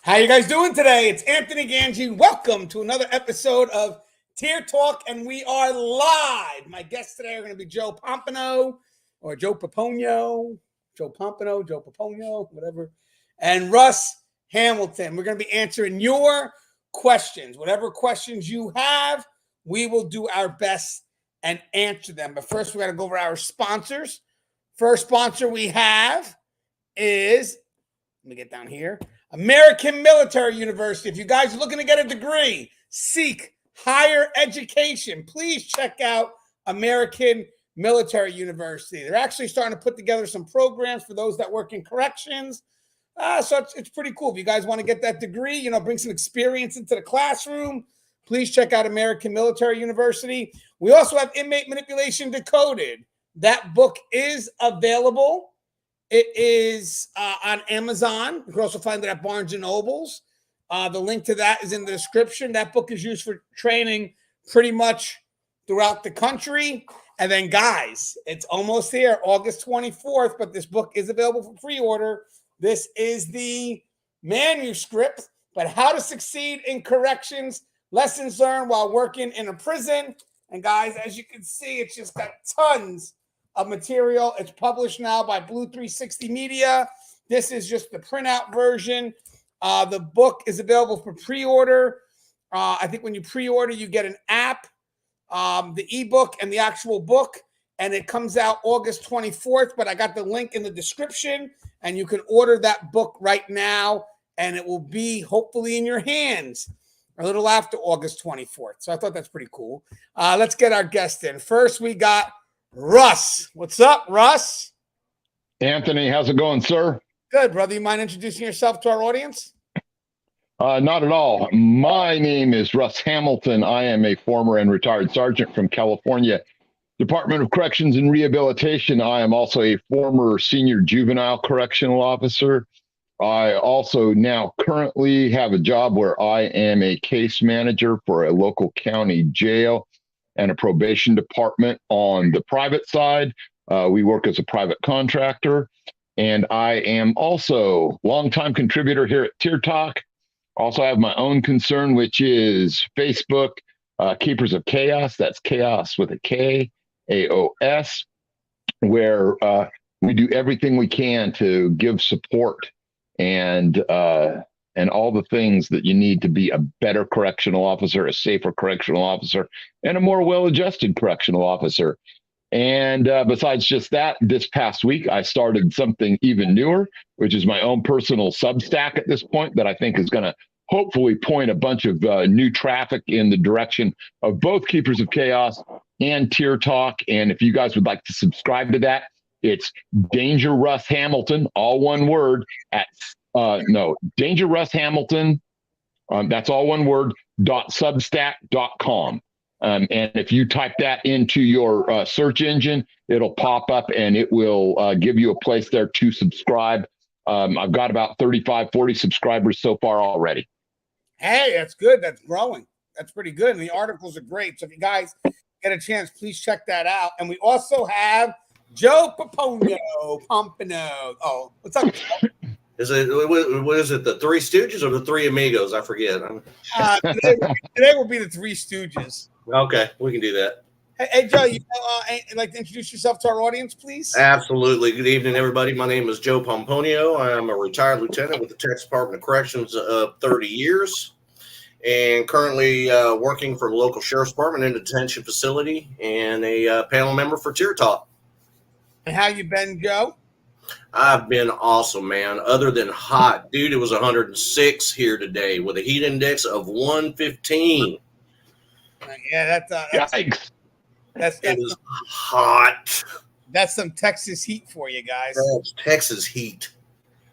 How you guys doing today? It's Anthony Gangi. Welcome to another episode of Tier Talk, and we are live. My guests today are going to be Joe Pompano, or Joe Pomponio, Joe Pompano, Joe Pomponio, whatever, and Russ Hamilton. We're going to be answering your questions. Whatever questions you have, we will do our best and answer them. But first, we got to go over our sponsors. First sponsor we have is, let me get down here, American Military University. If you guys are looking to get a degree, seek higher education, please check out American Military University. They're actually starting to put together some programs for those that work in corrections. So it's pretty cool. If you guys want to get that degree, bring some experience into the classroom, please check out American Military University. We also have Inmate Manipulation Decoded. That book is available. It is on Amazon. You can also find it at Barnes & Nobles. The link to that is in the description. That book is used for training pretty much throughout the country. And then, guys, it's almost here, August 24th, but this book is available for pre-order. This is the manuscript, but How to Succeed in Corrections, Lessons Learned While Working in a Prison. And, guys, as you can see, it's just got tons of material. It's published now by Blue 360 Media. This is just the printout version. The book is available for pre-order. I think when you pre-order, you get an app, the ebook, and the actual book, and it comes out August 24th. But I got the link in the description, and you can order that book right now, and it will be hopefully in your hands a little after August 24th. So I thought that's pretty cool. Let's get our guest in. First, we got Russ. What's up, Russ? Anthony, how's it going, sir? Good, brother. You mind introducing yourself to our audience? Not at all. My name is Russ Hamilton. I am a former and retired sergeant from California Department of Corrections and Rehabilitation. I am also a former senior juvenile correctional officer. I also now currently have a job where I am a case manager for a local county jail and a probation department on the private side. We work as a private contractor. And I am also a longtime contributor here at Tier Talk. Also have my own concern, which is Facebook, Keepers of Chaos. That's chaos with a K, AOS, where we do everything we can to give support and all the things that you need to be a better correctional officer, a safer correctional officer, and a more well-adjusted correctional officer. And besides just that, this past week, I started something even newer, which is my own personal Substack at this point that I think is going to hopefully point a bunch of new traffic in the direction of both Keepers of Chaos and Tier Talk. And if you guys would like to subscribe to that, it's Danger Russ Hamilton, all one word, at Danger Russ Hamilton, that's all one word, .substack.com. And if you type that into your search engine, it'll pop up and it will give you a place there to subscribe. I've got about 35, 40 subscribers so far already. Hey, that's good. That's growing. That's pretty good. And the articles are great. So if you guys get a chance, please check that out. And we also have Joe Pompano. Oh, what's up? Is it, what is it, the Three Stooges or the Three Amigos? I forget. Today will be the Three Stooges. Okay, we can do that. Hey Joe, you'd like to introduce yourself to our audience, please? Absolutely. Good evening, everybody. My name is Joe Pomponio. I am a retired lieutenant with the Texas Department of Corrections of 30 years and currently working for the local sheriff's department in a detention facility and a panel member for Tier Talk. And how you been, Joe? I've been awesome, man. Other than hot. Dude, it was 106 here today with a heat index of 115. Yeah, Yikes. That's hot. That's some Texas heat for you guys. That's Texas heat.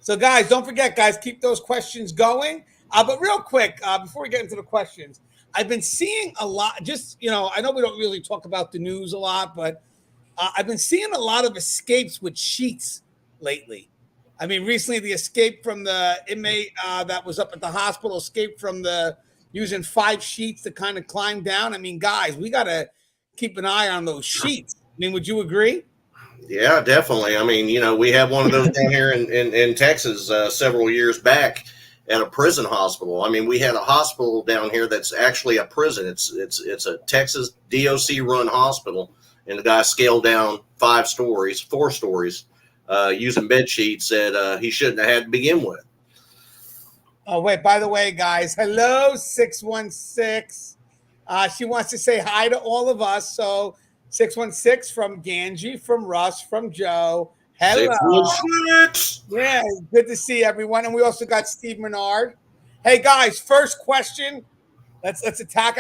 So, guys, don't forget, guys, keep those questions going. But real quick, before we get into the questions, I've been seeing a lot, I know we don't really talk about the news a lot, but I've been seeing a lot of escapes with sheets lately. I mean, recently the escape from the inmate that was up at the hospital, escaped from using 5 sheets to kind of climb down. I mean, guys, we got to keep an eye on those sheets. I mean, would you agree? Yeah, definitely. I mean, we had one of those down here in Texas several years back. at a prison hospital. I mean, we had a hospital down here that's actually a prison. It's a Texas DOC run hospital, and the guy scaled down 4 stories, using bed sheets that he shouldn't have had to begin with. Oh, wait, by the way, guys, hello, 616. She wants to say hi to all of us. So 616 from Ganji, from Russ, from Joe. Hello. 616. Yeah, good to see everyone. And we also got Steve Menard. Hey, guys, first question. Let's attack.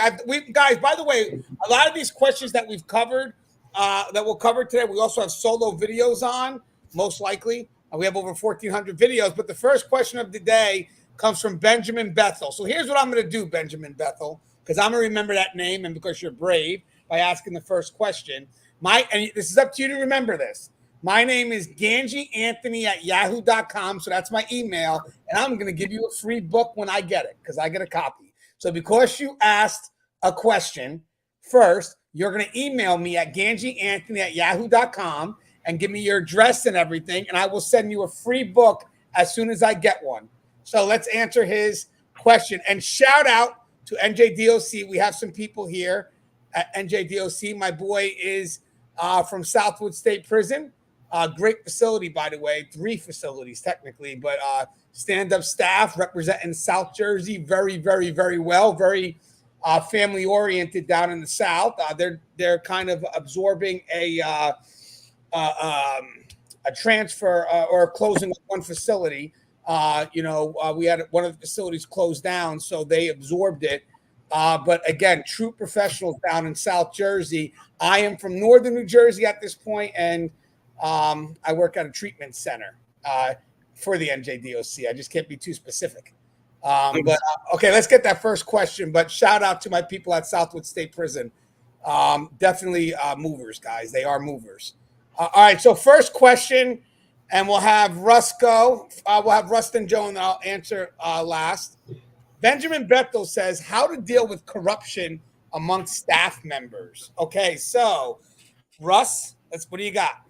Guys, by the way, a lot of these questions that we've covered, that we'll cover today, we also have solo videos on, most likely. We have over 1,400 videos. But the first question of the day comes from Benjamin Bethel. So here's what I'm going to do, Benjamin Bethel, because I'm going to remember that name and because you're brave by asking the first question. And this is up to you to remember this. My name is GanjiAnthony@yahoo.com. So that's my email. And I'm going to give you a free book when I get it because I get a copy. So because you asked a question first, you're going to email me at GanjiAnthony@yahoo.com and give me your address and everything. And I will send you a free book as soon as I get one. So let's answer his question. And shout out to NJDOC. We have some people here at NJDOC. My boy is from Southwood State Prison. Great facility, by the way. 3 facilities, technically. But stand-up staff representing South Jersey very, very, very well. Very family-oriented down in the South. They're kind of absorbing a transfer or closing of one facility. We had one of the facilities closed down, so they absorbed it. But again, true professionals down in South Jersey. I am from Northern New Jersey at this point, and I work at a treatment center for the NJDOC. I just can't be too specific. Okay, let's get that first question. But shout out to my people at Southwood State Prison. Definitely movers, guys. They are movers. All right, so first question. And we'll have Russ go. We'll have Russ and Joe, and I'll answer last. Benjamin Bethel says, how to deal with corruption amongst staff members. Okay, so, Russ, what do you got?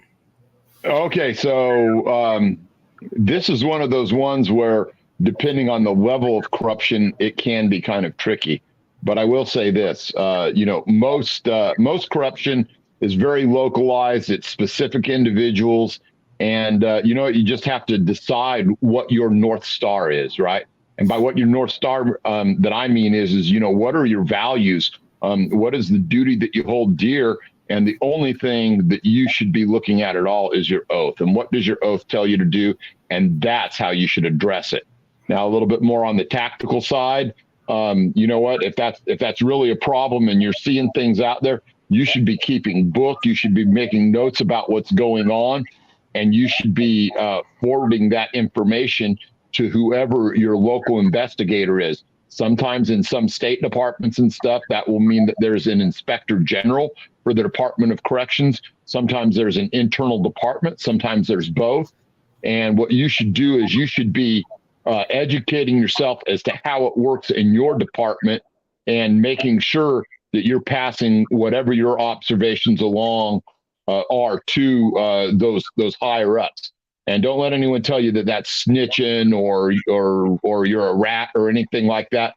Okay, so this is one of those ones where, depending on the level of corruption, it can be kind of tricky. But I will say this, most corruption is very localized. It's specific individuals. And, you just have to decide what your North Star is, right? And by what your North Star that I mean is, what are your values? What is the duty that you hold dear? And the only thing that you should be looking at all is your oath. And what does your oath tell you to do? And that's how you should address it. Now, a little bit more on the tactical side, if that's really a problem and you're seeing things out there, you should be keeping book. You should be making notes about what's going on. And you should be forwarding that information to whoever your local investigator is. Sometimes in some state departments and stuff, that will mean that there's an inspector general for the Department of Corrections. Sometimes there's an internal department. Sometimes there's both. And what you should do is you should be educating yourself as to how it works in your department and making sure that you're passing whatever your observations along are to those higher ups. And don't let anyone tell you that that's snitching or you're a rat or anything like that.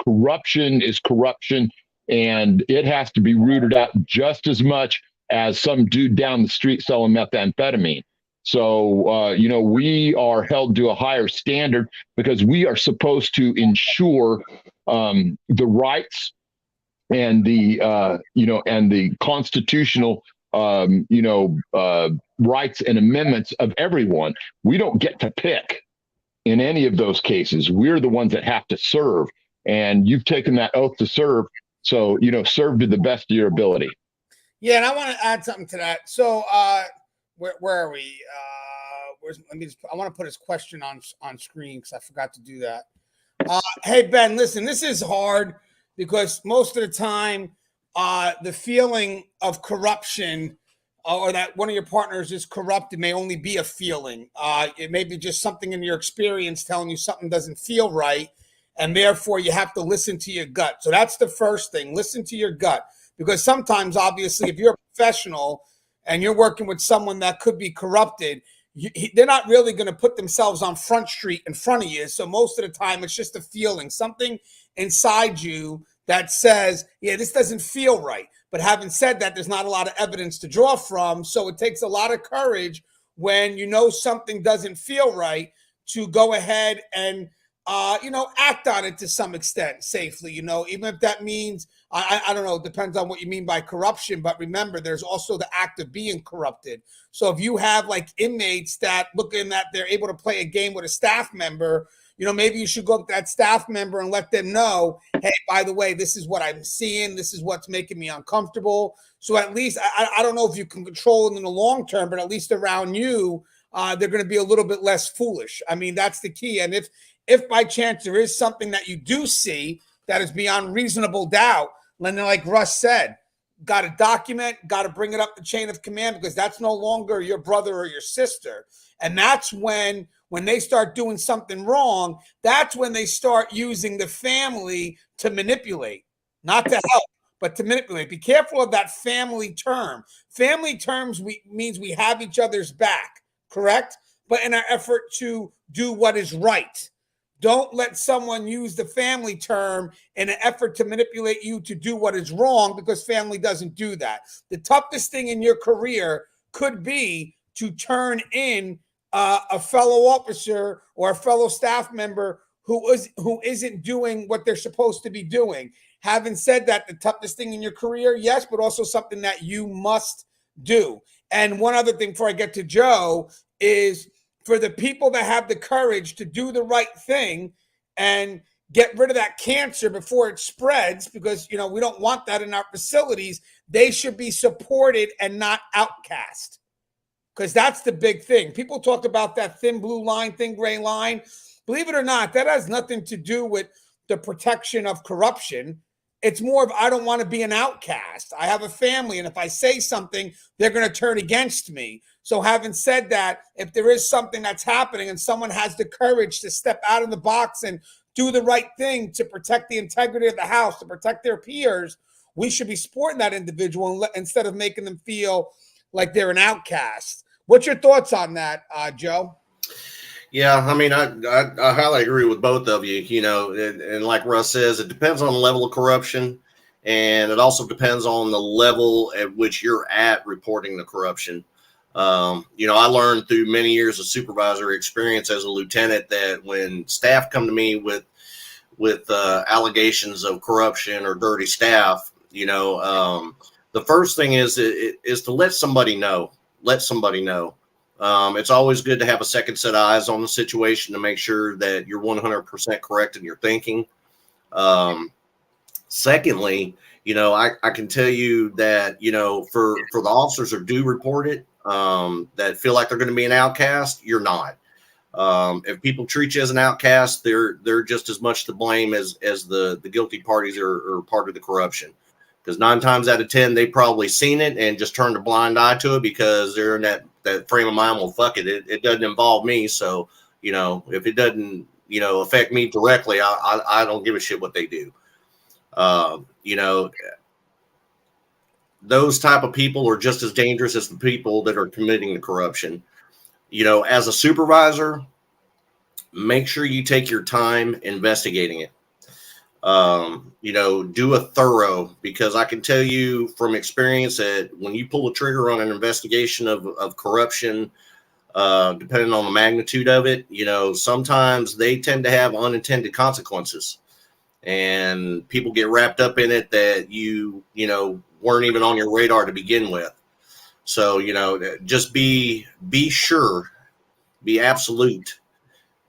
Corruption is corruption, and it has to be rooted out just as much as some dude down the street selling methamphetamine. So, we are held to a higher standard because we are supposed to ensure the rights and the constitutional rights and amendments of everyone. We don't get to pick in any of those cases. We're the ones that have to serve, and you've taken that oath to serve. So, serve to the best of your ability. Yeah. And I want to add something to that. So, where are we? I want to put his question on screen because I forgot to do that. Hey, Ben, listen, this is hard because most of the time, the feeling of corruption or that one of your partners is corrupted may only be a feeling. It may be just something in your experience telling you something doesn't feel right, and therefore you have to listen to your gut. So that's the first thing. Listen to your gut, because sometimes, obviously, if you're a professional and you're working with someone that could be corrupted, they're not really going to put themselves on Front Street in front of you. So most of the time, it's just a feeling, something inside you that says, yeah, this doesn't feel right. But having said that, there's not a lot of evidence to draw from. So it takes a lot of courage when you know something doesn't feel right to go ahead and, act on it to some extent safely, even if that means, I don't know, it depends on what you mean by corruption. But remember, there's also the act of being corrupted. So if you have like inmates that looking that they're able to play a game with a staff member, maybe you should go up to that staff member and let them know, hey, by the way, this is what I'm seeing. This is what's making me uncomfortable. So at least, I don't know if you can control it in the long term, but at least around you, they're going to be a little bit less foolish. I mean, that's the key. And if by chance there is something that you do see that is beyond reasonable doubt, then like Russ said, got to document, got to bring it up the chain of command, because that's no longer your brother or your sister. And that's when they start doing something wrong, that's when they start using the family to manipulate, not to help, but to manipulate. Be careful of that family term. Family terms means we have each other's back, correct? But in our effort to do what is right. Don't let someone use the family term in an effort to manipulate you to do what is wrong, because family doesn't do that. The toughest thing in your career could be to turn in a fellow officer or a fellow staff member who isn't doing what they're supposed to be doing. Having said that, the toughest thing in your career, yes, but also something that you must do. And one other thing before I get to Joe is, for the people that have the courage to do the right thing and get rid of that cancer before it spreads, because, we don't want that in our facilities, they should be supported and not outcast. Because that's the big thing. People talk about that thin blue line, thin gray line. Believe it or not, that has nothing to do with the protection of corruption. It's more of, I don't want to be an outcast. I have a family, and if I say something, they're going to turn against me. So having said that, if there is something that's happening and someone has the courage to step out of the box and do the right thing to protect the integrity of the house, to protect their peers, we should be supporting that individual instead of making them feel like they're an outcast. What's your thoughts on that, Joe? Yeah, I mean, I highly agree with both of you, and like Russ says, it depends on the level of corruption, and it also depends on the level at which you're at reporting the corruption. I learned through many years of supervisory experience as a lieutenant that when staff come to me with allegations of corruption or dirty staff, the first thing is to let somebody know. It's always good to have a second set of eyes on the situation to make sure that you're 100% correct in your thinking. Secondly, I can tell you that, for the officers who do report it, that feel like they're going to be an outcast, you're not. If people treat you as an outcast, they're just as much to blame as the guilty parties are part of the corruption. Because 9 times out of 10, they probably seen it and just turned a blind eye to it because they're in that frame of mind. Well, fuck it. It doesn't involve me. So, if it doesn't, affect me directly, I don't give a shit what they do. Those type of people are just as dangerous as the people that are committing the corruption. As a supervisor, make sure you take your time investigating it. Do a thorough, because I can tell you from experience that when you pull the trigger on an investigation of corruption, depending on the magnitude of it, sometimes they tend to have unintended consequences, and people get wrapped up in it that you weren't even on your radar to begin with. So, just be sure, be absolute,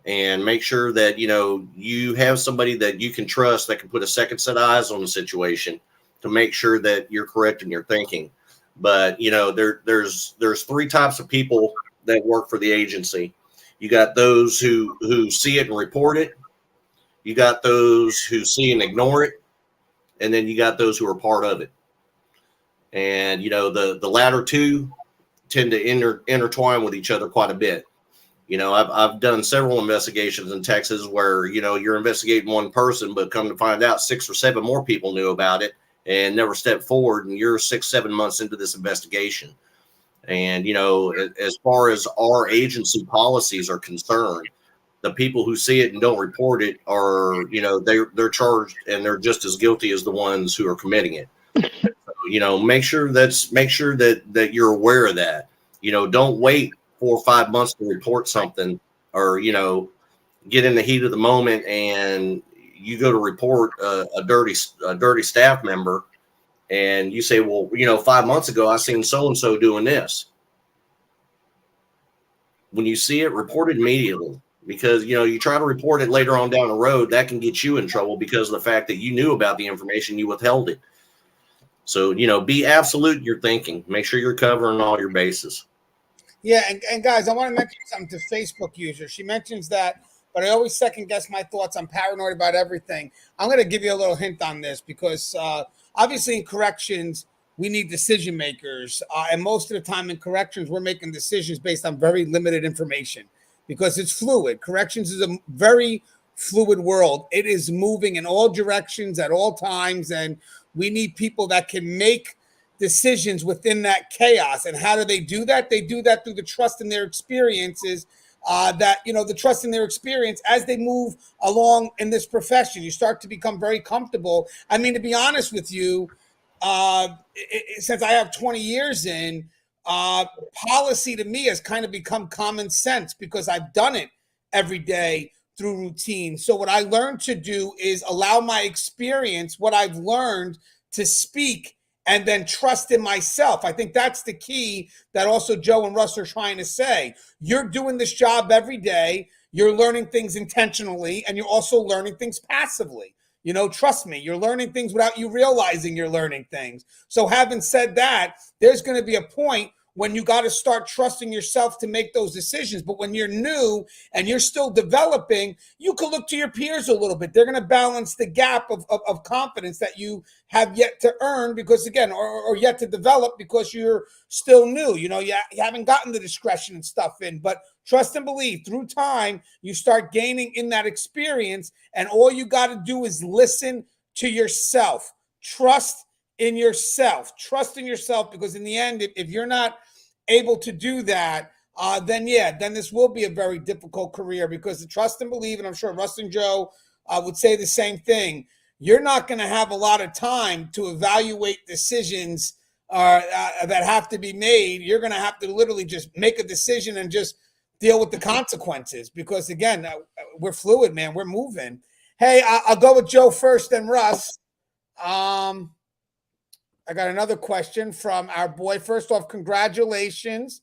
and make sure that, you have somebody that you can trust that can put a second set of eyes on the situation to make sure that you're correct in your thinking. But, there's 3 types of people that work for the agency. You got those who see it and report it. You got those who see and ignore it. And then you got those who are part of it. And, the latter 2 tend to intertwine with each other quite a bit. I've done several investigations in Texas where, you're investigating one person, but come to find out 6 or 7 more people knew about it and never stepped forward. And you're 6-7 months into this investigation. And, as far as our agency policies are concerned, the people who see it and don't report it are, they're charged, and they're just as guilty as the ones who are committing it. So, make sure that you're aware of that. Don't wait 4 or 5 months to report something, or, get in the heat of the moment and you go to report a dirty staff member, and you say, well, 5 months ago, I seen so-and-so doing this. When you see it, report it immediately, because, you try to report it later on down the road, that can get you in trouble because of the fact that you knew about the information, you withheld it. So, be absolute in your thinking. Make sure you're covering all your bases. Yeah, and guys, I want to mention something to Facebook users. She mentions that, but I always second guess my thoughts. I'm paranoid about everything. I'm going to give you a little hint on this because obviously in corrections, we need decision makers. And most of the time in corrections, we're making decisions based on very limited information because it's fluid. Corrections is a very fluid world. It is moving in all directions at all times. And we need people that can make decisions within that chaos. And how do they do that? They do that through the trust in their experiences, the trust in their experience as they move along in this profession. You start to become very comfortable. I mean, to be honest with you, since I have 20 years in, policy to me has kind of become common sense because I've done it every day through routine. So what I learned to do is allow my experience, what I've learned, to speak and then trust in myself. I think that's the key that also Joe and Russ are trying to say. You're doing this job every day. You're learning things intentionally, and you're also learning things passively. Trust me, you're learning things without you realizing you're learning things. So having said that, there's going to be a point when you got to start trusting yourself to make those decisions. But when you're new and you're still developing, you can look to your peers a little bit. They're going to balance the gap of confidence that you have yet to earn because, again, or yet to develop because you're still new. You haven't gotten the discretion and stuff in. But trust and believe, through time, you start gaining in that experience. And all you got to do is listen to yourself. Trust in yourself. Trust in yourself, because in the end, if you're not able to do that, then this will be a very difficult career, because the trust and believe, and I'm sure Russ and Joe would say the same thing, you're not going to have a lot of time to evaluate decisions that have to be made. You're going to have to literally just make a decision and just deal with the consequences, because again, we're fluid, man. We're moving. Hey, I'll go with Joe first, then Russ. I got another question from our boy. First off, congratulations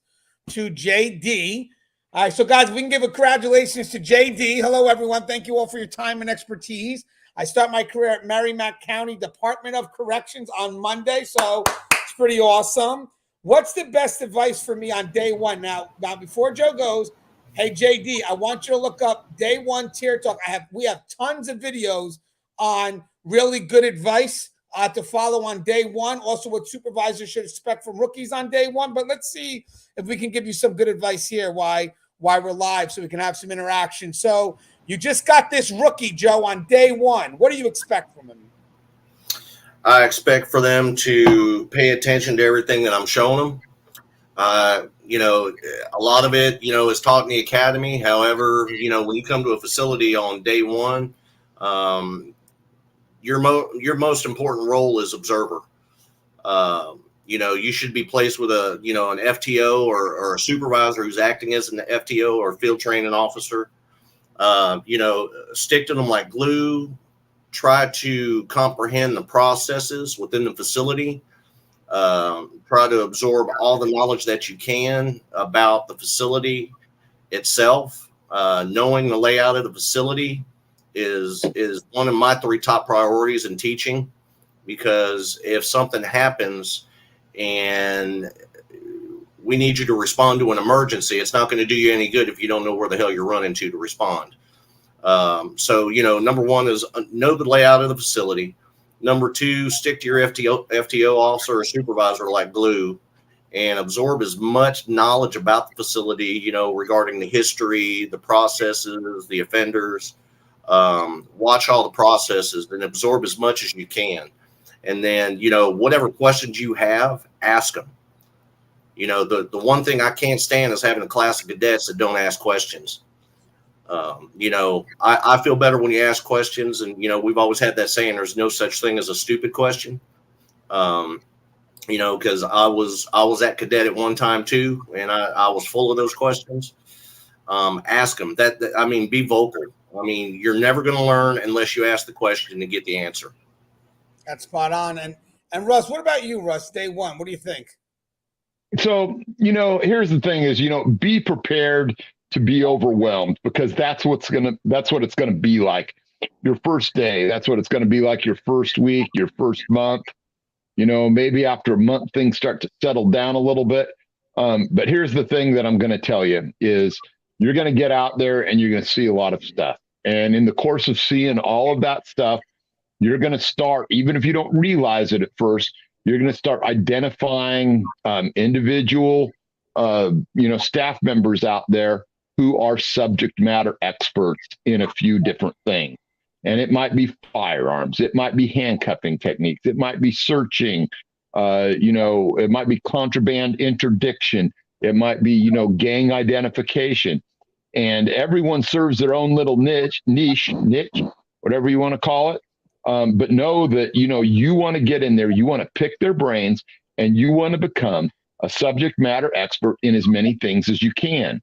to JD. All right, so guys, we can give a congratulations to JD. Hello, everyone. Thank you all for your time and expertise. I start my career at Merrimack County Department of Corrections on Monday, so it's pretty awesome. What's the best advice for me on day one? Now, before Joe goes, hey, JD, I want you to look up Day One Tier Talk. We have tons of videos on really good advice to follow on day one. Also, what supervisors should expect from rookies on day one. But let's see if we can give you some good advice here while we're live, so we can have some interaction. So you just got this rookie, Joe, on day one. What do you expect from him? I expect for them to pay attention to everything that I'm showing them. A lot of it, is taught in the academy. However, when you come to a facility on day one, your most important role is observer. You should be placed with an FTO or a supervisor who's acting as an FTO or field training officer. Stick to them like glue. Try to comprehend the processes within the facility. Try to absorb all the knowledge that you can about the facility itself. Knowing the layout of the facility is one of my 3 top priorities in teaching, because if something happens and we need you to respond to an emergency, it's not going to do you any good if you don't know where the hell you're running to respond. So, number 1 is know the layout of the facility. Number 2, stick to your FTO officer or supervisor like glue, and absorb as much knowledge about the facility, regarding the history, the processes, the offenders. Watch all the processes and absorb as much as you can. And then, whatever questions you have, ask them. You know, the one thing I can't stand is having a class of cadets that don't ask questions. You know, I feel better when you ask questions, and you know, we've always had that saying: "There's no such thing as a stupid question." You know, because I was at cadet at one time too, and I was full of those questions. Ask them. I mean, be vocal. I mean, you're never going to learn unless you ask the question and get the answer. That's spot on. And Russ, what about you, Russ? Day one, what do you think? So, you know, here's the thing is, you know, be prepared to be overwhelmed, because that's what it's gonna be like your first day. That's what it's gonna be like your first week, your first month. You know, maybe after a month things start to settle down a little bit. But here's the thing that I'm gonna tell you is you're gonna get out there and you're gonna see a lot of stuff. And in the course of seeing all of that stuff, you're going to start, even if you don't realize it at first, you're going to start identifying individual, you know, staff members out there who are subject matter experts in a few different things. And it might be firearms, it might be handcuffing techniques, it might be searching, you know, it might be contraband interdiction, it might be, you know, gang identification. And everyone serves their own little niche, whatever you want to call it. But know that, you know, you want to get in there, you want to pick their brains, and you want to become a subject matter expert in as many things as you can.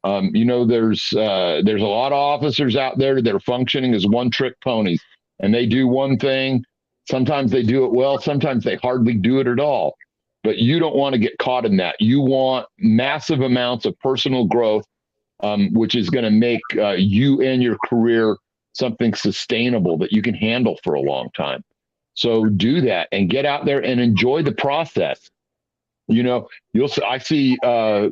You know, there's a lot of officers out there that are functioning as one-trick ponies, and they do one thing. Sometimes they do it well, sometimes they hardly do it at all. But you don't want to get caught in that. You want massive amounts of personal growth, which is going to make you and your career something sustainable that you can handle for a long time. So do that and get out there and enjoy the process. You know, I see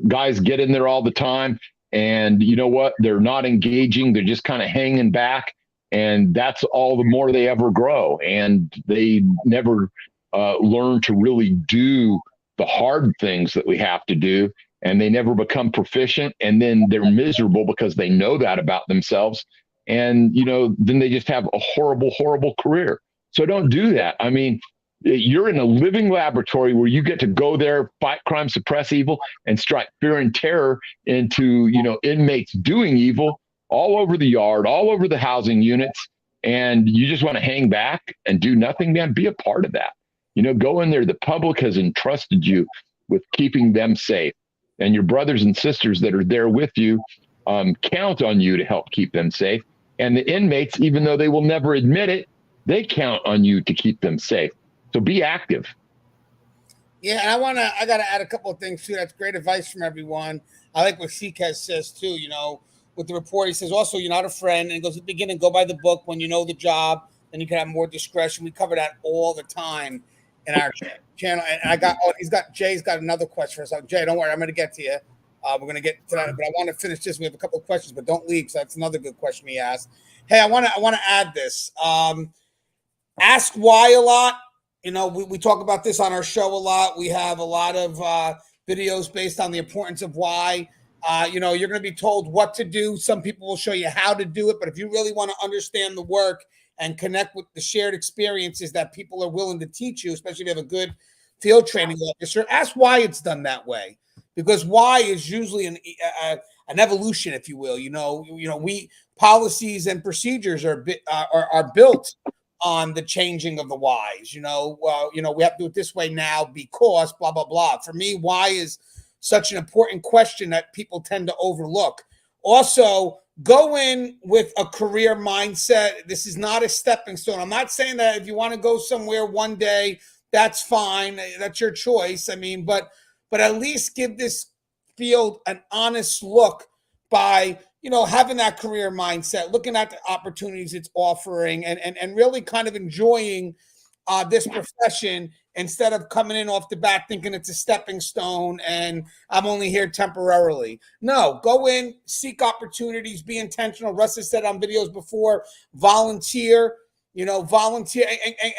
guys get in there all the time, and you know what? They're not engaging. They're just kind of hanging back, and that's all the more they ever grow. And they never learn to really do the hard things that we have to do, and they never become proficient. And then they're miserable because they know that about themselves. And, you know, then they just have a horrible, horrible career. So don't do that. I mean, you're in a living laboratory where you get to go there, fight crime, suppress evil, and strike fear and terror into, you know, inmates doing evil all over the yard, all over the housing units. And you just want to hang back and do nothing, man. Be a part of that. You know, go in there. The public has entrusted you with keeping them safe. And your brothers and sisters that are there with you count on you to help keep them safe. And the inmates, even though they will never admit it, they count on you to keep them safe. So be active. Yeah, and I got to add a couple of things too. That's great advice from everyone. I like what Shikaz says too, you know, with the report. He says also, you're not a friend. And he goes, at the beginning, go by the book. When you know the job, then you can have more discretion. We cover that all the time in our channel. And Jay's got another question for us. So Jay, don't worry, I'm going to get to you. We're going to get to that, but I want to finish this. We have a couple of questions, but don't leave. So that's another good question he asked. Hey, I want to add this. Ask why a lot. You know, we talk about this on our show a lot. We have a lot of videos based on the importance of why. You know, you're going to be told what to do. Some people will show you how to do it, but if you really want to understand the work and connect with the shared experiences that people are willing to teach you, especially if you have a good field training officer, ask why it's done that way. Because why is usually an evolution, if you will. You know, we policies and procedures are built on the changing of the whys. You know, we have to do it this way now because blah blah blah. For me, why is such an important question that people tend to overlook. Also, go in with a career mindset. This is not a stepping stone. I'm not saying that if you want to go somewhere one day, that's fine. That's your choice. I mean, but at least give this field an honest look by, you know, having that career mindset, looking at the opportunities it's offering, and really kind of enjoying this profession instead of coming in off the bat thinking it's a stepping stone and I'm only here temporarily. No, go in, seek opportunities, be intentional. Russ has said on videos before, volunteer. You know, volunteer.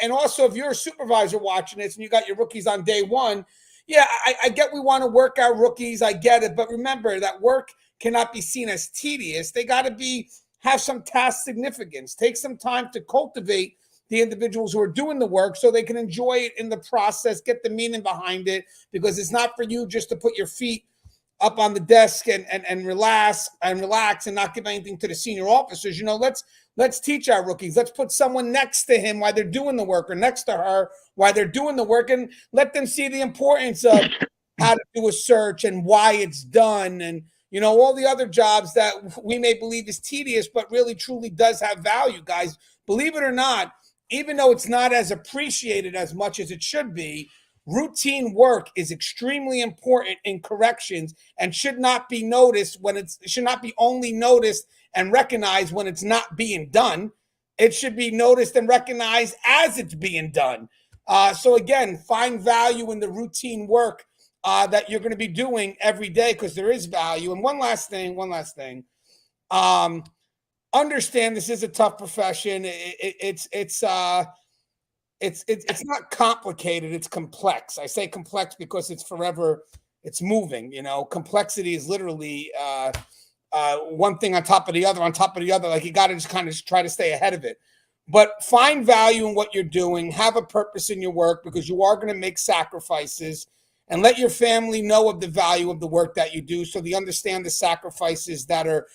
And also, if you're a supervisor watching this and you got your rookies on day one, yeah, I get we want to work our rookies. I get it. But remember that work cannot be seen as tedious. They got to have some task significance. Take some time to cultivate the individuals who are doing the work so they can enjoy it in the process, get the meaning behind it, because it's not for you just to put your feet up on the desk and relax and not give anything to the senior officers. You know, let's teach our rookies. Let's put someone next to him while they're doing the work, or next to her while they're doing the work, and let them see the importance of how to do a search and why it's done, and you know, all the other jobs that we may believe is tedious, but really truly does have value, guys. Believe it or not, even though it's not as appreciated as much as it should be, routine work is extremely important in corrections and should not be noticed when it should not be only noticed and recognized when it's not being done. It should be noticed and recognized as it's being done. So again, find value in the routine work that you're going to be doing every day, because there is value. And one last thing. Understand this is a tough profession. It's not complicated. It's complex. I say complex because it's forever. It's moving. You know, complexity is literally one thing on top of the other, on top of the other. Like, you got to just kind of try to stay ahead of it. But find value in what you're doing. Have a purpose in your work, because you are going to make sacrifices. And let your family know of the value of the work that you do, so they understand the sacrifices that are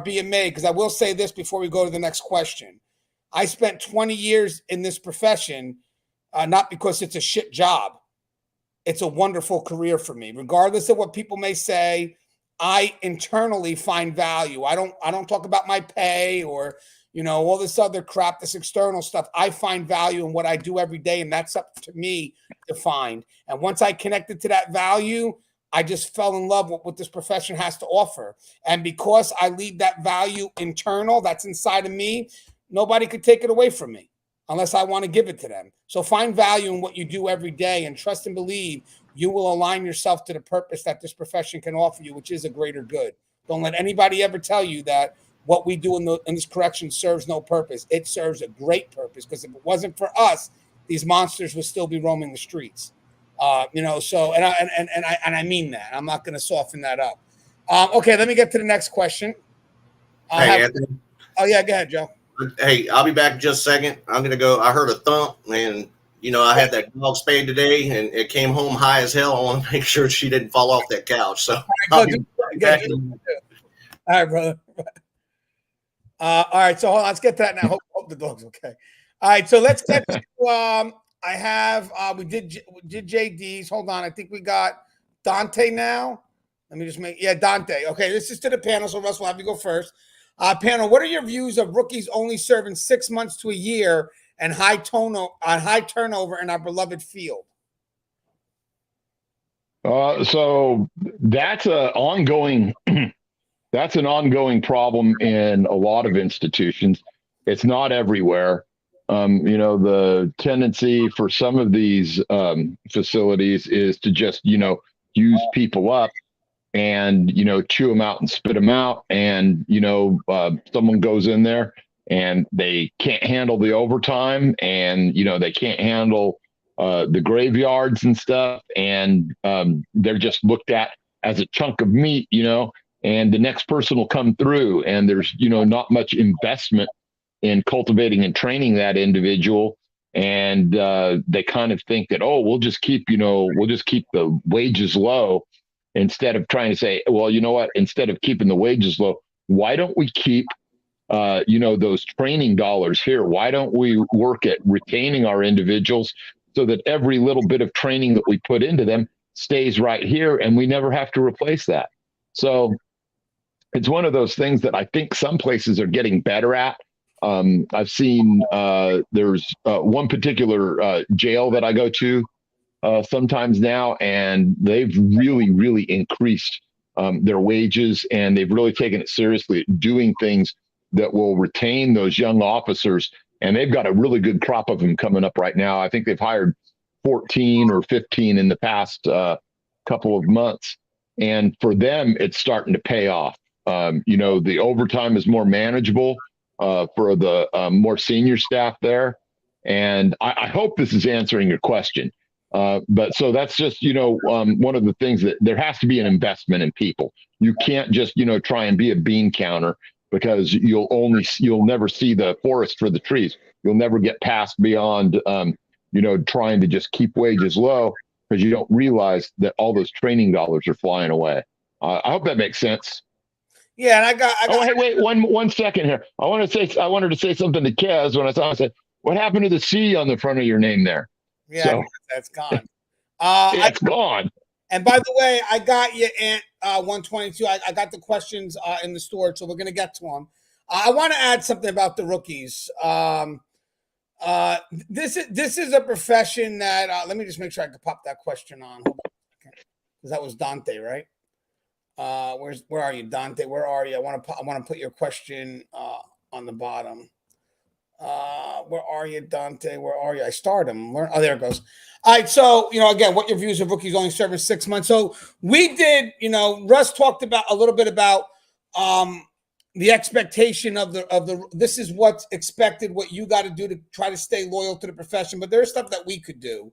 being made. Because I will say this before we go to the next question. I spent 20 years in this profession, not because it's a shit job. It's a wonderful career for me. Regardless of what people may say, I internally find value. I don't talk about my pay or, you know, all this other crap, this external stuff. I find value in what I do every day, and that's up to me to find. And once I connected to that value, I just fell in love with what this profession has to offer. And because I leave that value internal, that's inside of me, nobody could take it away from me unless I want to give it to them. So find value in what you do every day, and trust and believe you will align yourself to the purpose that this profession can offer you, which is a greater good. Don't let anybody ever tell you that what we do in this correction serves no purpose. It serves a great purpose, because if it wasn't for us, these monsters would still be roaming the streets. You know, so and I mean that. I'm not going to soften that up. Okay, let me get to the next question. Anthony. Oh yeah, go ahead, Joe. Hey, I'll be back in just a second. I'm gonna go. I heard a thump, and you know, I had that dog spayed today, and it came home high as hell. I want to make sure she didn't fall off that couch. So, all right, brother. All right, so hold on, let's get to that now. Hope the dog's okay. All right, so let's get to I have we did JD's. Hold on, I think we got Dante now. Let me just Dante. Okay, this is to the panel, so Russ will have you go first. Panel, what are your views of rookies only serving 6 months to a year and high turnover in our beloved field? So that's an ongoing problem in a lot of institutions. It's not everywhere. You know, the tendency for some of these facilities is to just, you know, use people up and, you know, chew them out and spit them out. And, you know, someone goes in there and they can't handle the overtime, and, you know, they can't handle the graveyards and stuff. And they're just looked at as a chunk of meat, you know, and the next person will come through, and there's, you know, not much investment in cultivating and training that individual. And they kind of think that, oh, we'll just keep the wages low, instead of trying to say, well, you know what, instead of keeping the wages low, why don't we keep, you know, those training dollars here? Why don't we work at retaining our individuals so that every little bit of training that we put into them stays right here, and we never have to replace that? So it's one of those things that I think some places are getting better at. I've seen there's one particular jail that I go to sometimes now, and they've really increased their wages, and they've really taken it seriously at doing things that will retain those young officers. And they've got a really good crop of them coming up right now. I think they've hired 14 or 15 in the past couple of months. And for them, it's starting to pay off. You know, the overtime is more manageable for the more senior staff there. And I hope this is answering your question. But so that's just, you know, one of the things that there has to be an investment in people. You can't just, you know, try and be a bean counter, because you'll never see the forest for the trees. You'll never get past beyond, trying to just keep wages low because you don't realize that all those training dollars are flying away. I hope that makes sense. Yeah, and I got. Oh, hey, wait, one second here. I wanted to say something to Kez when I saw. I said, "What happened to the C on the front of your name there?" Yeah, so, that's gone. It's gone. And by the way, I got you, Ant 122. I got the questions in the store, so we're going to get to them. I want to add something about the rookies. This is a profession that let me just make sure I can pop that question on. Hold on a second, because that was Dante, right? Where are you, Dante? Where are you? I want to put your question on the bottom. Where are you, Dante? Where are you? I started him. Oh, there it goes. All right. So, again, what your views of rookies only serving 6 months. So we did, Russ talked about a little bit about the expectation of the this is what's expected, what you got to do to try to stay loyal to the profession. But there's stuff that we could do.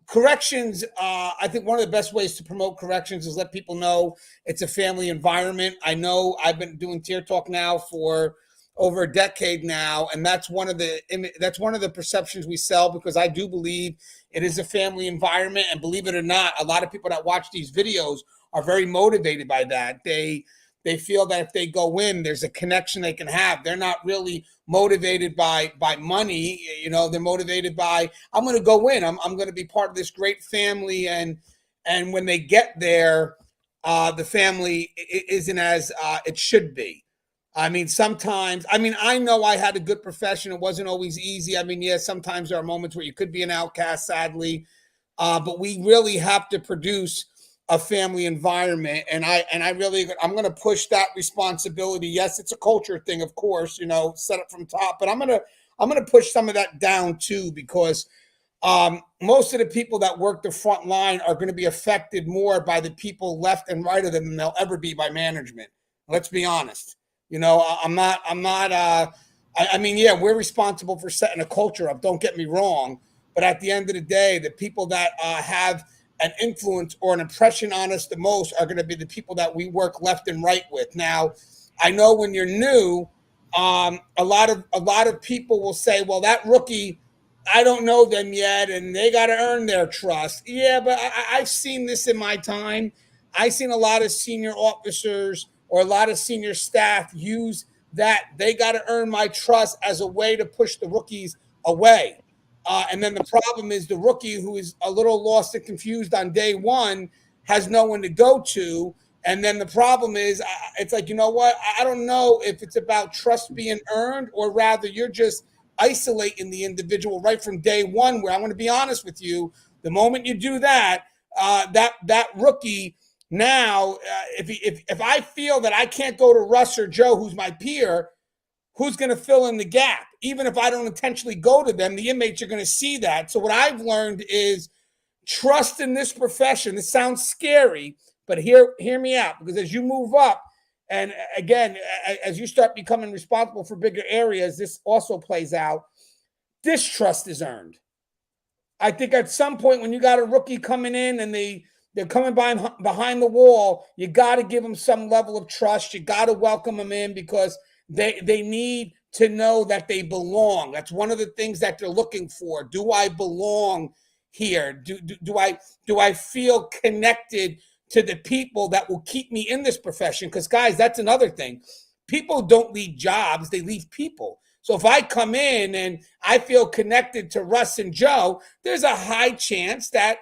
Corrections, I think one of the best ways to promote corrections is let people know it's a family environment. I know I've been doing Tier Talk now for over a decade now, and that's one of the perceptions we sell, because I do believe it is a family environment. And believe it or not, a lot of people that watch these videos are very motivated by that. They feel that if they go in, there's a connection they can have. They're not really motivated by money. They're motivated by, I'm going to go in. I'm going to be part of this great family. And when they get there, the family isn't as it should be. I mean, sometimes, I know I had a good profession. It wasn't always easy. Sometimes there are moments where you could be an outcast, sadly. But we really have to produce a family environment. And I'm going to push that responsibility. Yes, it's a culture thing, of course, set it from top, but I'm going to push some of that down too, because most of the people that work the front line are going to be affected more by the people left and right of them than they'll ever be by management. Let's be honest. We're responsible for setting a culture up. Don't get me wrong. But at the end of the day, the people that have an influence or an impression on us the most are going to be the people that we work left and right with. Now, I know when you're new, a lot of people will say, well, that rookie, I don't know them yet, and they got to earn their trust. Yeah, but I've seen this in my time. I've seen a lot of senior officers or a lot of senior staff use that they got to earn my trust as a way to push the rookies away. And then the problem is the rookie who is a little lost and confused on day one has no one to go to. And then the problem is it's like, you know what? I don't know if it's about trust being earned, or rather you're just isolating the individual right from day one, where I'm going to be honest with you. The moment you do that, that rookie now, if I feel that I can't go to Russ or Joe, who's my peer, who's going to fill in the gap? Even if I don't intentionally go to them, the inmates are going to see that. So what I've learned is trust in this profession. This sounds scary, but hear me out, because as you move up, and again, as you start becoming responsible for bigger areas, this also plays out. This trust is earned. I think at some point when you got a rookie coming in and they're coming behind the wall, you got to give them some level of trust. You got to welcome them in, because they need to know that they belong. That's one of the things that they're looking for. Do I belong here? Do I feel connected to the people that will keep me in this profession? Because guys, that's another thing. People don't leave jobs, they leave people. So if I come in and I feel connected to Russ and Joe, there's a high chance that,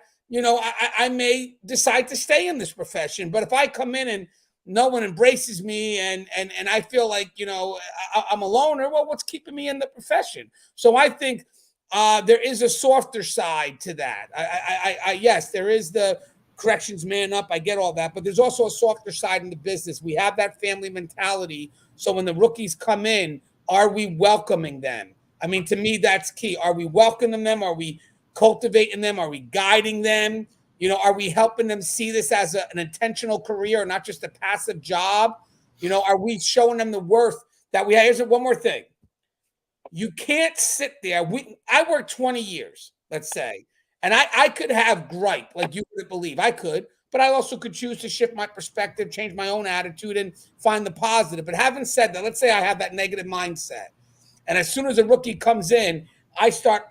I may decide to stay in this profession. But if I come in and no one embraces me and I feel like, I'm a loner, well, what's keeping me in the profession? So I think there is a softer side to that. Yes, there is the corrections man up. I get all that, but there's also a softer side in the business. We have that family mentality. So when the rookies come in, are we welcoming them? To me, that's key. Are we welcoming them? Are we cultivating them? Are we guiding them? Are we helping them see this as an intentional career, not just a passive job? Are we showing them the worth that we have? Here's one more thing. You can't sit there. I worked 20 years, let's say, and I could have gripe like you wouldn't believe. I could, but I also could choose to shift my perspective, change my own attitude, and find the positive. But having said that, let's say I have that negative mindset. And as soon as a rookie comes in, I start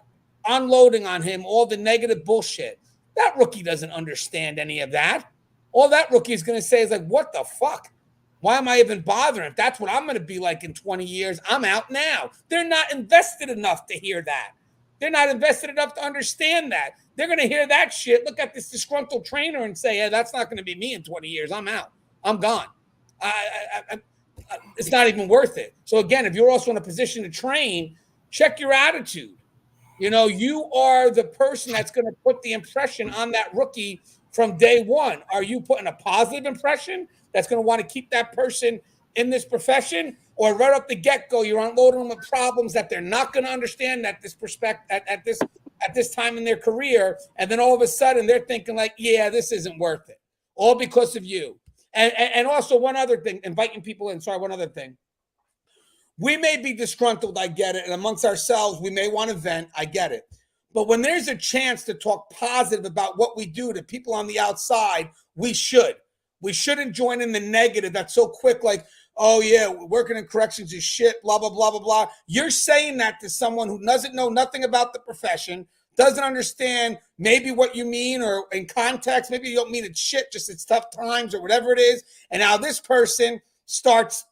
unloading on him all the negative bullshit. That rookie doesn't understand any of that. All that rookie is going to say is like, what the fuck? Why am I even bothering? If that's what I'm going to be like in 20 years, I'm out now. They're not invested enough to hear that. They're not invested enough to understand that. They're going to hear that shit, look at this disgruntled trainer and say, yeah, that's not going to be me in 20 years. I'm out. I'm gone. It's not even worth it. So again, if you're also in a position to train, check your attitude. You know, you are the person that's going to put the impression on that rookie from day one. Are you putting a positive impression that's going to want to keep that person in this profession? Or right up the get-go, you're unloading them with problems that they're not going to understand at this time in their career, and then all of a sudden they're thinking like, yeah, this isn't worth it, all because of you. And also one other thing, inviting people in. Sorry, one other thing. We may be disgruntled, I get it, and amongst ourselves, we may want to vent, I get it. But when there's a chance to talk positive about what we do to people on the outside, we should. We shouldn't join in the negative that's so quick, like, oh, yeah, working in corrections is shit, blah, blah, blah, blah, blah. You're saying that to someone who doesn't know nothing about the profession, doesn't understand maybe what you mean, or in context, maybe you don't mean it's shit, just it's tough times or whatever it is. And now this person starts,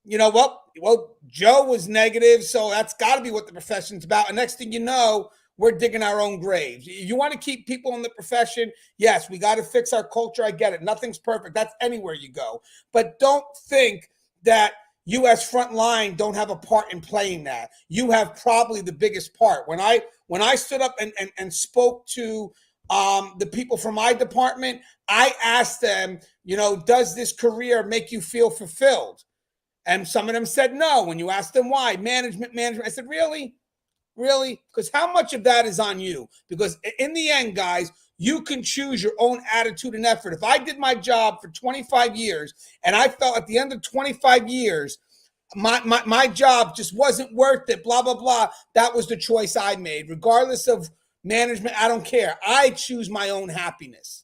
you know, well, Joe was negative, so that's got to be what the profession's about. And next thing you know, we're digging our own graves. You want to keep people in the profession? Yes, we got to fix our culture. I get it. Nothing's perfect. That's anywhere you go. But don't think that you as front line don't have a part in playing that. You have probably the biggest part. When I stood up and spoke to the people from my department, I asked them, you know, does this career make you feel fulfilled? And some of them said no. When you asked them why, management. I said, really? Because how much of that is on you? Because in the end, guys, you can choose your own attitude and effort. If I did my job for 25 years and I felt at the end of 25 years, my job just wasn't worth it, blah, blah, blah, that was the choice I made. Regardless of management, I don't care. I choose my own happiness.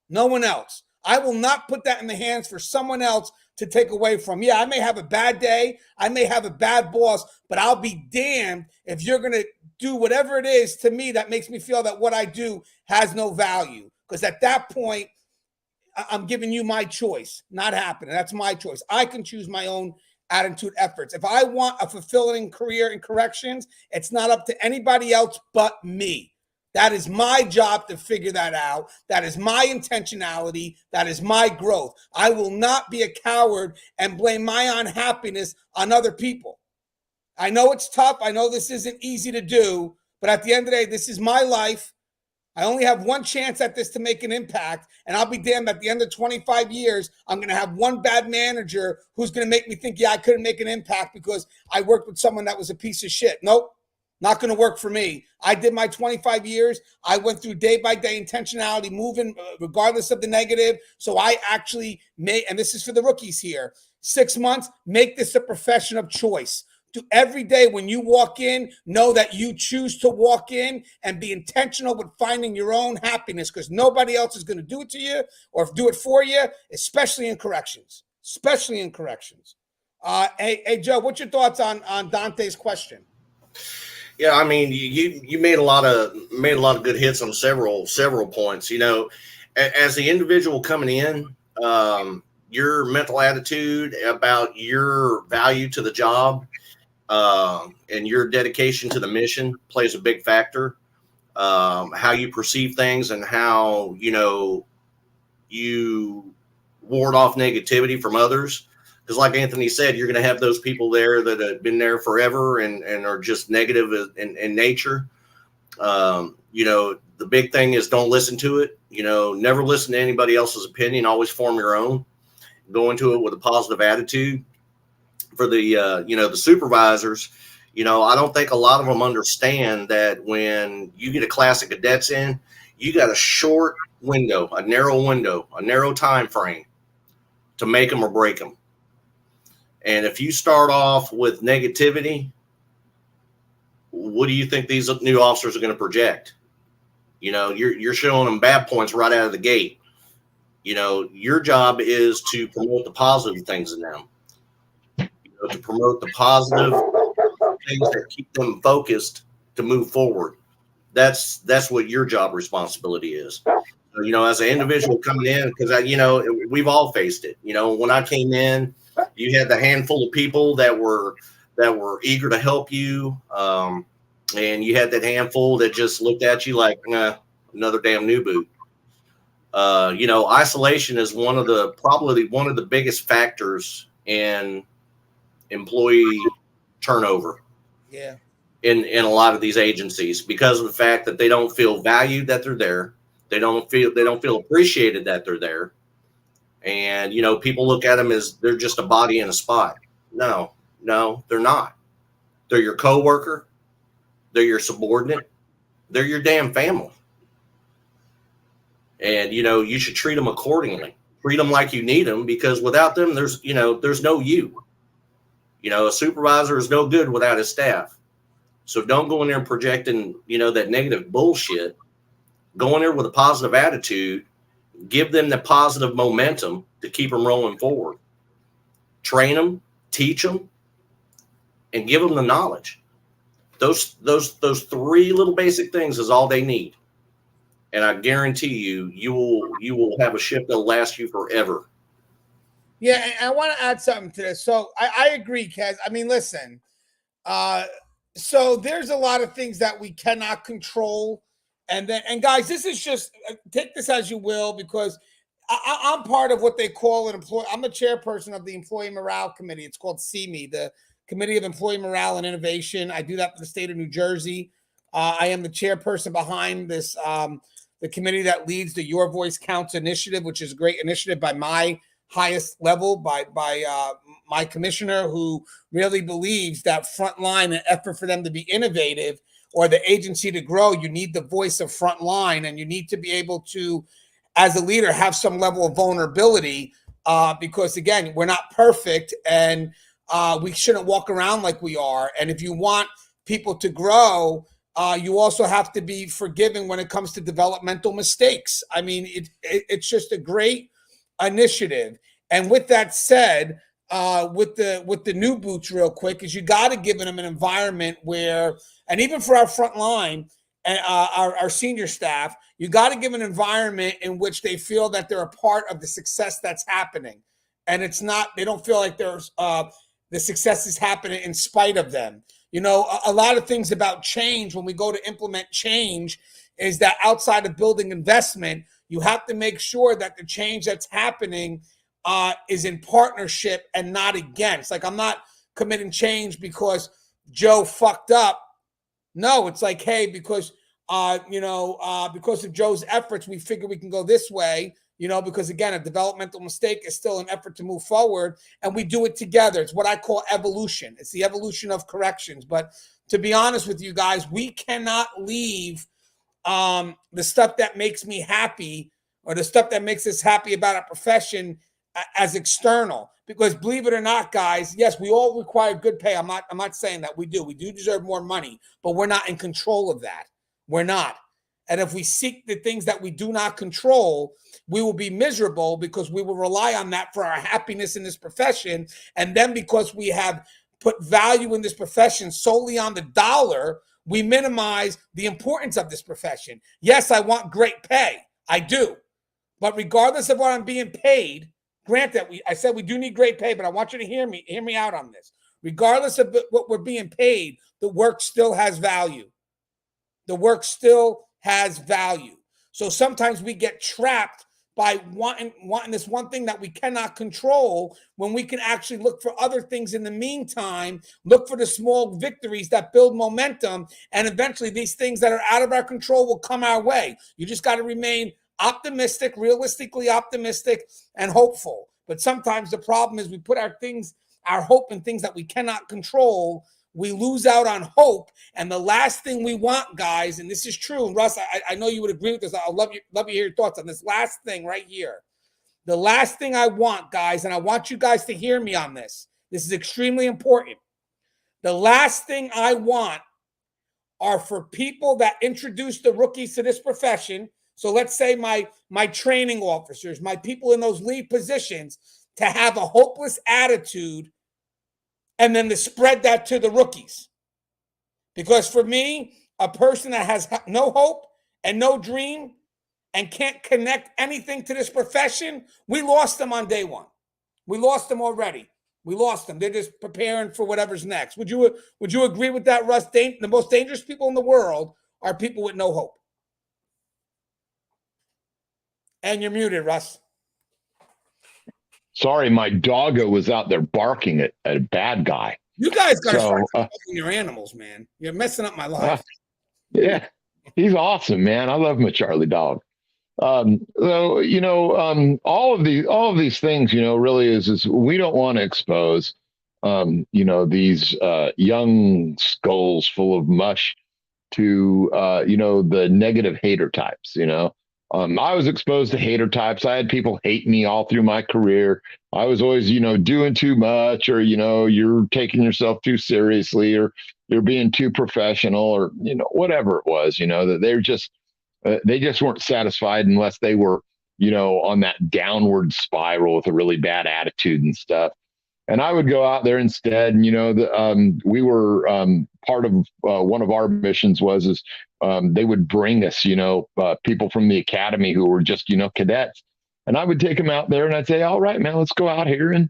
No one else. I will not put that in the hands for someone else to take away from. Yeah, I may have a bad day. I may have a bad boss, but I'll be damned if you're going to do whatever it is to me that makes me feel that what I do has no value. Because at that point, I'm giving you my choice. Not happening. That's my choice. I can choose my own attitude, efforts. If I want a fulfilling career in corrections, it's not up to anybody else but me. That is my job to figure that out. That is my intentionality. That is my growth. I will not be a coward and blame my unhappiness on other people. I know it's tough. I know this isn't easy to do, but at the end of the day, this is my life. I only have one chance at this to make an impact, and I'll be damned at the end of 25 years, I'm going to have one bad manager who's going to make me think, yeah, I couldn't make an impact because I worked with someone that was a piece of shit. Nope. Not going to work for me. I did my 25 years. I went through day by day intentionality, moving regardless of the negative. So I actually made, and this is for the rookies here, 6 months, make this a profession of choice. Do every day when you walk in, know that you choose to walk in and be intentional with finding your own happiness, because nobody else is going to do it to you or do it for you, especially in corrections. Hey, Joe, what's your thoughts on Dante's question? Yeah, I mean, you made a lot of good hits on several points. You know, as the individual coming in, your mental attitude about your value to the job and your dedication to the mission plays a big factor. How you perceive things and how you ward off negativity from others. Because like Anthony said, you're going to have those people there that have been there forever and are just negative in nature. The big thing is don't listen to it. Never listen to anybody else's opinion. Always form your own. Go into it with a positive attitude. For the supervisors, I don't think a lot of them understand that when you get a class of cadets in, you got a short window, a narrow time frame to make them or break them. And if you start off with negativity, what do you think these new officers are going to project? You're showing them bad points right out of the gate. You know, your job is to promote the positive things in them, to promote the positive things that keep them focused to move forward. That's what your job responsibility is. So, you know, as an individual coming in, because we've all faced it. You know, when I came in, you had the handful of people that were eager to help you, and you had that handful that just looked at you like, nah, another damn new boot. You know, isolation is probably one of the biggest factors in employee turnover. Yeah. In a lot of these agencies, because of the fact that they don't feel valued that they're there. They don't feel appreciated that they're there. And, you know, people look at them as they're just a body in a spot. No, they're not. They're your coworker. They're your subordinate. They're your damn family. And, you know, you should treat them accordingly. Treat them like you need them, because without them, there's no you. You know, a supervisor is no good without his staff. So don't go in there and projecting, you know, that negative bullshit. Go in there with a positive attitude. Give them the positive momentum to keep them rolling forward. Train them, teach them, and give them the knowledge. Those three little basic things is all they need. And I guarantee you will have a ship that'll last you forever. Yeah, and I want to add something to this. So I agree, Kez. I mean, listen, so there's a lot of things that we cannot control. And guys, this is just, take this as you will, because I'm part of what they call an employee. I'm the chairperson of the Employee Morale Committee. It's called CME, the Committee of Employee Morale and Innovation. I do that for the state of New Jersey. I am the chairperson behind this, the committee that leads the Your Voice Counts initiative, which is a great initiative by my highest level, by my commissioner, who really believes that frontline and effort for them to be innovative, or the agency to grow, you need the voice of frontline, and you need to be able to, as a leader, have some level of vulnerability, because again, we're not perfect, and we shouldn't walk around like we are. And if you want people to grow, you also have to be forgiving when it comes to developmental mistakes. I mean, it's just a great initiative. And with that said, with the new boots, real quick, is you got to give them an environment where, and even for our front line and our senior staff, you got to give an environment in which they feel that they're a part of the success that's happening, and it's not, they don't feel like there's the success is happening in spite of them. You know, a lot of things about change, when we go to implement change, is that outside of building investment, you have to make sure that the change that's happening is in partnership and not against. Like, I'm not committing change because Joe fucked up. No, it's like, hey, because because of Joe's efforts, we figure we can go this way. You know, because again, a developmental mistake is still an effort to move forward, and we do it together. It's what I call evolution. It's the evolution of corrections. But to be honest with you guys, we cannot leave the stuff that makes me happy, or the stuff that makes us happy about our profession, as external. Because believe it or not, guys, yes, we all require good pay. I'm not saying that we do. We do deserve more money, but we're not in control of that. We're not. And if we seek the things that we do not control, we will be miserable, because we will rely on that for our happiness in this profession. And then because we have put value in this profession solely on the dollar, we minimize the importance of this profession. Yes, I want great pay. I do. But regardless of what I'm being paid, granted, I said we do need great pay, but I want you to hear me out on this. Regardless of what we're being paid, the work still has value. The work still has value. So sometimes we get trapped by wanting this one thing that we cannot control, when we can actually look for other things in the meantime, look for the small victories that build momentum, and eventually these things that are out of our control will come our way. You just got to remain optimistic, realistically optimistic, and hopeful. But sometimes the problem is we put our hope in things that we cannot control. We lose out on hope. And the last thing we want, guys, and this is true, and Russ, I know you would agree with this. I'll love you to hear your thoughts on this last thing right here. The last thing I want, guys, and I want you guys to hear me on this. This is extremely important. The last thing I want are for people that introduce the rookies to this profession, So let's say my training officers, my people in those lead positions, to have a hopeless attitude and then to spread that to the rookies. Because for me, a person that has no hope and no dream and can't connect anything to this profession, we lost them on day one. We lost them already. We lost them. They're just preparing for whatever's next. Would you agree with that, Russ? The most dangerous people in the world are people with no hope. And you're muted, Russ. Sorry, my doggo was out there barking at a bad guy. You guys got to start talking your animals, man. You're messing up my life. Yeah, he's awesome, man. I love my Charlie dog. So all of these things, really is we don't want to expose, these young skulls full of mush to the negative hater types. I was exposed to hater types. I had people hate me all through my career. I was always, doing too much, or, you're taking yourself too seriously, or you're being too professional, or, whatever it was, that they just weren't satisfied unless they were, on that downward spiral with a really bad attitude and stuff. And I would go out there instead. And, we were part of one of our missions was they would bring us, people from the academy who were just, cadets. And I would take them out there and I'd say, all right, man, let's go out here and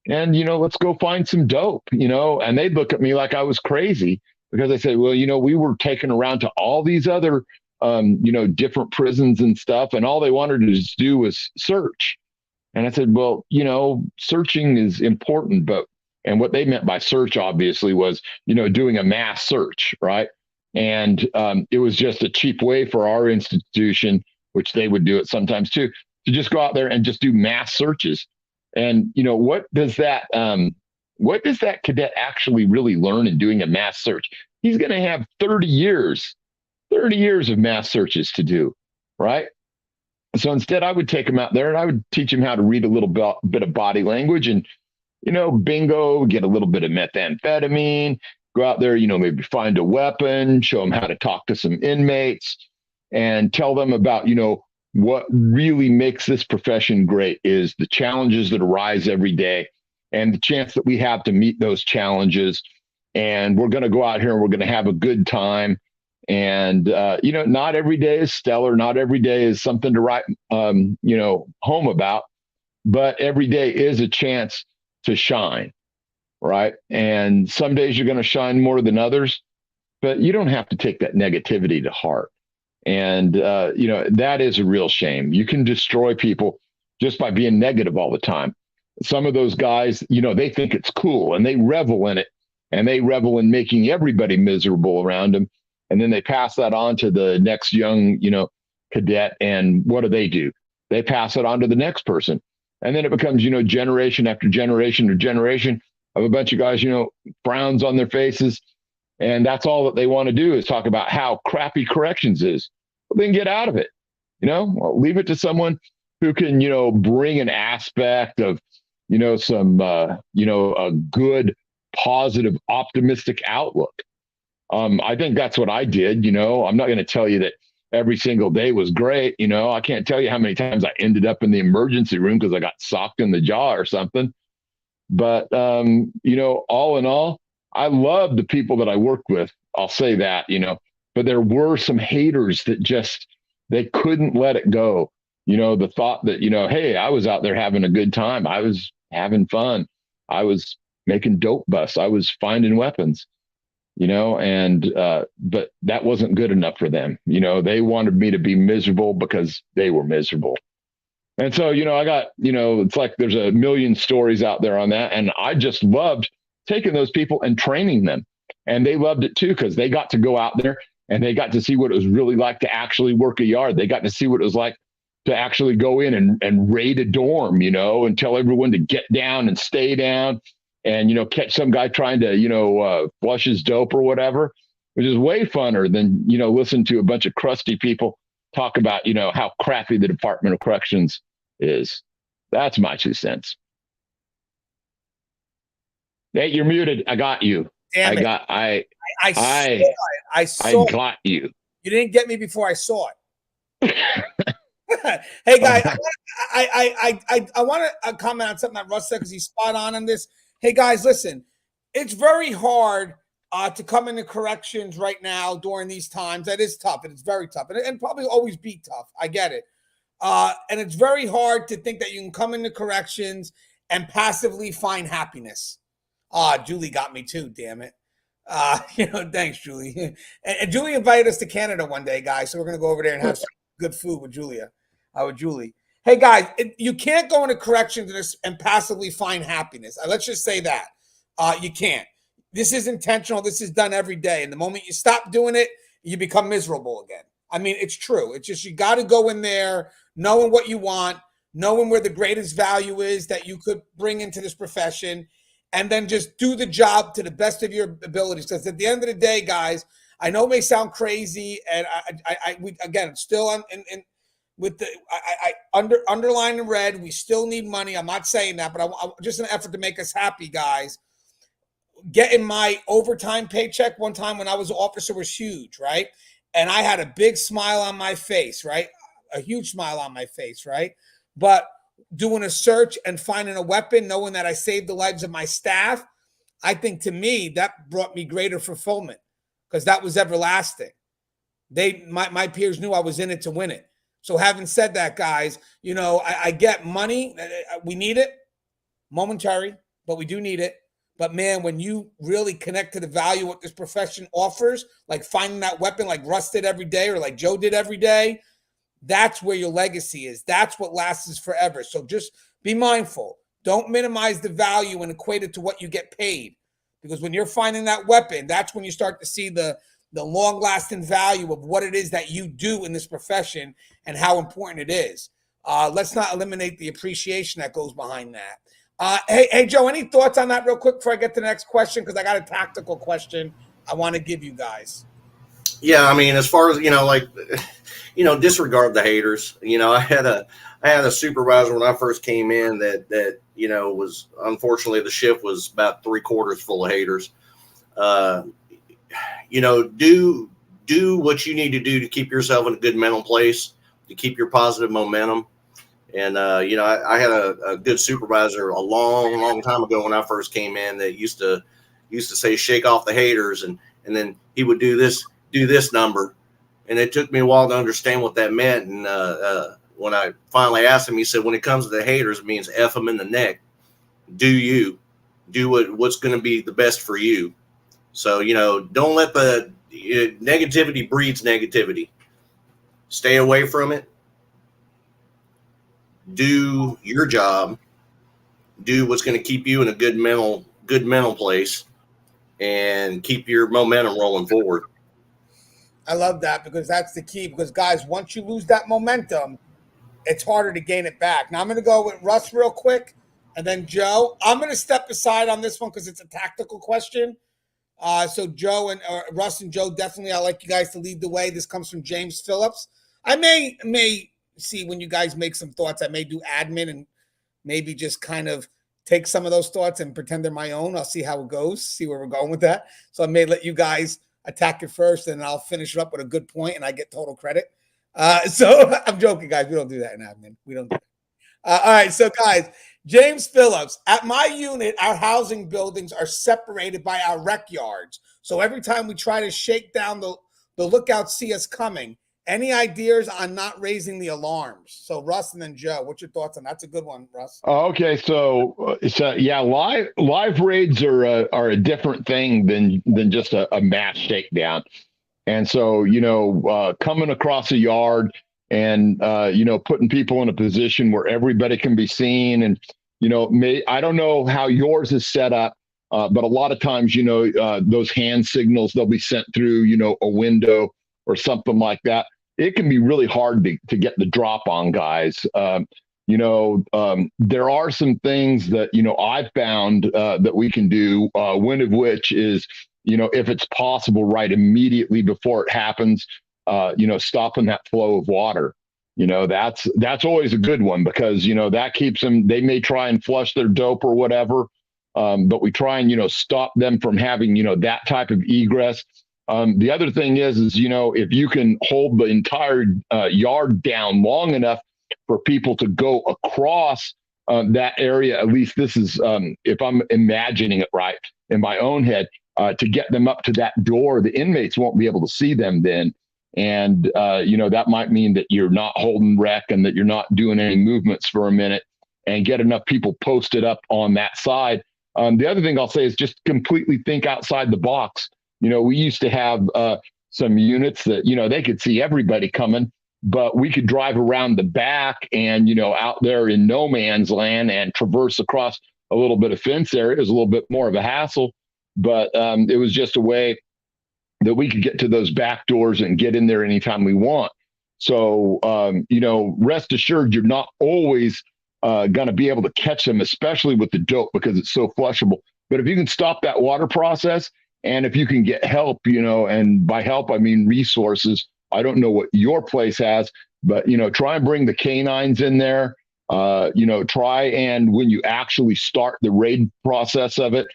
let's go find some dope, and they'd look at me like I was crazy because I said, well, we were taken around to all these other, different prisons and stuff. And all they wanted to do was search. And I said, well, searching is important, and what they meant by search obviously was, doing a mass search, right? And it was just a cheap way for our institution, which they would do it sometimes too, to just go out there and just do mass searches. And, what does that cadet actually really learn in doing a mass search? He's going to have 30 years of mass searches to do, right? So instead, I would take him out there and I would teach him how to read a little bit of body language and, bingo, get a little bit of methamphetamine, go out there, maybe find a weapon, show them how to talk to some inmates and tell them about, what really makes this profession great is the challenges that arise every day and the chance that we have to meet those challenges. And we're going to go out here and we're going to have a good time. And, not every day is stellar. Not every day is something to write, home about, but every day is a chance to shine. Right. And some days you're going to shine more than others, but you don't have to take that negativity to heart. And, that is a real shame. You can destroy people just by being negative all the time. Some of those guys, they think it's cool and they revel in it, and they revel in making everybody miserable around them. And then they pass that on to the next young, cadet. And what do? They pass it on to the next person. And then it becomes, generation after generation or generation of a bunch of guys, frowns on their faces. And that's all that they want to do is talk about how crappy corrections is. Well, then get out of it. Leave it to someone who can, bring an aspect of, some, a good, positive, optimistic outlook. I think that's what I did. I'm not going to tell you that every single day was great. I can't tell you how many times I ended up in the emergency room because I got socked in the jaw or something. But, all in all, I love the people that I worked with. I'll say that, but there were some haters that they couldn't let it go. The thought that, hey, I was out there having a good time. I was having fun. I was making dope busts. I was finding weapons. But that wasn't good enough for them. They wanted me to be miserable because they were miserable. And so, I got, it's like there's a million stories out there on that. And I just loved taking those people and training them. And they loved it too, because they got to go out there and they got to see what it was really like to actually work a yard. They got to see what it was like to actually go in and raid a dorm, and tell everyone to get down and stay down. And, catch some guy trying to, flush his dope or whatever, which is way funner than, listen to a bunch of crusty people talk about, how crappy the Department of Corrections is. That's my 2 cents. Hey, you're muted. I got you. Damn it. I saw it. got you. You didn't get me before I saw it. Hey guys, I want to comment on something that Russ said because he's spot on this. Hey guys, listen, it's very hard to come into corrections right now during these times. That is tough, and it's very tough, and probably always be tough. I get it, and it's very hard to think that you can come into corrections and passively find happiness. Julie got me too. Damn it. Thanks, Julie. And Julie invited us to Canada one day, guys. So we're gonna go over there and have some good food with Julie. Hey guys, you can't go into corrections and passively find happiness. Let's just say that. You can't. This is intentional. This is done every day. And the moment you stop doing it, you become miserable again. I mean, it's true. It's just you got to go in there knowing what you want, knowing where the greatest value is that you could bring into this profession, and then just do the job to the best of your abilities. Because at the end of the day, guys, I know it may sound crazy, and again, still underline in red, we still need money. I'm not saying that, but I just an effort to make us happy, guys. Getting my overtime paycheck one time when I was an officer was huge, right? And I had a big smile on my face, right? A huge smile on my face, right? But doing a search and finding a weapon, knowing that I saved the lives of my staff, I think to me that brought me greater fulfillment because that was everlasting. My peers knew I was in it to win it. So having said that, guys, I get money. We need it, momentary, but we do need it. But man, when you really connect to the value of what this profession offers, like finding that weapon like Russ did every day or like Joe did every day, that's where your legacy is. That's what lasts forever. So just be mindful. Don't minimize the value and equate it to what you get paid. Because when you're finding that weapon, that's when you start to see the long-lasting value of what it is that you do in this profession and how important it is. Let's not eliminate the appreciation that goes behind that. Hey, Joe, any thoughts on that real quick before I get to the next question? Because I got a tactical question I want to give you guys. Yeah, I mean, as far as, disregard the haters. I had a supervisor when I first came in that was, unfortunately, the shift was about 3/4 full of haters. Do what you need to do to keep yourself in a good mental place, to keep your positive momentum. And, I had a good supervisor a long time ago when I first came in that used to say, shake off the haters. And then he would do this number. And it took me a while to understand what that meant. And when I finally asked him, he said, when it comes to the haters, it means F them in the neck. Do what's going to be the best for you. So, don't let the negativity breeds negativity. Stay away from it. Do your job. Do what's going to keep you in a good mental place and keep your momentum rolling forward. I love that because that's the key. Because, guys, once you lose that momentum, it's harder to gain it back. Now, I'm going to go with Russ real quick and then Joe. I'm going to step aside on this one because it's a tactical question. So Joe and Russ and Joe, definitely, I'd like you guys to lead the way. This comes from James Phillips. I may see when you guys make some thoughts, I may do admin and maybe just kind of take some of those thoughts and pretend they're my own. I'll see how it goes, see where we're going with that. So I may let you guys attack it first and I'll finish it up with a good point and I get total credit. So I'm joking, guys. We don't do that in admin. We don't do that. All right. So guys, James Phillips, at my unit, our housing buildings are separated by our rec yards. So every time we try to shake down the lookouts see us coming. Any ideas on not raising the alarms? So Russ and then Joe, what's your thoughts on that? That's a good one, Russ. Okay, so yeah, live raids are a different thing than just a mass shakedown. And so coming across a yard and putting people in a position where everybody can be seen, and I don't know how yours is set up, but a lot of times those hand signals, they'll be sent through a window or something like that. It can be really hard to get the drop on guys. There are some things that I've found that we can do. One of which is if it's possible, right immediately before it happens, stopping that flow of water. That's always a good one because that keeps them. They may try and flush their dope or whatever, but we try and stop them from having that type of egress. The other thing is, you know, if you can hold the entire yard down long enough for people to go across that area, at least this is, if I'm imagining it right in my own head, to get them up to that door, the inmates won't be able to see them then. And, you know, that might mean that you're not holding rec and that you're not doing any movements for a minute, and get enough people posted up on that side. The other thing I'll say is just completely think outside the box. You know, we used to have some units that, you know, they could see everybody coming, but we could drive around the back and, you know, out there in no man's land and traverse across a little bit of fence area. It was a little bit more of a hassle, but it was just a way that we could get to those back doors and get in there anytime we want. So, you know, rest assured, you're not always going to be able to catch them, especially with the dope, because it's so flushable. But if you can stop that water process, and if you can get help, you know, and by help, I mean resources. I don't know what your place has, but, you know, try and bring the canines in there. You know, try and when you actually start the raid process of it,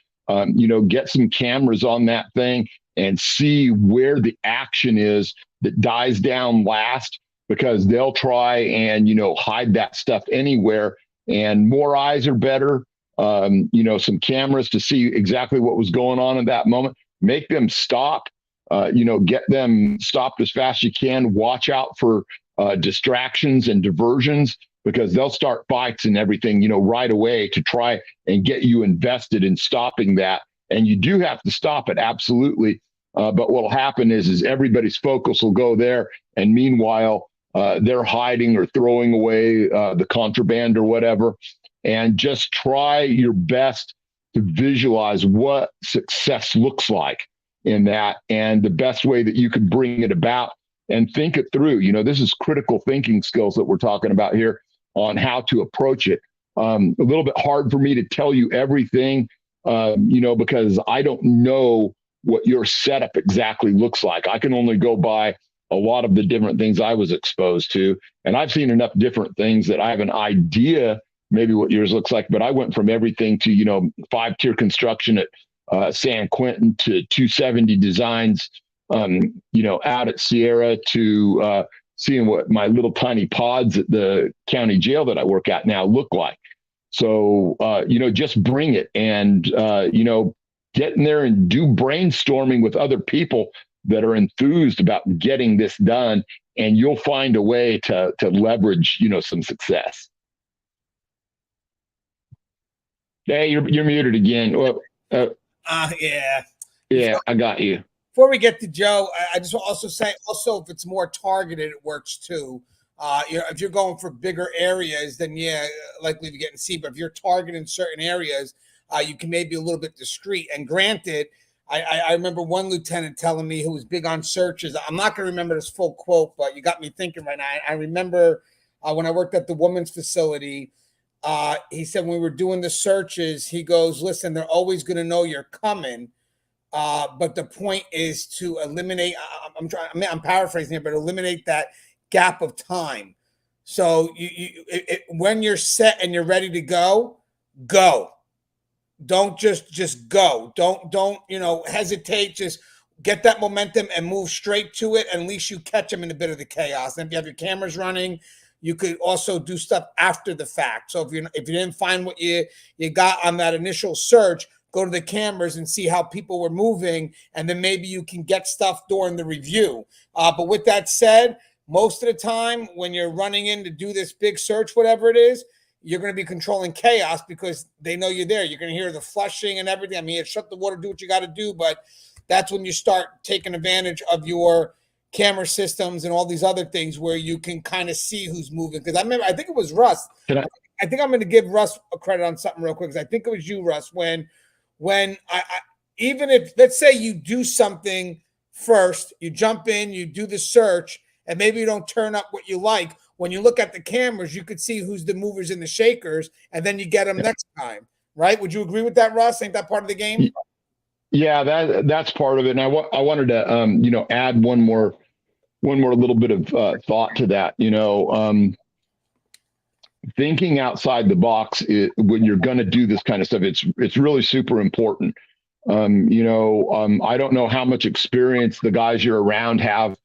you know, get some cameras on that thing and see where the action is that dies down last, because they'll try and, you know, hide that stuff anywhere. And more eyes are better. You know, some cameras to see exactly what was going on at that moment. Make them stop. You know, get them stopped as fast as you can. Watch out for distractions and diversions, because they'll start fights and everything, you know, right away to try and get you invested in stopping that. And you do have to stop it, absolutely. But what will happen is everybody's focus will go there, and meanwhile, they're hiding or throwing away the contraband or whatever. And just try your best to visualize what success looks like in that, and the best way that you could bring it about, and think it through. You know, this is critical thinking skills that we're talking about here on how to approach it. A little bit hard for me to tell you everything, you know, because I don't know what your setup exactly looks like. I can only go by a lot of the different things I was exposed to, and I've seen enough different things that I have an idea maybe what yours looks like. But I went from everything to, you know, 5-tier construction at San Quentin to 270 designs, you know, out at Sierra, to seeing what my little tiny pods at the county jail that I work at now look like. So, you know, just bring it, and, you know, get in there and do brainstorming with other people that are enthused about getting this done, and you'll find a way to leverage, you know, some success. Hey, you're muted again. Well, Yeah. yeah, I got you. Before we get to Joe, I just want to also say, if it's more targeted, it works too. You know, if you're going for bigger areas, then yeah, likely to get in C. But if you're targeting certain areas, you can maybe a little bit discreet. And granted, I remember one lieutenant telling me, who was big on searches. I'm not going to remember this full quote, but you got me thinking right now. I remember when I worked at the women's facility, he said when we were doing the searches, he goes, listen, they're always going to know you're coming. But the point is to eliminate, I'm paraphrasing here, but eliminate that gap of time. So when you're set and you're ready to go, go. Don't just go. Don't, you know, hesitate. Just get that momentum and move straight to it. And at least you catch them in a bit of the chaos. And if you have your cameras running, you could also do stuff after the fact. So if you didn't find what you got on that initial search, go to the cameras and see how people were moving, and then maybe you can get stuff during the review. But with that said, most of the time when you're running in to do this big search, whatever it is, you're going to be controlling chaos because they know you're there. You're going to hear the flushing and everything. I mean, shut the water, do what you got to do, but that's when you start taking advantage of your camera systems and all these other things where you can kind of see who's moving. Because I think it was Russ. I think I'm going to give Russ a credit on something real quick, because I think it was you, Russ, when I even if, let's say you do something first, you jump in, you do the search, and maybe you don't turn up what you like. When you look at the cameras, you could see who's the movers and the shakers, and then you get them next time, right? Would you agree with that, Russ? Ain't that part of the game? Yeah, that's part of it. And I wanted to, you know, add one more little bit of thought to that. You know, thinking outside the box when you're going to do this kind of stuff, it's really super important. I don't know how much experience the guys you're around have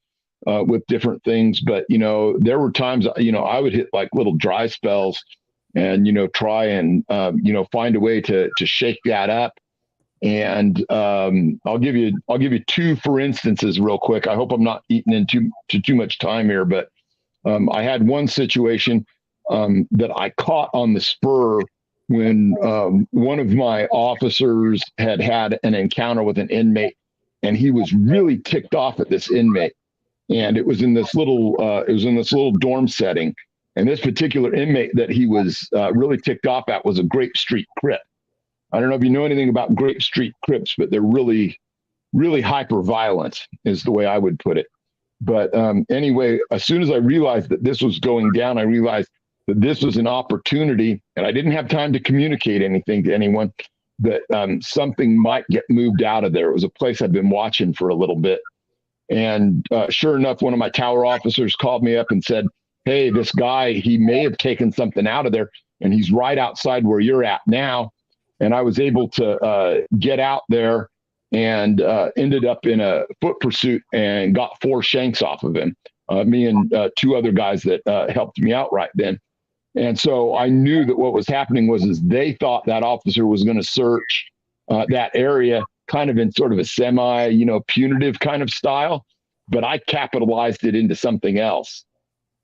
with different things, but there were times I would hit like little dry spells, and try and find a way to shake that up. And I'll give you two for instances real quick. I hope I'm not eating into too much time here, but I had one situation that I caught on the spur when one of my officers had an encounter with an inmate, and he was really ticked off at this inmate. And it was in this little dorm setting. And this particular inmate that he was really ticked off at was a Grape Street Crip. I don't know if you know anything about Grape Street Crips, but they're really, really hyper violent is the way I would put it. But anyway, as soon as I realized that this was going down, I realized that this was an opportunity, and I didn't have time to communicate anything to anyone, that something might get moved out of there. It was a place I'd been watching for a little bit. And sure enough, one of my tower officers called me up and said, "Hey, this guy, he may have taken something out of there, and he's right outside where you're at now." And I was able to get out there and ended up in a foot pursuit and got 4 shanks off of him, me and 2 other guys that helped me out right then. And so I knew that what was happening is they thought that officer was going to search that area kind of in sort of a semi, punitive kind of style, but I capitalized it into something else.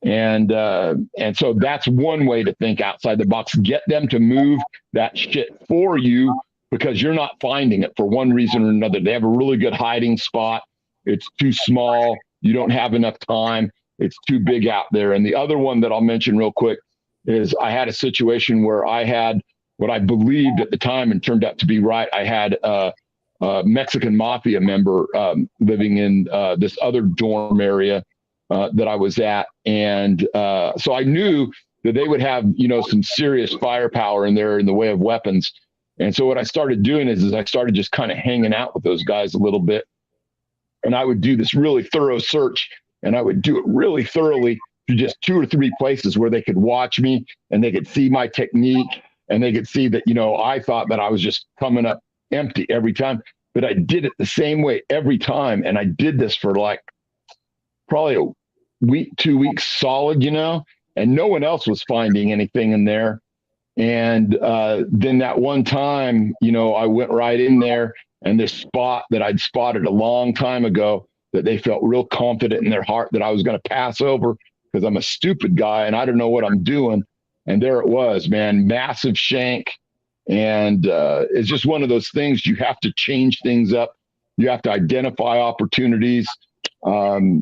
And so that's one way to think outside the box. Get them to move that shit for you because you're not finding it for one reason or another. They have a really good hiding spot. It's too small. You don't have enough time. It's too big out there. And the other one that I'll mention real quick is I had a situation where I had what I believed at the time and turned out to be right. I had a Mexican mafia member living in this other dorm area that I was at. And so I knew that they would have, some serious firepower in there in the way of weapons. And so what I started doing is I started just kind of hanging out with those guys a little bit. And I would do this really thorough search, and I would do it really thoroughly to just 2 or 3 places where they could watch me and they could see my technique and they could see that, I thought that I was just coming up empty every time, but I did it the same way every time. And I did this for like probably a week, 2 weeks solid, and no one else was finding anything in there. And then that one time, I went right in there, and this spot that I'd spotted a long time ago that they felt real confident in their heart that I was going to pass over because I'm a stupid guy and I don't know what I'm doing. And there it was, man, massive shank. And it's just one of those things. You have to change things up. You have to identify opportunities, and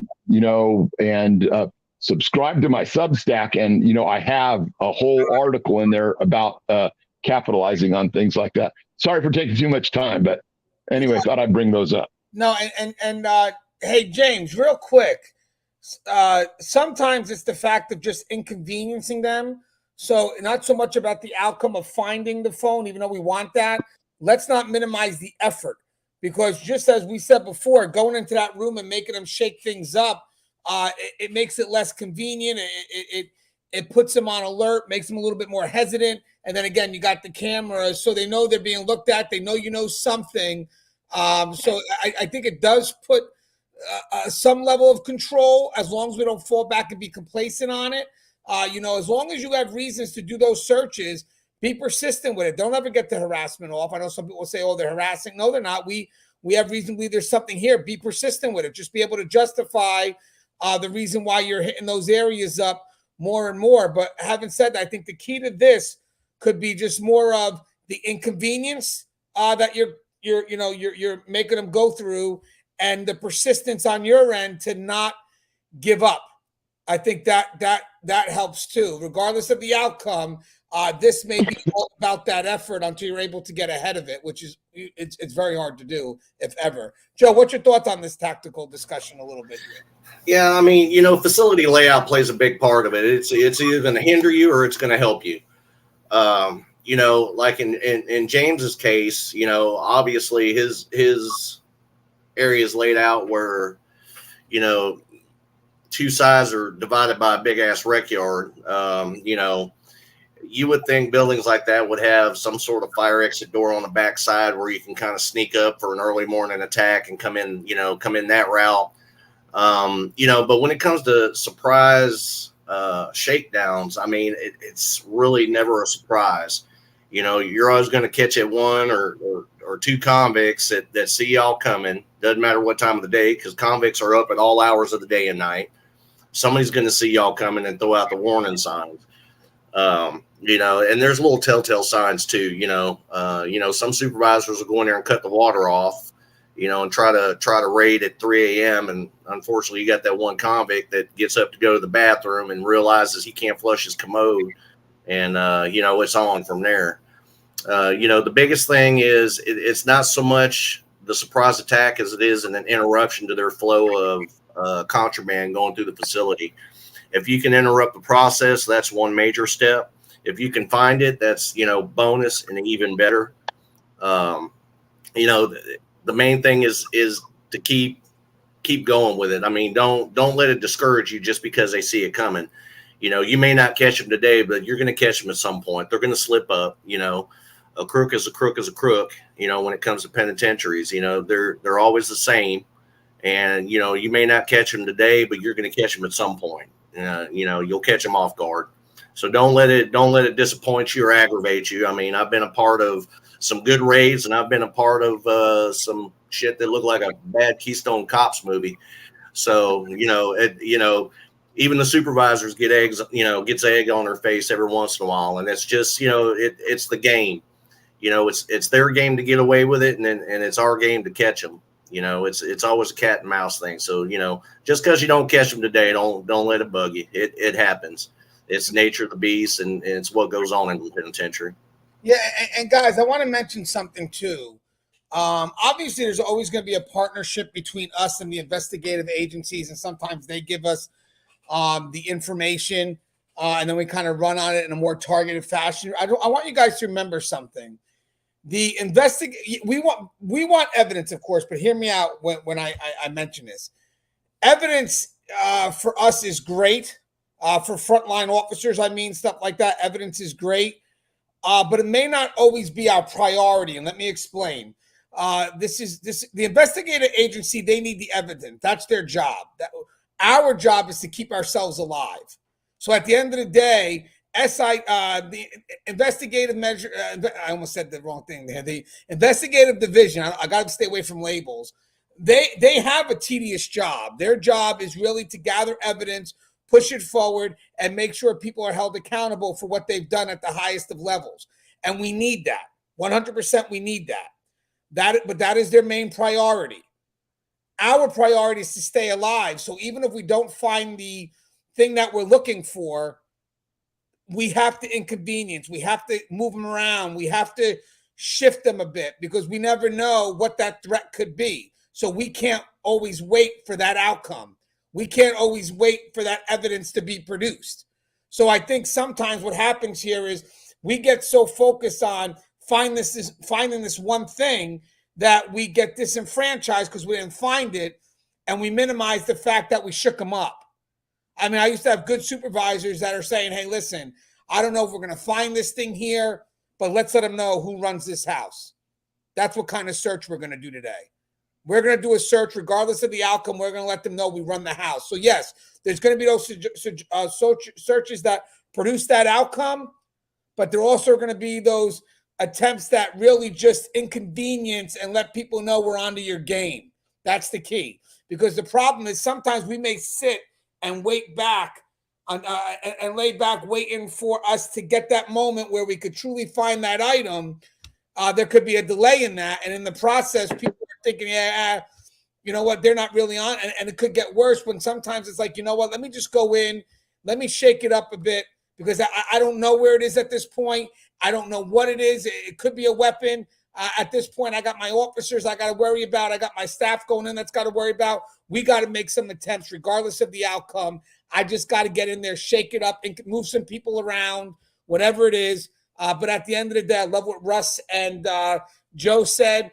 subscribe to my Substack. And, I have a whole article in there about capitalizing on things like that. Sorry for taking too much time, but anyway, thought I'd bring those up. No, and hey, James, real quick. Sometimes it's the fact of just inconveniencing them. So not so much about the outcome of finding the phone, even though we want that. Let's not minimize the effort, because just as we said before, going into that room and making them shake things up, it makes it less convenient. It puts them on alert, makes them a little bit more hesitant. And then again, you got the cameras, so they know they're being looked at. They know something. So I think it does put some level of control, as long as we don't fall back and be complacent on it. As long as you have reasons to do those searches, be persistent with it. Don't ever get the harassment off. I know some people say, "Oh, they're harassing." No, they're not. We have reason to believe there's something here. Be persistent with it. Just be able to justify the reason why you're hitting those areas up more and more. But having said that, I think the key to this could be just more of the inconvenience that you're making them go through, and the persistence on your end to not give up. I think that helps too, regardless of the outcome. This may be all about that effort until you're able to get ahead of it, which is it's very hard to do, if ever. Joe, what's your thoughts on this tactical discussion a little bit here? Yeah, I mean, facility layout plays a big part of it. It's either going to hinder you or it's going to help you. Like in James's case, obviously his area is laid out where, 2 sides are divided by a big ass rec yard, you would think buildings like that would have some sort of fire exit door on the backside where you can kind of sneak up for an early morning attack and come in that route. But when it comes to surprise shakedowns, I mean, it's really never a surprise. You're always going to catch at one or two convicts that see y'all coming. Doesn't matter what time of the day, because convicts are up at all hours of the day and night. Somebody's going to see y'all coming and throw out the warning signs. And there's little telltale signs too. Some supervisors will go in there and cut the water off, and try to raid at 3 a.m. And unfortunately, you got that one convict that gets up to go to the bathroom and realizes he can't flush his commode, and it's on from there. The biggest thing is it's not so much the surprise attack as it is an interruption to their flow of contraband going through the facility. If you can interrupt the process, that's one major step. If you can find it, that's, bonus and even better. The main thing is to keep going with it. I mean, don't let it discourage you just because they see it coming. You may not catch them today, but you're going to catch them at some point. They're going to slip up. A crook is a crook is a crook. When it comes to penitentiaries, they're always the same. And you may not catch them today, but you're going to catch them at some point. You'll catch them off guard. So don't let it disappoint you or aggravate you. I mean, I've been a part of some good raids, and I've been a part of some shit that looked like a bad Keystone Cops movie. So even the supervisors gets egg on their face every once in a while, and it's just it's the game. It's their game to get away with it, and it's our game to catch them. It's always a cat and mouse thing. So, just because you don't catch them today, don't let it bug you. It happens. It's nature of the beast, and it's what goes on in the penitentiary. Yeah, and guys, I want to mention something too. Obviously, there's always going to be a partnership between us and the investigative agencies, and sometimes they give us the information, and then we kind of run on it in a more targeted fashion. I want you guys to remember something. The we want evidence, of course, but hear me out when I mention this. Evidence for us is great. For frontline officers, stuff like that. Evidence is great, but it may not always be our priority. And let me explain. The investigative agency. They need the evidence. That's their job. Our job is to keep ourselves alive. So at the end of the day, the investigative measure, I almost said the wrong thing there. The investigative division, I got to stay away from labels. They have a tedious job. Their job is really to gather evidence, push it forward, and make sure people are held accountable for what they've done at the highest of levels. And we need that. 100% we need that. But that is their main priority. Our priority is to stay alive. So even if we don't find the thing that we're looking for, we have to inconvenience. We have to move them around. We have to shift them a bit because we never know what that threat could be. So we can't always wait for that outcome. We can't always wait for that evidence to be produced. So I think sometimes what happens here is we get so focused on finding this one thing that we get disenfranchised because we didn't find it, and we minimize the fact that we shook them up. I mean, I used to have good supervisors that are saying, hey, listen, I don't know if we're going to find this thing here, but let's let them know who runs this house. That's what kind of search we're going to do today. We're going to do a search regardless of the outcome. We're going to let them know we run the house. So, yes, there's going to be those searches that produce that outcome, but there are also going to be those attempts that really just inconvenience and let people know we're onto your game. That's the key. Because the problem is sometimes we may sit and wait back and lay back waiting for us to get that moment where we could truly find that item. There could be a delay in that. And in the process, people are thinking, you know what, they're not really on. And it could get worse when sometimes it's like, you know what, let me just go in. Let me shake it up a bit because I don't know where it is at this point. I don't know what it is. It could be a weapon. At this point, I got my officers I got to worry about. I got my staff going in that's got to worry about. We got to make some attempts regardless of the outcome. I just got to get in there, shake it up, and move some people around, whatever it is. But at the end of the day, I love what Russ and Joe said.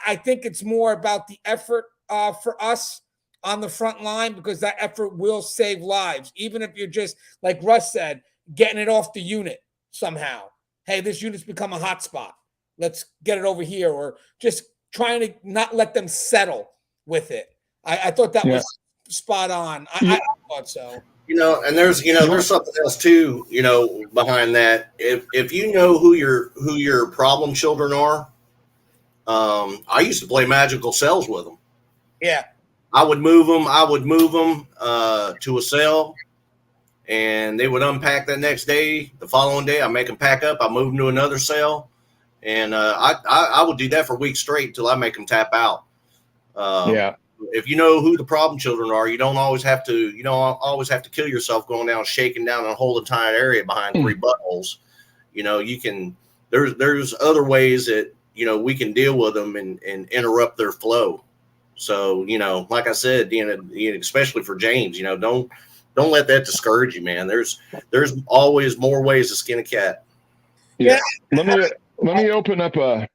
I think it's more about the effort for us on the front line because that effort will save lives, even if you're just, like Russ said, getting it off the unit. somehow. Hey, this unit's become a hotspot. Let's get it over here, or just trying to not let them settle with it. I thought that was spot on. I thought so. And there's something else too, behind that. If you know who your problem children are, I used to play magical cells with them. Yeah. I would move them to a cell, and they would unpack that next day. The following day, I make them pack up. I move them to another cell, and I would do that for weeks straight until I make them tap out. If you know who the problem children are, you don't always have to kill yourself going down, shaking down, and hold a tight area behind three buttholes. You can. There's other ways that we can deal with them and interrupt their flow. So like I said, especially for James, don't let that discourage you, man. There's always more ways to skin a cat. Yeah. Let me open up a.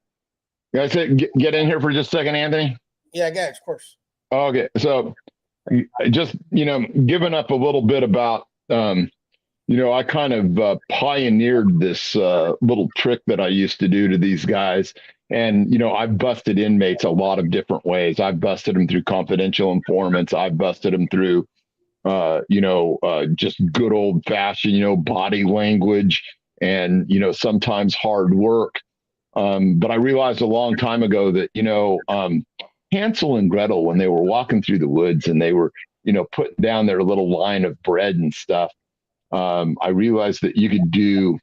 Can I say get in here for just a second, Anthony? Yeah, guys, of course. Okay, so just giving up a little bit about I kind of pioneered this little trick that I used to do to these guys, and I've busted inmates a lot of different ways. I've busted them through confidential informants. I've busted them through just good old fashioned body language and sometimes hard work. But I realized a long time ago that Hansel and Gretel, when they were walking through the woods and they were, putting down their little line of bread and stuff, I realized that you could do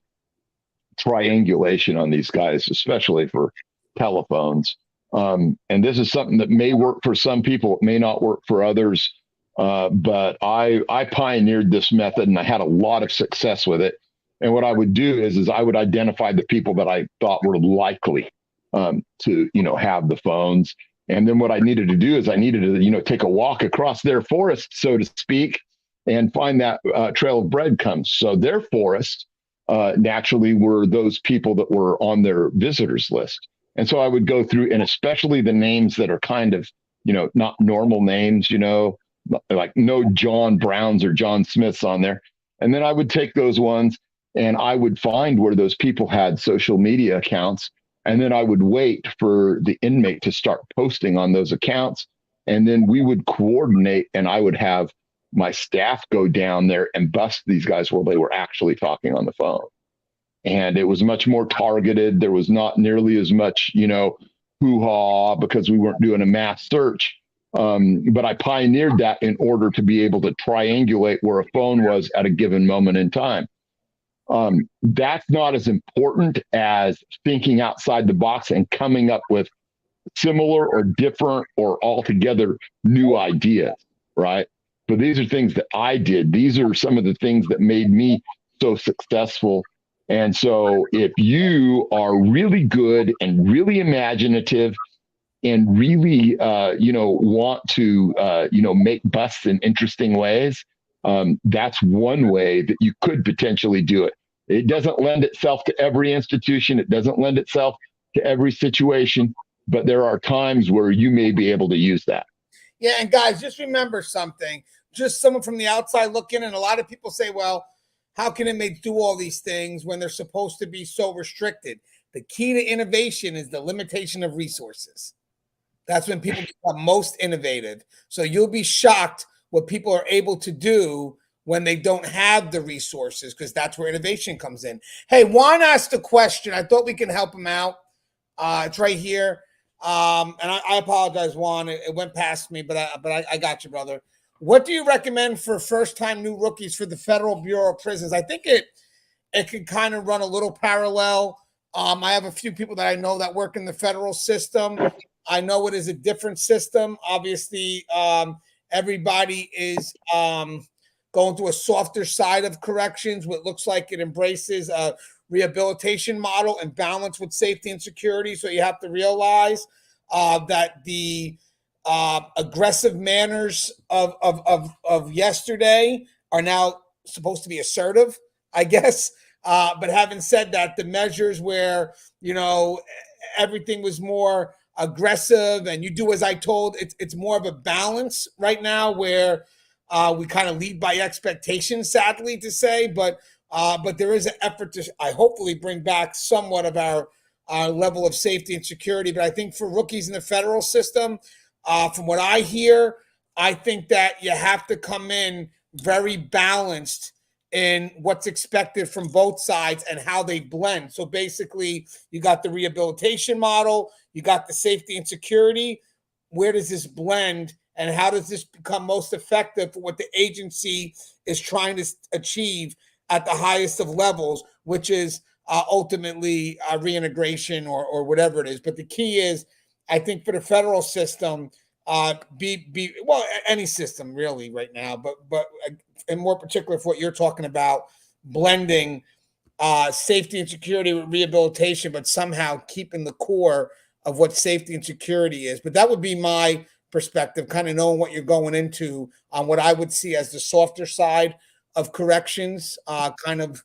triangulation on these guys, especially for telephones. And this is something that may work for some people. It may not work for others. But I pioneered this method and I had a lot of success with it. And what I would do is I would identify the people that I thought were likely to, have the phones. And then what I needed to do is I needed to, take a walk across their forest, so to speak, and find that trail of breadcrumbs. So their forest naturally were those people that were on their visitors list. And so I would go through, and especially the names that are kind of, not normal names, like no John Browns or John Smiths on there. And then I would take those ones and I would find where those people had social media accounts. And then I would wait for the inmate to start posting on those accounts. And then we would coordinate, and I would have my staff go down there and bust these guys while they were actually talking on the phone. And it was much more targeted. There was not nearly as much, hoo-ha, because we weren't doing a mass search. But I pioneered that in order to be able to triangulate where a phone was at a given moment in time. That's not as important as thinking outside the box and coming up with similar or different or altogether new ideas, right? But these are things that I did. These are some of the things that made me so successful. And so if you are really good and really imaginative and really, want to, make busts in interesting ways, that's one way that you could potentially do it. It doesn't lend itself to every institution. It doesn't lend itself to every situation, but there are times where you may be able to use that. Yeah, and guys, just remember something. Just someone from the outside looking, and a lot of people say, well, how can inmates do all these things when they're supposed to be so restricted? The key to innovation is the limitation of resources. That's when people become most innovative. So you'll be shocked what people are able to do when they don't have the resources, because that's where innovation comes in. Hey, Juan asked a question. I thought we can help him out. It's right here. And I apologize, Juan. It went past me, but I got you, brother. What do you recommend for first-time new rookies for the Federal Bureau of Prisons? I think it could kind of run a little parallel. I have a few people that I know that work in the federal system. I know it is a different system. Obviously, everybody is going through a softer side of corrections, what looks like it embraces a rehabilitation model and balance with safety and security. So you have to realize that the aggressive manners of yesterday are now supposed to be assertive, I guess. But having said that, the measures where, everything was more aggressive and you do as I told, it's more of a balance right now where we kind of lead by expectation, sadly to say, but but there is an effort to, I hopefully, bring back somewhat of our level of safety and security. But I think for rookies in the federal system, from what I hear, I think that you have to come in very balanced in what's expected from both sides and how they blend. So basically, you got the rehabilitation model, you got the safety and security. Where does this blend, and how does this become most effective for what the agency is trying to achieve at the highest of levels, which is ultimately reintegration or whatever it is. But the key is, I think for the federal system, well, any system really right now, but in more particular for what you're talking about, blending safety and security with rehabilitation, but somehow keeping the core of what safety and security is. But that would be my perspective, kind of knowing what you're going into on what I would see as the softer side of corrections, kind of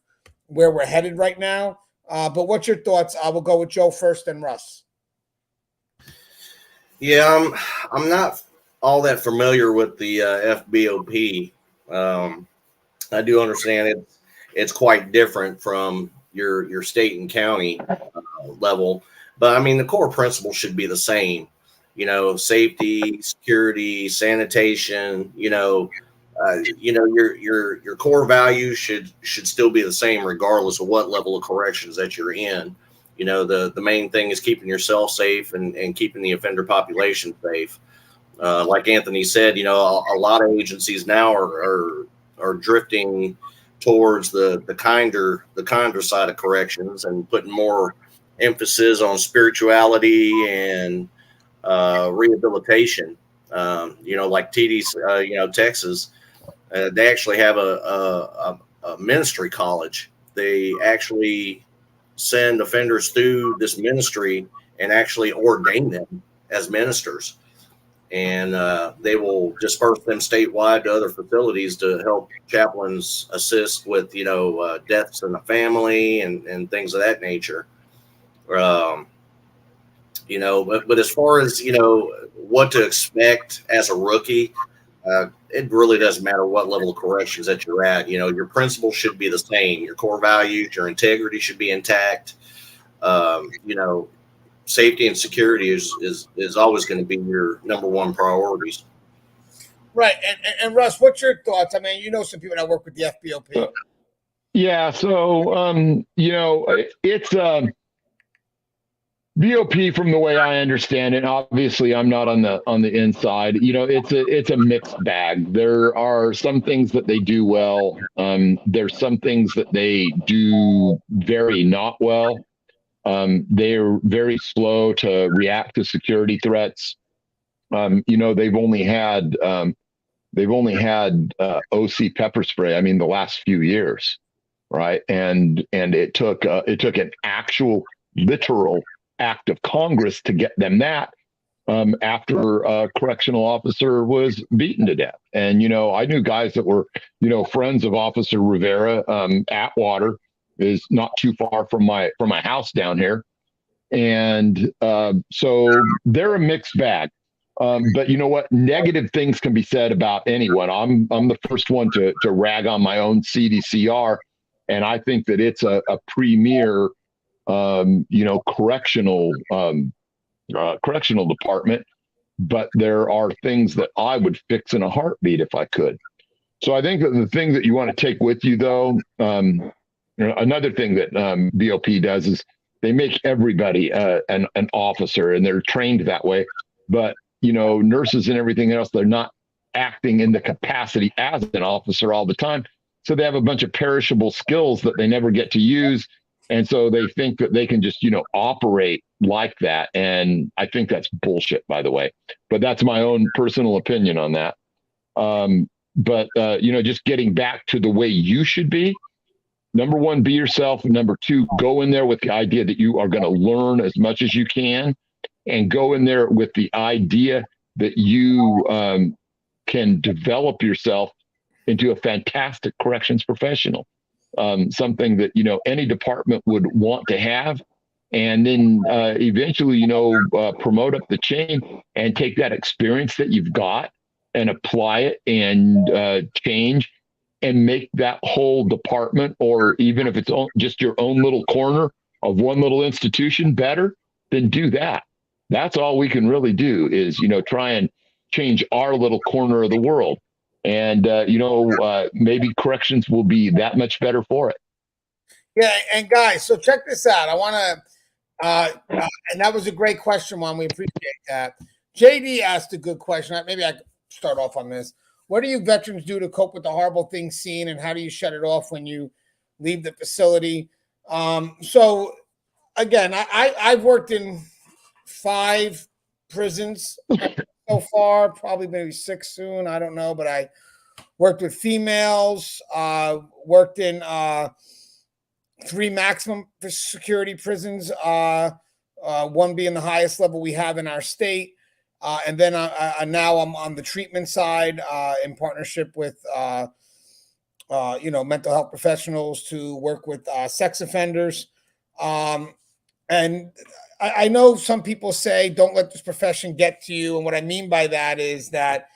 where we're headed right now. But what's your thoughts? I will go with Joe first and Russ. Yeah, I'm not all that familiar with the FBOP. I do understand it's quite different from your state and county level, but I mean the core principles should be the same. You know, safety, security, sanitation. Your core values should still be the same regardless of what level of corrections that you're in. You know, the main thing is keeping yourself safe and keeping the offender population safe. Like Anthony said, you know, a lot of agencies now are drifting towards the kinder side of corrections and putting more emphasis on spirituality and rehabilitation. Like TD's, Texas, they actually have a ministry college. They actually send offenders through this ministry and actually ordain them as ministers. And they will disperse them statewide to other facilities to help chaplains assist with, deaths in the family and things of that nature. But as far as, what to expect as a rookie, it really doesn't matter what level of corrections that you're at. You know, your principles should be the same. Your core values, your integrity should be intact. Safety and security is always going to be your number one priorities. Right. And Russ, what's your thoughts? I mean, you know some people that work with the FBOP. Yeah. So, it's BOP from the way I understand it. Obviously, I'm not on the inside. It's a mixed bag. There are some things that they do well. There's some things that they do very not well. They're very slow to react to security threats. They've only had OC pepper spray. I mean, the last few years, right? And it took an actual literal act of Congress to get them that after a correctional officer was beaten to death. And I knew guys that were friends of Officer Rivera. Atwater is not too far from my house down here, and so they're a mixed bag. But you know what? Negative things can be said about anyone. I'm the first one to rag on my own CDCR, and I think that it's a premier correctional department. But there are things that I would fix in a heartbeat if I could. So I think that the thing that you want to take with you, though, another thing that BOP does is they make everybody an officer, and they're trained that way. But nurses and everything else, they're not acting in the capacity as an officer all the time. So they have a bunch of perishable skills that they never get to use. And so they think that they can just, operate like that. And I think that's bullshit, by the way. But that's my own personal opinion on that. But just getting back to the way you should be. Number one, be yourself. Number two, go in there with the idea that you are going to learn as much as you can, and go in there with the idea that you can develop yourself into a fantastic corrections professional. Something that, any department would want to have, and then eventually, promote up the chain and take that experience that you've got and apply it and change and make that whole department, or even if it's just your own little corner of one little institution, better, then do that. That's all we can really do is, try and change our little corner of the world. And, maybe corrections will be that much better for it. Yeah, and guys, so check this out. I want to, and that was a great question, Juan. We appreciate that. JD asked a good question. Maybe I could start off on this. What do you veterans do to cope with the horrible things seen, and how do you shut it off when you leave the facility? So, again, I've worked in 5 prisons so far, probably maybe 6 soon. I don't know, but I worked with females, worked in 3 maximum security prisons, one being the highest level we have in our state. And then now I'm on the treatment side in partnership with, mental health professionals to work with sex offenders. And I know some people say, don't let this profession get to you. And what I mean by that is that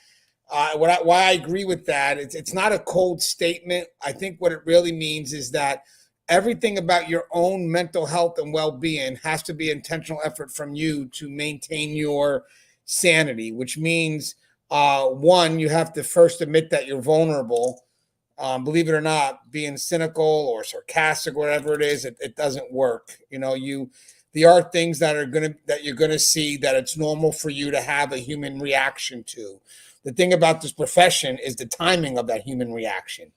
why I agree with that, it's not a cold statement. I think what it really means is that everything about your own mental health and well-being has to be intentional effort from you to maintain your sanity, which means, one, you have to first admit that you're vulnerable. Believe it or not, being cynical or sarcastic, whatever it is, it doesn't work. There are things that you're gonna see that it's normal for you to have a human reaction to. The thing about this profession is the timing of that human reaction.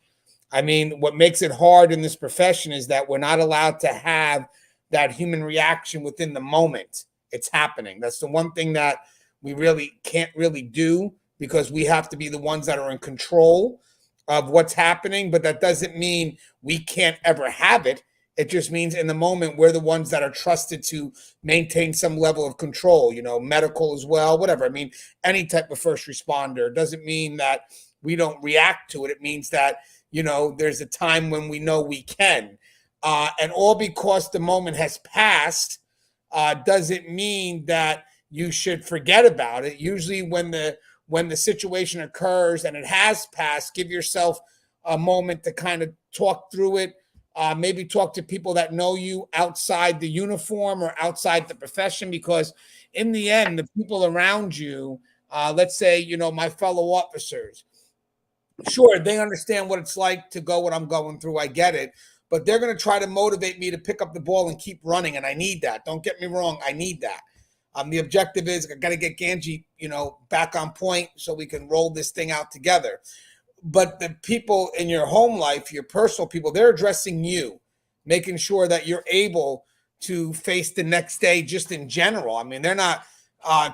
I mean, what makes it hard in this profession is that we're not allowed to have that human reaction within the moment it's happening. That's the one thing that we really can't really do, because we have to be the ones that are in control of what's happening. But that doesn't mean we can't ever have it. It just means in the moment, we're the ones that are trusted to maintain some level of control, medical as well, whatever. I mean, any type of first responder. It doesn't mean that we don't react to it. It means that, there's a time when we know we can. And all because the moment has passed doesn't mean that you should forget about it. Usually when the situation occurs and it has passed, give yourself a moment to kind of talk through it. Maybe talk to people that know you outside the uniform or outside the profession, because in the end, the people around you, let's say, my fellow officers, sure, they understand what it's like to go what I'm going through. I get it. But they're going to try to motivate me to pick up the ball and keep running. And I need that. Don't get me wrong. I need that. The objective is I got to get Ganji, back on point so we can roll this thing out together. But the people in your home life, your personal people, they're addressing you, making sure that you're able to face the next day just in general. I mean, they're not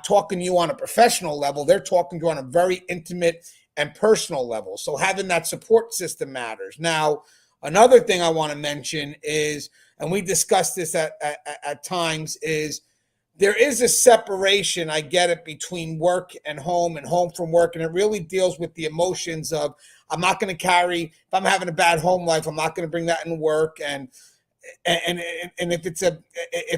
talking to you on a professional level. They're talking to you on a very intimate and personal level. So having that support system matters. Now, another thing I want to mention is, and we discussed this at times, is there is a separation, I get it, between work and home from work. And it really deals with the emotions of, I'm not going to carry, if I'm having a bad home life, I'm not going to bring that in work. And if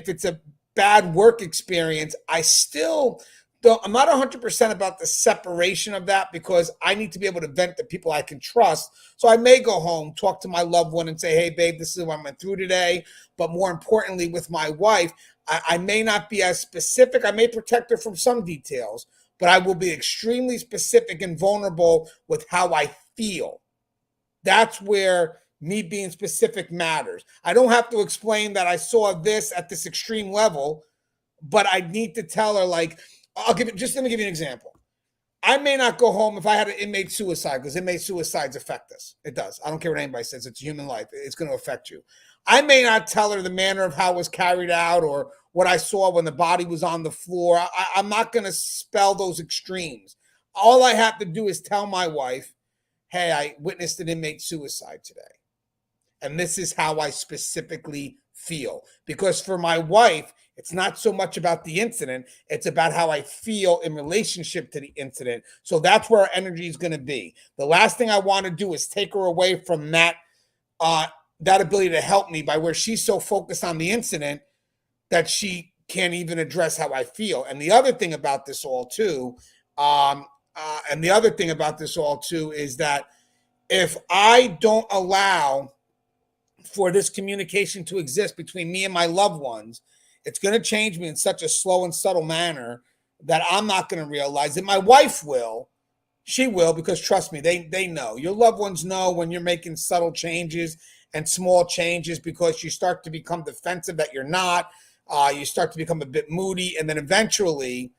it's a bad work experience, I still don't, I'm not 100% about the separation of that, because I need to be able to vent to people I can trust. So I may go home, talk to my loved one and say, hey, babe, this is what I went through today. But more importantly, with my wife, I may not be as specific. I may protect her from some details, but I will be extremely specific and vulnerable with how I feel. That's where me being specific matters. I don't have to explain that I saw this at this extreme level, but I need to tell her, like, let me give you an example. I may not go home if I had an inmate suicide, because inmate suicides affect us. It does. I don't care what anybody says. It's human life. It's going to affect you. I may not tell her the manner of how it was carried out or what I saw when the body was on the floor. I'm not going to spell those extremes. All I have to do is tell my wife, hey, I witnessed an inmate suicide today. And this is how I specifically feel. Because for my wife, it's not so much about the incident. It's about how I feel in relationship to the incident. So that's where our energy is going to be. The last thing I want to do is take her away from that ability to help me, by where she's so focused on the incident that she can't even address how I feel. And the other thing about this all too, is that if I don't allow for this communication to exist between me and my loved ones, it's going to change me in such a slow and subtle manner that I'm not going to realize it. My wife will. She will, because trust me, they know. Your loved ones know when you're making subtle changes and small changes, because you start to become defensive that you're not. You start to become a bit moody, and then eventually,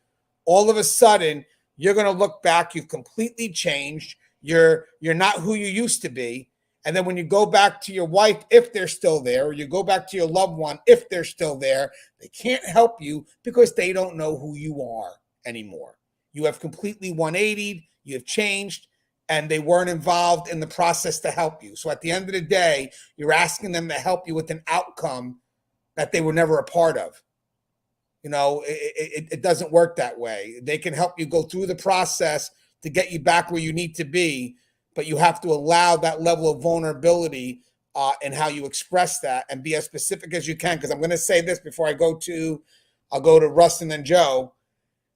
all of a sudden, you're going to look back. You've completely changed. You're not who you used to be. And then when you go back to your wife, if they're still there, or you go back to your loved one, if they're still there, they can't help you because they don't know who you are anymore. You have completely 180'd, you have changed, and they weren't involved in the process to help you. So at the end of the day, you're asking them to help you with an outcome that they were never a part of. You know, it doesn't work that way. They can help you go through the process to get you back where you need to be, but you have to allow that level of vulnerability in how you express that, and be as specific as you can. Because I'm going to say this before I'll go to Russ and then Joe.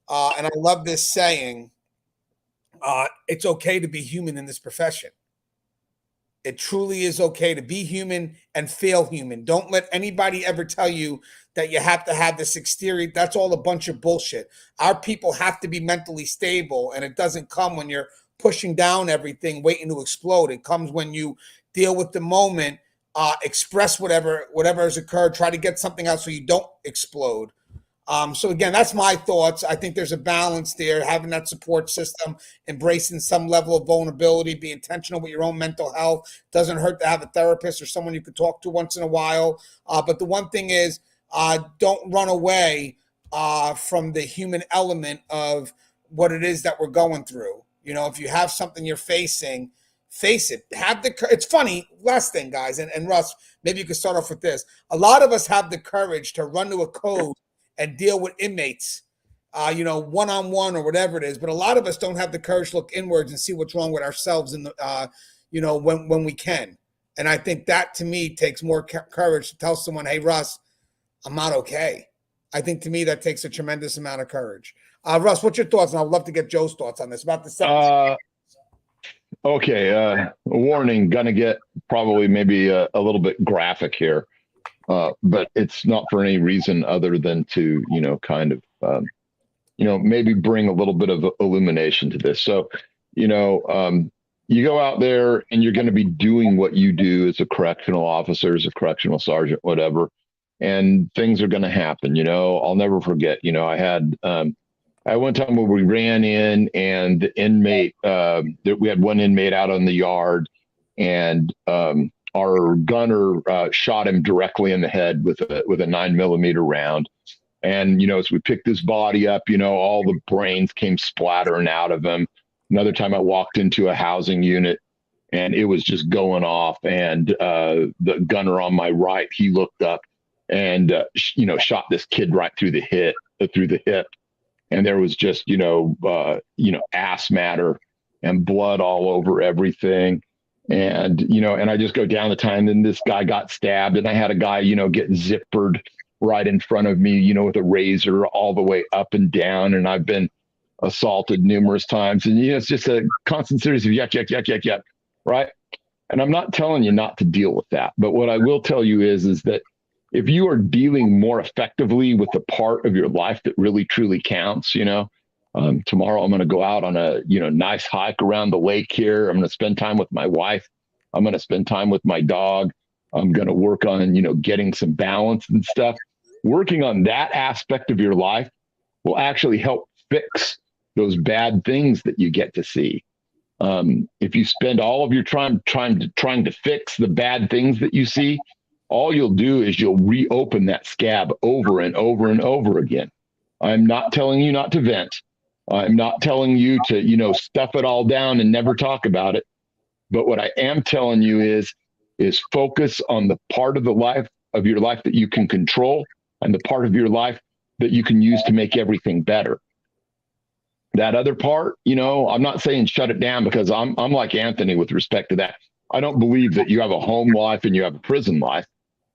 And I love this saying, it's okay to be human in this profession. It truly is okay to be human and feel human. Don't let anybody ever tell you that you have to have this exterior. That's all a bunch of bullshit. Our people have to be mentally stable, and it doesn't come when you're pushing down everything, waiting to explode. It comes when you deal with the moment, express whatever has occurred, try to get something out so you don't explode. So again, that's my thoughts. I think there's a balance there, having that support system, embracing some level of vulnerability, be intentional with your own mental health. Doesn't hurt to have a therapist or someone you could talk to once in a while. But the one thing is, don't run away from the human element of what it is that we're going through. You know, if you have something you're facing, face it. It's funny. Last thing, guys, and Russ, maybe you could start off with this. A lot of us have the courage to run to a code and deal with inmates, one-on-one or whatever it is. But a lot of us don't have the courage to look inwards and see what's wrong with ourselves when we can. And I think that, to me, takes more courage to tell someone, hey, Russ, I'm not okay. I think, to me, that takes a tremendous amount of courage. Russ, what's your thoughts? And I'd love to get Joe's thoughts on this. About the second. Okay. Warning, going to get probably maybe a little bit graphic here. But it's not for any reason other than to, maybe bring a little bit of illumination to this. So, you go out there and you're going to be doing what you do as a correctional officer, as a correctional sergeant, whatever, and things are going to happen. I'll never forget, I had one time where we ran in, and the inmate, we had one inmate out on the yard, and our gunner shot him directly in the head with a 9mm round. And, as we picked his body up, all the brains came splattering out of him. Another time I walked into a housing unit, and it was just going off. And the gunner on my right, he looked up and, shot this kid right through the hip. And there was just, ass matter and blood all over everything. And, and I just go down the time, and this guy got stabbed, and I had a guy, get zippered right in front of me, with a razor all the way up and down. And I've been assaulted numerous times. And, it's just a constant series of yuck, right? And I'm not telling you not to deal with that. But what I will tell you is that if you are dealing more effectively with the part of your life that really, truly counts, tomorrow I'm going to go out on a, nice hike around the lake here. I'm going to spend time with my wife. I'm going to spend time with my dog. I'm going to work on, getting some balance and stuff. Working on that aspect of your life will actually help fix those bad things that you get to see. If you spend all of your time trying to fix the bad things that you see, all you'll do is you'll reopen that scab over and over and over again. I'm not telling you not to vent. I'm not telling you to, stuff it all down and never talk about it. But what I am telling you is focus on the part of your life that you can control, and the part of your life that you can use to make everything better. That other part, I'm not saying shut it down, because I'm like Anthony with respect to that. I don't believe that you have a home life and you have a prison life.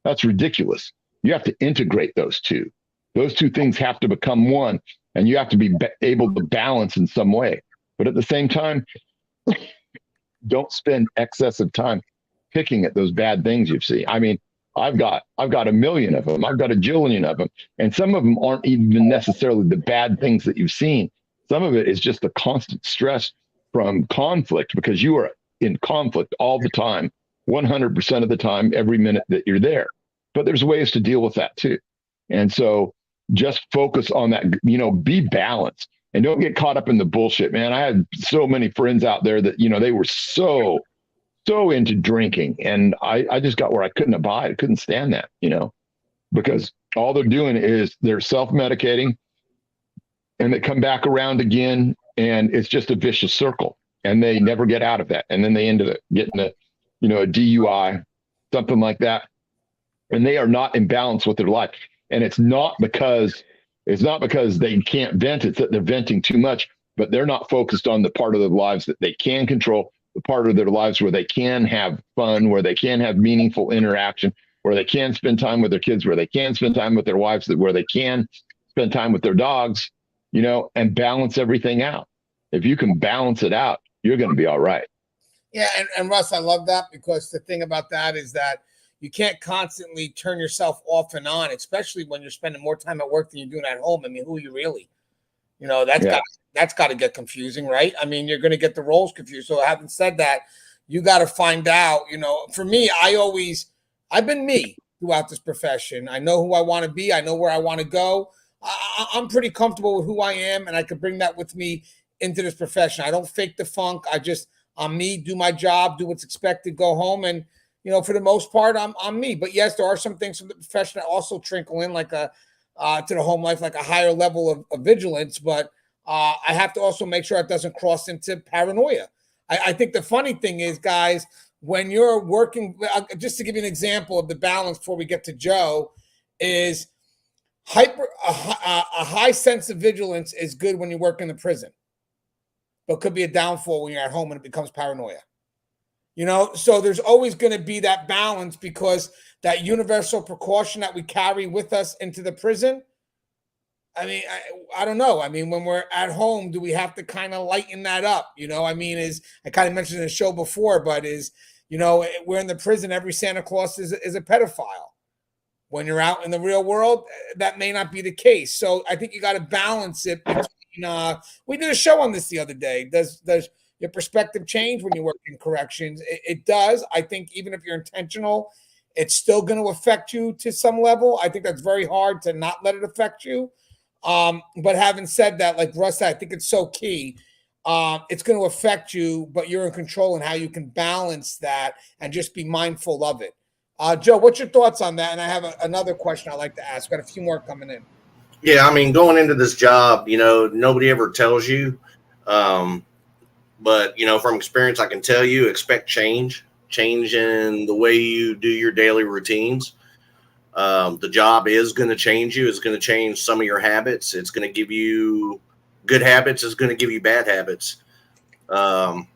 That's ridiculous. You have to integrate those two. Those two things have to become one, and you have to be able to balance in some way. But at the same time, don't spend excessive time picking at those bad things you've seen. I mean, I've got a million of them. I've got a jillion of them. And some of them aren't even necessarily the bad things that you've seen. Some of it is just the constant stress from conflict, because you are in conflict all the time, 100% of the time, every minute that you're there. But there's ways to deal with that too. And so just focus on that, be balanced and don't get caught up in the bullshit, man. I had so many friends out there that, they were so into drinking, and I just got where I couldn't abide. I couldn't stand that, because all they're doing is they're self-medicating, and they come back around again, and it's just a vicious circle, and they never get out of that. And then they end up getting a DUI, something like that. And they are not in balance with their life. And it's not because they can't vent. It's that they're venting too much, but they're not focused on the part of their lives that they can control, the part of their lives where they can have fun, where they can have meaningful interaction, where they can spend time with their kids, where they can spend time with their wives, where they can spend time with their dogs, and balance everything out. If you can balance it out, you're going to be all right. Yeah. And Russ, I love that, because the thing about that is that you can't constantly turn yourself off and on, especially when you're spending more time at work than you're doing at home. I mean, who are you really? That's got to get confusing, right? I mean, you're going to get the roles confused. So having said that, you got to find out, for me, I've been me throughout this profession. I know who I want to be. I know where I want to go. I'm pretty comfortable with who I am, and I could bring that with me into this profession. I don't fake the funk. I'm me, do my job, do what's expected, go home. And, for the most part, I'm me. But yes, there are some things from the profession that also trickle in, like to the home life, like a higher level of vigilance. But I have to also make sure it doesn't cross into paranoia. I think the funny thing is, guys, when you're working, just to give you an example of the balance before we get to Joe, is a high sense of vigilance is good when you work in the prison, but could be a downfall when you're at home and it becomes paranoia. So there's always going to be that balance, because that universal precaution that we carry with us into the prison. I mean, I don't know. I mean, when we're at home, do we have to kind of lighten that up? I mean, I kind of mentioned in the show before, but we're in the prison. Every Santa Claus is a pedophile. When you're out in the real world, that may not be the case. So I think you got to balance it between, we did a show on this the other day. Does your perspective change when you work in corrections? It does. I think even if you're intentional, it's still going to affect you to some level. I think that's very hard to not let it affect you. But having said that, like Russ said, I think it's so key. It's going to affect you, but you're in control in how you can balance that and just be mindful of it. Joe, what's your thoughts on that? And I have another question I'd like to ask. Got a few more coming in. Yeah, I mean, going into this job, nobody ever tells you. But, from experience, I can tell you, expect change in the way you do your daily routines. The job is going to change you. It's going to change some of your habits. It's going to give you good habits. It's going to give you bad habits. And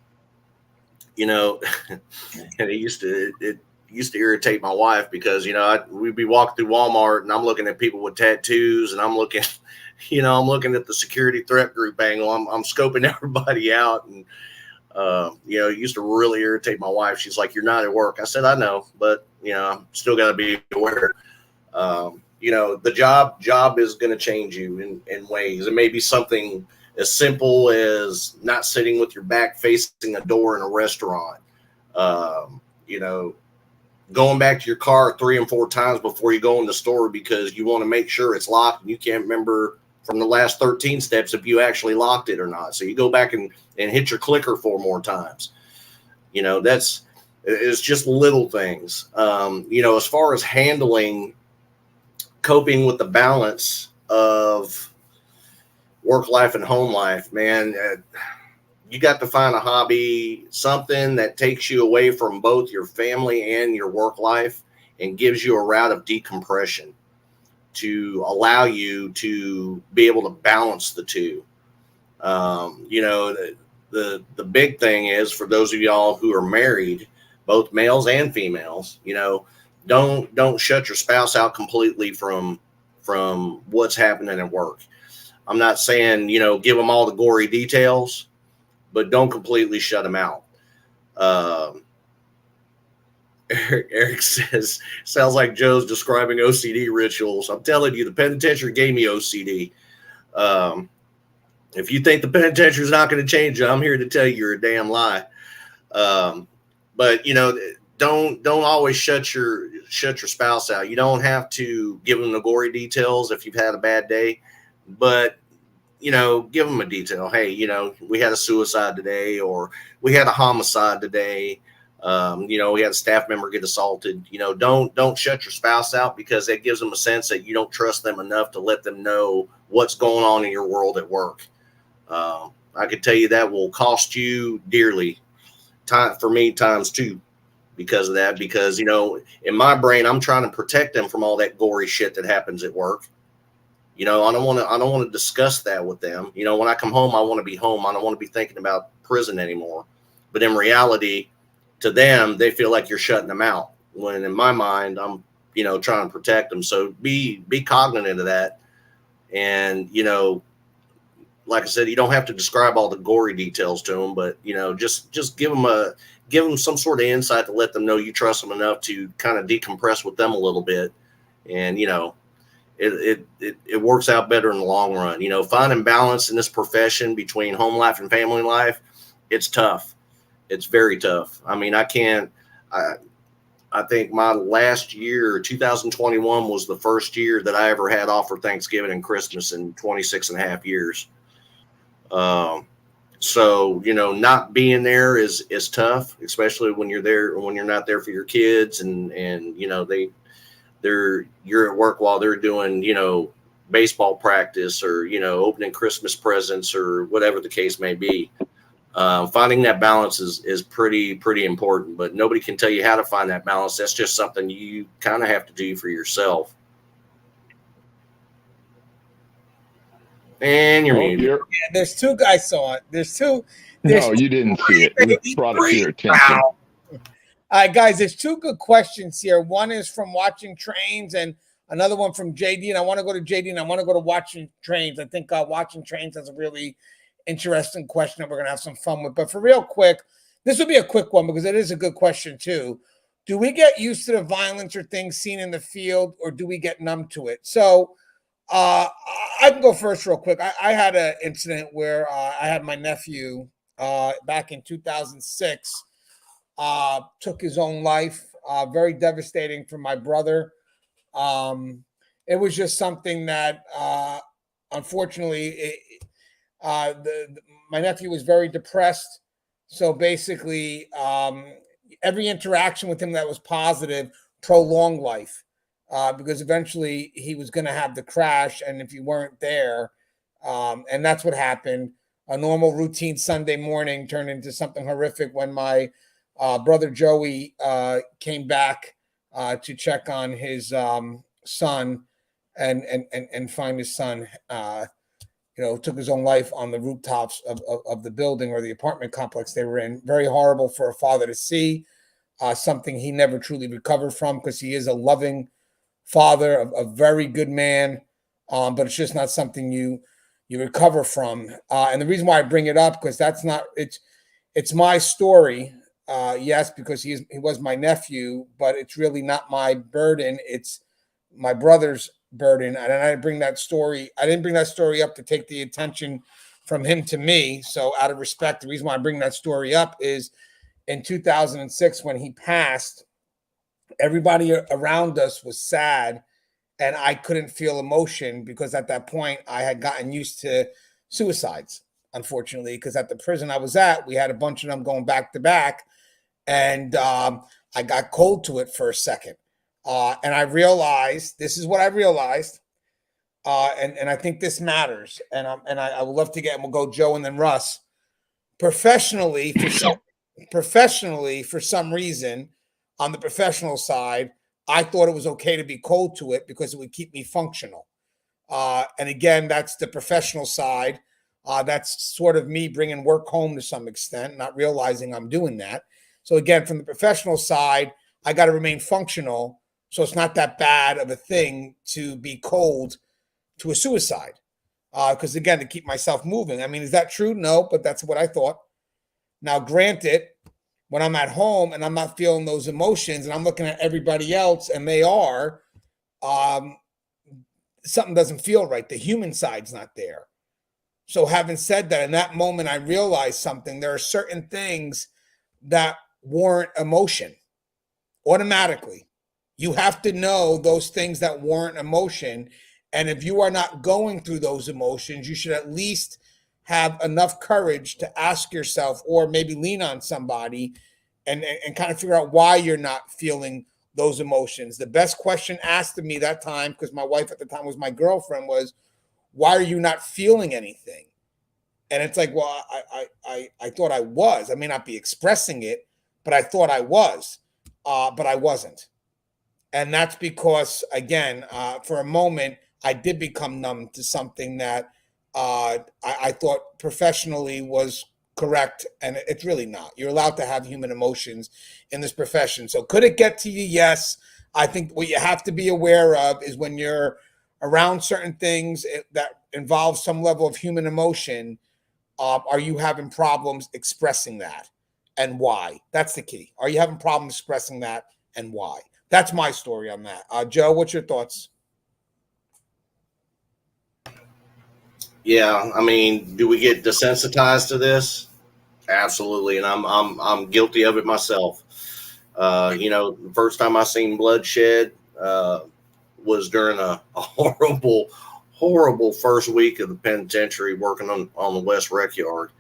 it used to irritate my wife, because, we'd be walking through Walmart and I'm looking at people with tattoos, and I'm looking at the security threat group angle. I'm scoping everybody out. And, it used to really irritate my wife. She's like, "You're not at work." I said, "I know, but, I'm still got to be aware." The job is going to change you in ways. It may be something as simple as not sitting with your back facing a door in a restaurant. Going back to your car 3 and 4 times before you go in the store, because you want to make sure it's locked and you can't remember from the last 13 steps if you actually locked it or not. So you go back and hit your clicker 4 more times. It's just little things. As far as coping with the balance of work life and home life, man, you got to find a hobby, something that takes you away from both your family and your work life and gives you a route of decompression to allow you to be able to balance the two. The big thing is, for those of y'all who are married, both males and females, don't shut your spouse out completely from what's happening at work. I'm not saying, give them all the gory details, but don't completely shut them out. Um, Eric says, sounds like Joe's describing OCD rituals. I'm telling you, the penitentiary gave me OCD. If you think the penitentiary is not going to change you, I'm here to tell you you're a damn lie. But don't always shut your spouse out. You don't have to give them the gory details if you've had a bad day, but give them a detail. Hey, we had a suicide today, or we had a homicide today. We had a staff member get assaulted. Don't shut your spouse out, because that gives them a sense that you don't trust them enough to let them know what's going on in your world at work. I can tell you that will cost you dearly. Time for me times two because of that. Because in my brain, I'm trying to protect them from all that gory shit that happens at work. I don't want to discuss that with them. When I come home, I want to be home. I don't want to be thinking about prison anymore. But in reality, to them, they feel like you're shutting them out. When in my mind, I'm, trying to protect them. So be cognizant of that. And, like I said, you don't have to describe all the gory details to them, but, just give them some sort of insight to let them know you trust them enough to kind of decompress with them a little bit. And, it works out better in the long run. Finding balance in this profession between home life and family life, it's tough. It's very tough. I mean, I think my last year, 2021, was the first year that I ever had off for Thanksgiving and Christmas in 26 and a half years. So, not being there is tough, especially when you're there, when you're not there for your kids and you're at work while they're doing, baseball practice or, opening Christmas presents or whatever the case may be. Finding that balance is pretty important, but nobody can tell you how to find that balance. That's just something you kind of have to do for yourself. And you're muted. Yeah, there's two guys saw it. There's two. No, you didn't see it. We brought it to your attention. Wow. All right, guys, there's two good questions here. One is from Watching Trains and another one from JD. And I want to go to JD and I want to go to Watching Trains. I think Watching Trains has a really interesting question that we're going to have some fun with. But for real quick, this will be a quick one because it is a good question too. Do we get used to the violence or things seen in the field, or do we get numb to it? So I can go first real quick. I had an incident where I had my nephew back in 2006 took his own life. Very devastating for my brother. It was just something that unfortunately my nephew was very depressed. So basically every interaction with him that was positive prolonged life. Because eventually he was going to have the crash, and if you weren't there, and that's what happened. A normal routine Sunday morning turned into something horrific when my brother Joey came back to check on his son and find his son, took his own life on the rooftops of the building or the apartment complex they were in. Very horrible for a father to see, something he never truly recovered from, because he is a loving father, a very good man, but it's just not something you recover from. And the reason why I bring it up, because it's my story, yes, because he was my nephew, but it's really not my burden. It's my brother's burden. And I didn't bring that story up to take the attention from him to me. So out of respect, the reason why I bring that story up is in 2006 when he passed, everybody around us was sad, and I couldn't feel emotion because at that point I had gotten used to suicides, unfortunately, because at the prison I was at, we had a bunch of them going back to back, and I got cold to it for a second. And I realized, this is what I realized, and I think this matters, and I would love to get, and we'll go Joe and then Russ. Professionally, for some reason, on the professional side, I thought it was okay to be cold to it because it would keep me functional. And again, that's the professional side. That's sort of me bringing work home to some extent, not realizing I'm doing that. So again, from the professional side, I got to remain functional. So it's not that bad of a thing to be cold to a suicide. Because again, to keep myself moving. I mean, is that true? No, but that's what I thought. Now, granted, When I'm at home and I'm not feeling those emotions and I'm looking at everybody else and they are, um, something doesn't feel right. The human side's not there. So having said that, in that moment, I realized something. There are certain things that warrant emotion automatically. You have to know those things that warrant emotion. And if you are not going through those emotions, you should at least have enough courage to ask yourself, or maybe lean on somebody and kind of figure out why you're not feeling those emotions. The best question asked of me that time, because my wife at the time was my girlfriend, was, why are you not feeling anything? And it's like, well, I thought I was. I may not be expressing it, but I thought I was, but I wasn't. And that's because, again, for a moment, I did become numb to something that I thought professionally was correct, and it's really not. You're allowed to have human emotions in this profession. So could it get to you? Yes. I think what you have to be aware of is when you're around certain things that involve some level of human emotion, are you having problems expressing that, and why? That's the key. Are you having problems expressing that, and why? That's my story on that. Joe, what's your thoughts? Yeah, I mean, do we get desensitized to this? Absolutely, and I'm guilty of it myself. The first time I seen bloodshed was during a horrible first week of the penitentiary, working on the West Rec Yard.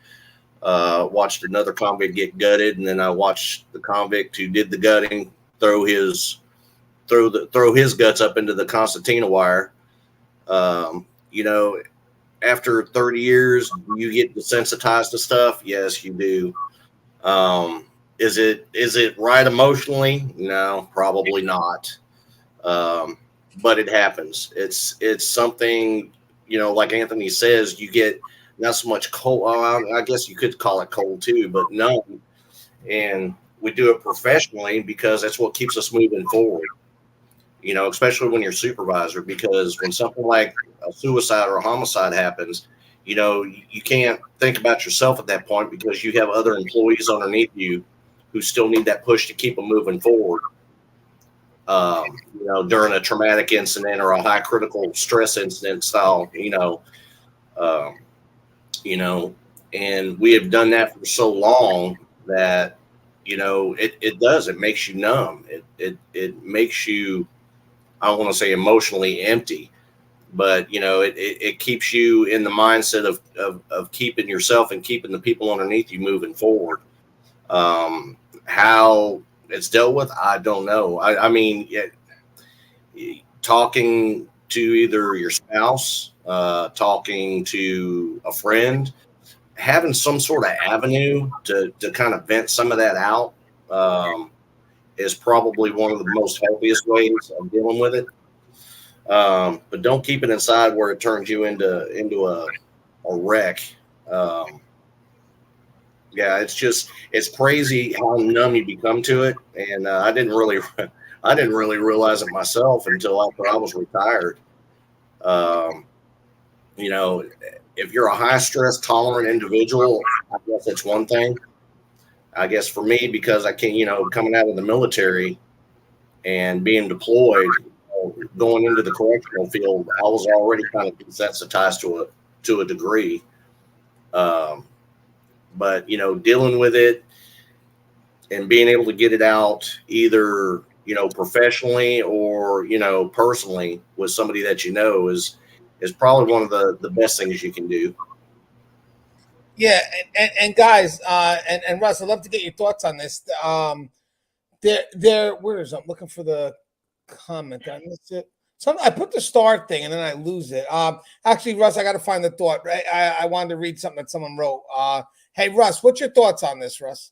Watched another convict get gutted, and then I watched the convict who did the gutting throw his guts up into the concertina wire. You know, after 30 years, you get desensitized to stuff. Yes, you do. Is it right emotionally? No, probably not. But it happens. It's something, like Anthony says, you get not so much cold. I guess you could call it cold too, but no. And we do it professionally because that's what keeps us moving forward. Especially when you're supervisor, because when something like a suicide or a homicide happens, you can't think about yourself at that point because you have other employees underneath you who still need that push to keep them moving forward. During a traumatic incident or a high critical stress incident style, and we have done that for so long that, it makes you numb. It makes you, I don't want to say emotionally empty, but it keeps you in the mindset of keeping yourself and keeping the people underneath you moving forward. How it's dealt with, I don't know. I mean, talking to either your spouse, talking to a friend, having some sort of avenue to kind of vent some of that out, is probably one of the most healthiest ways of dealing with it. But don't keep it inside where it turns you into a wreck. Yeah, it's crazy how numb you become to it, and I didn't really realize it myself until after I was retired. Um, if you're a high stress tolerant individual, I guess it's one thing. I guess for me, because I can, coming out of the military and being deployed, going into the correctional field, I was already kind of desensitized to a degree. But dealing with it and being able to get it out either professionally or personally with somebody that is probably one of the best things you can do. Yeah, and guys, and Russ, I'd love to get your thoughts on this. Where is it? I'm looking for the comment. I missed it. I put the star thing and then I lose it. Actually, Russ, I got to find the thought. Right, I wanted to read something that someone wrote. Hey, Russ, what's your thoughts on this, Russ?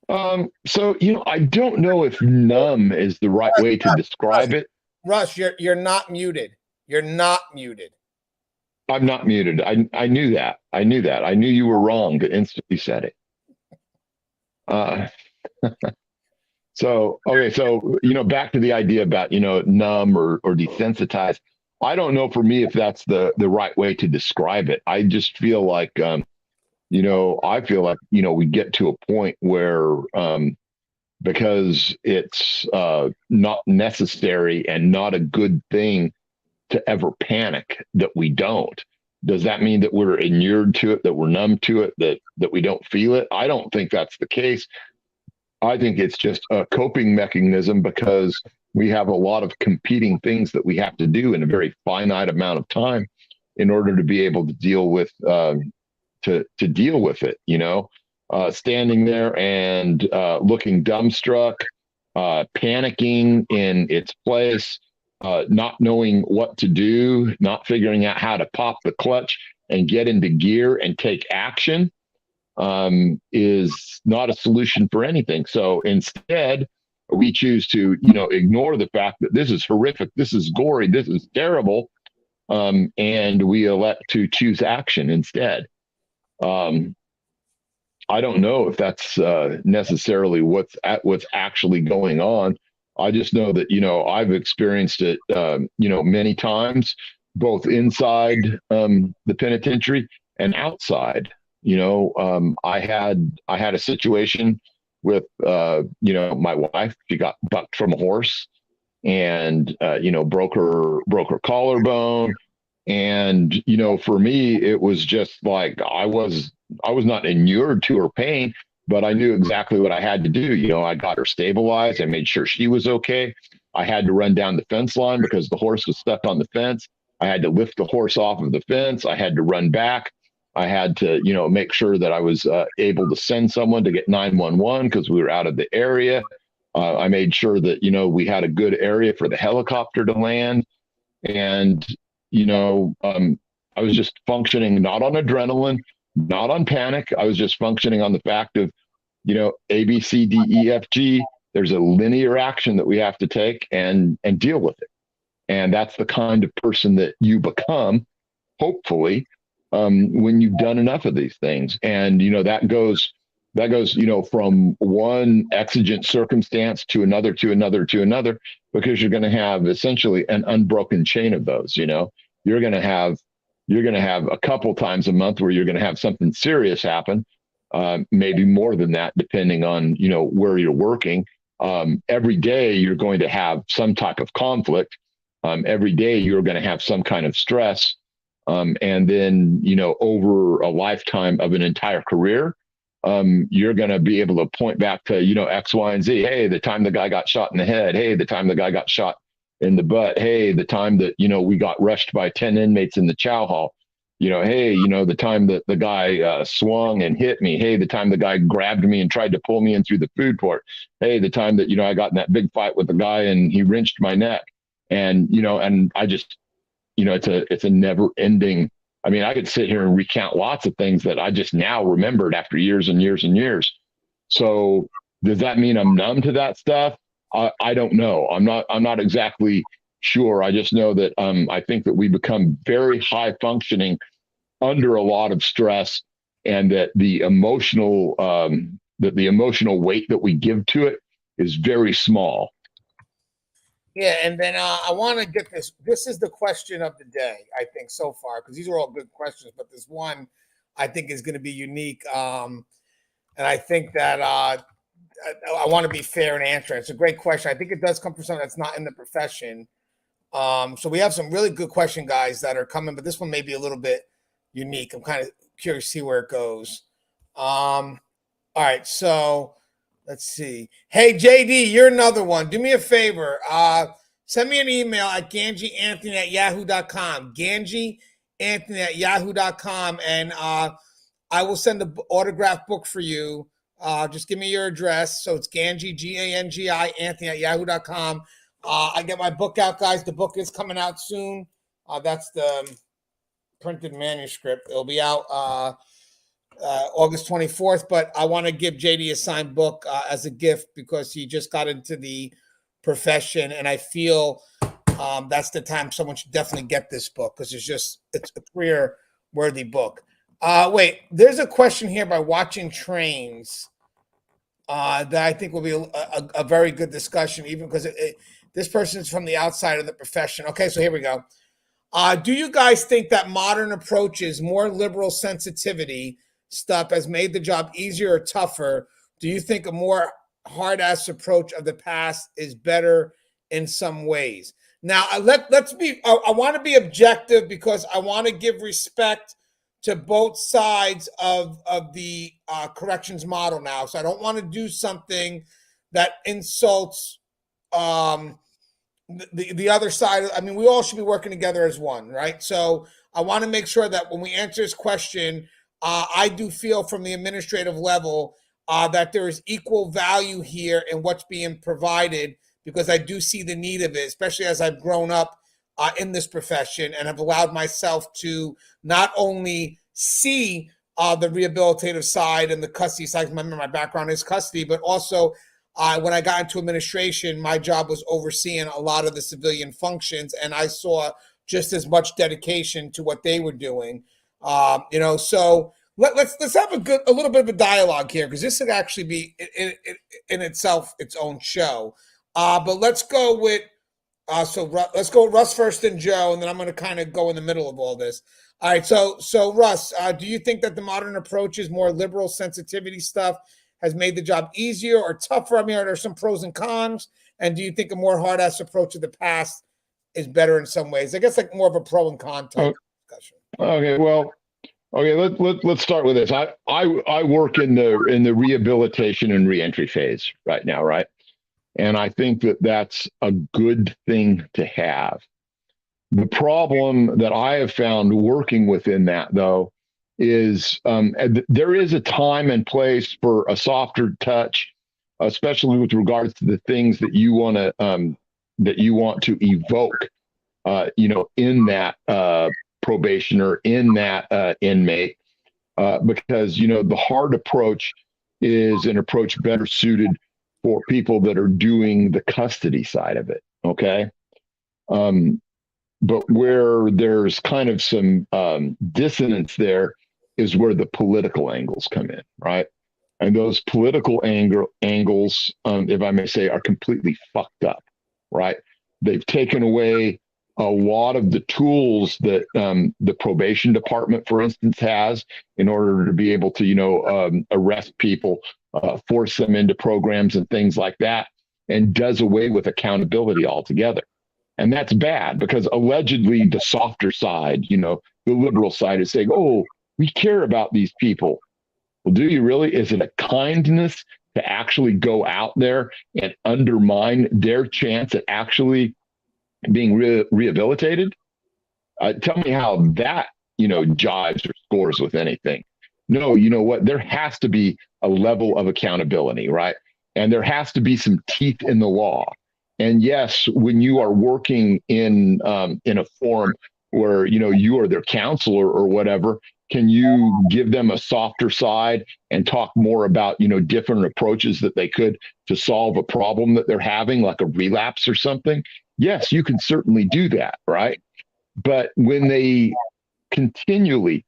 So I don't know if numb is the right way to describe it. Russ, you're not muted. You're not muted. I'm not muted. I knew that. I knew you were wrong, but instantly said it. So back to the idea about numb or desensitized. I don't know for me if that's the right way to describe it. I just feel like I feel like, we get to a point where, because it's not necessary and not a good thing to ever panic, that we don't. Does that mean that we're inured to it, that we're numb to it, that we don't feel it? I don't think that's the case. I think it's just a coping mechanism because we have a lot of competing things that we have to do in a very finite amount of time in order to be able to deal with to deal with it. Standing there and looking dumbstruck, panicking in its place, not knowing what to do, not figuring out how to pop the clutch and get into gear and take action, is not a solution for anything. So instead, we choose to, ignore the fact that this is horrific, this is gory, this is terrible, and we elect to choose action instead. I don't know if that's necessarily what's actually going on. I just know that I've experienced it many times, both inside the penitentiary and outside. I had a situation with my wife. She got bucked from a horse and broke her collarbone. And for me, it was just like I was not inured to her pain, but I knew exactly what I had to do. I got her stabilized. I made sure she was okay. I had to run down the fence line because the horse was stuck on the fence. I had to lift the horse off of the fence. I had to run back. I had to, make sure that I was able to send someone to get 911 because we were out of the area. I made sure that, we had a good area for the helicopter to land. And, I was just functioning not on adrenaline, not on panic. I was just functioning on the fact of, A, B, C, D, E, F, G. There's a linear action that we have to take and deal with it. And that's the kind of person that you become, hopefully, when you've done enough of these things. And, that goes, from one exigent circumstance to another, because you're going to have essentially an unbroken chain of those. You're going to have a couple times a month where you're going to have something serious happen, maybe more than that, depending on, where you're working. Every day you're going to have some type of conflict. Every day you're going to have some kind of stress. And then, over a lifetime of an entire career, you're going to be able to point back to, X, Y, and Z. Hey, the time the guy got shot in the head. Hey, the time the guy got shot in the butt. Hey, the time that, we got rushed by 10 inmates in the chow hall. Hey, the time that the guy swung and hit me. Hey, the time the guy grabbed me and tried to pull me in through the food court. Hey, the time that, I got in that big fight with the guy and he wrenched my neck. And, and I just, it's a never ending. I mean, I could sit here and recount lots of things that I just now remembered after years and years and years. So does that mean I'm numb to that stuff? I don't know. I'm not exactly sure. I just know that I think that we become very high functioning under a lot of stress, and that the emotional weight that we give to it is very small. Yeah, and then I want to get this. This is the question of the day, I think, so far, because these are all good questions, but this one I think is going to be unique. And I think that I want to be fair and answer it. It's a great question. I think it does come from someone that's not in the profession. So we have some really good question guys that are coming, but this one may be a little bit unique. I'm kind of curious to see where it goes. All right, so let's see. Hey, JD, you're another one. Do me a favor. Send me an email at ganjianthony@yahoo.com. ganjianthony@yahoo.com. And I will send an autographed book for you. Just give me your address. So it's Ganji, Gangi, Anthony@yahoo.com. I get my book out, guys. The book is coming out soon. That's the printed manuscript. It'll be out August 24th, but I want to give JD a signed book as a gift because he just got into the profession, and I feel that's the time someone should definitely get this book because it's a career worthy book. Wait, there's a question here by Watching Trains that I think will be a very good discussion, even because this person is from the outside of the profession. Okay, so here we go. Do you guys think that modern approaches, more liberal sensitivity, stuff has made the job easier or tougher? Do you think a more hard-ass approach of the past is better in some ways? Now, let's be. I want to be objective because I want to give respect to both sides of the corrections model now. So I don't want to do something that insults the other side. I mean, we all should be working together as one, right? So I want to make sure that when we answer this question, I do feel from the administrative level that there is equal value here in what's being provided, because I do see the need of it, especially as I've grown up in this profession and have allowed myself to not only see the rehabilitative side and the custody side. Remember, my background is custody, but also when I got into administration, my job was overseeing a lot of the civilian functions, and I saw just as much dedication to what they were doing. So let's have a little bit of a dialogue here, because this could actually be in itself its own show. But let's go with let's go with Russ first and Joe, and then I'm going to kind of go in the middle of all this. All right, so Russ, do you think that the modern approach is more liberal sensitivity stuff has made the job easier or tougher? I mean, are there some pros and cons? And do you think a more hard-ass approach of the past is better in some ways? I guess like more of a pro and con type discussion. Okay, well, let's start with this. I work in the rehabilitation and reentry phase right now, right? And I think that that's a good thing to have. The problem that I have found working within that, though, is there is a time and place for a softer touch, especially with regards to the things that you want to evoke, in that probationer, in that inmate, because the hard approach is an approach better suited for people that are doing the custody side of it. Okay. But where there's kind of some dissonance there is where the political angles come in, right? And those political angles, if I may say, are completely fucked up, right? They've taken away a lot of the tools that the probation department, for instance, has in order to be able to, arrest people, force them into programs and things like that, and does away with accountability altogether. And that's bad, because allegedly the softer side, the liberal side, is saying, oh, we care about these people. Well, do you really? Is it a kindness to actually go out there and undermine their chance at actually being rehabilitated? Tell me how that, jives or scores with anything. No, you know what? There has to be a level of accountability, right? And there has to be some teeth in the law. And yes, when you are working in a forum where, you are their counselor or whatever, can you give them a softer side and talk more about, different approaches that they could to solve a problem that they're having, like a relapse or something? Yes, you can certainly do that, right? But when they continually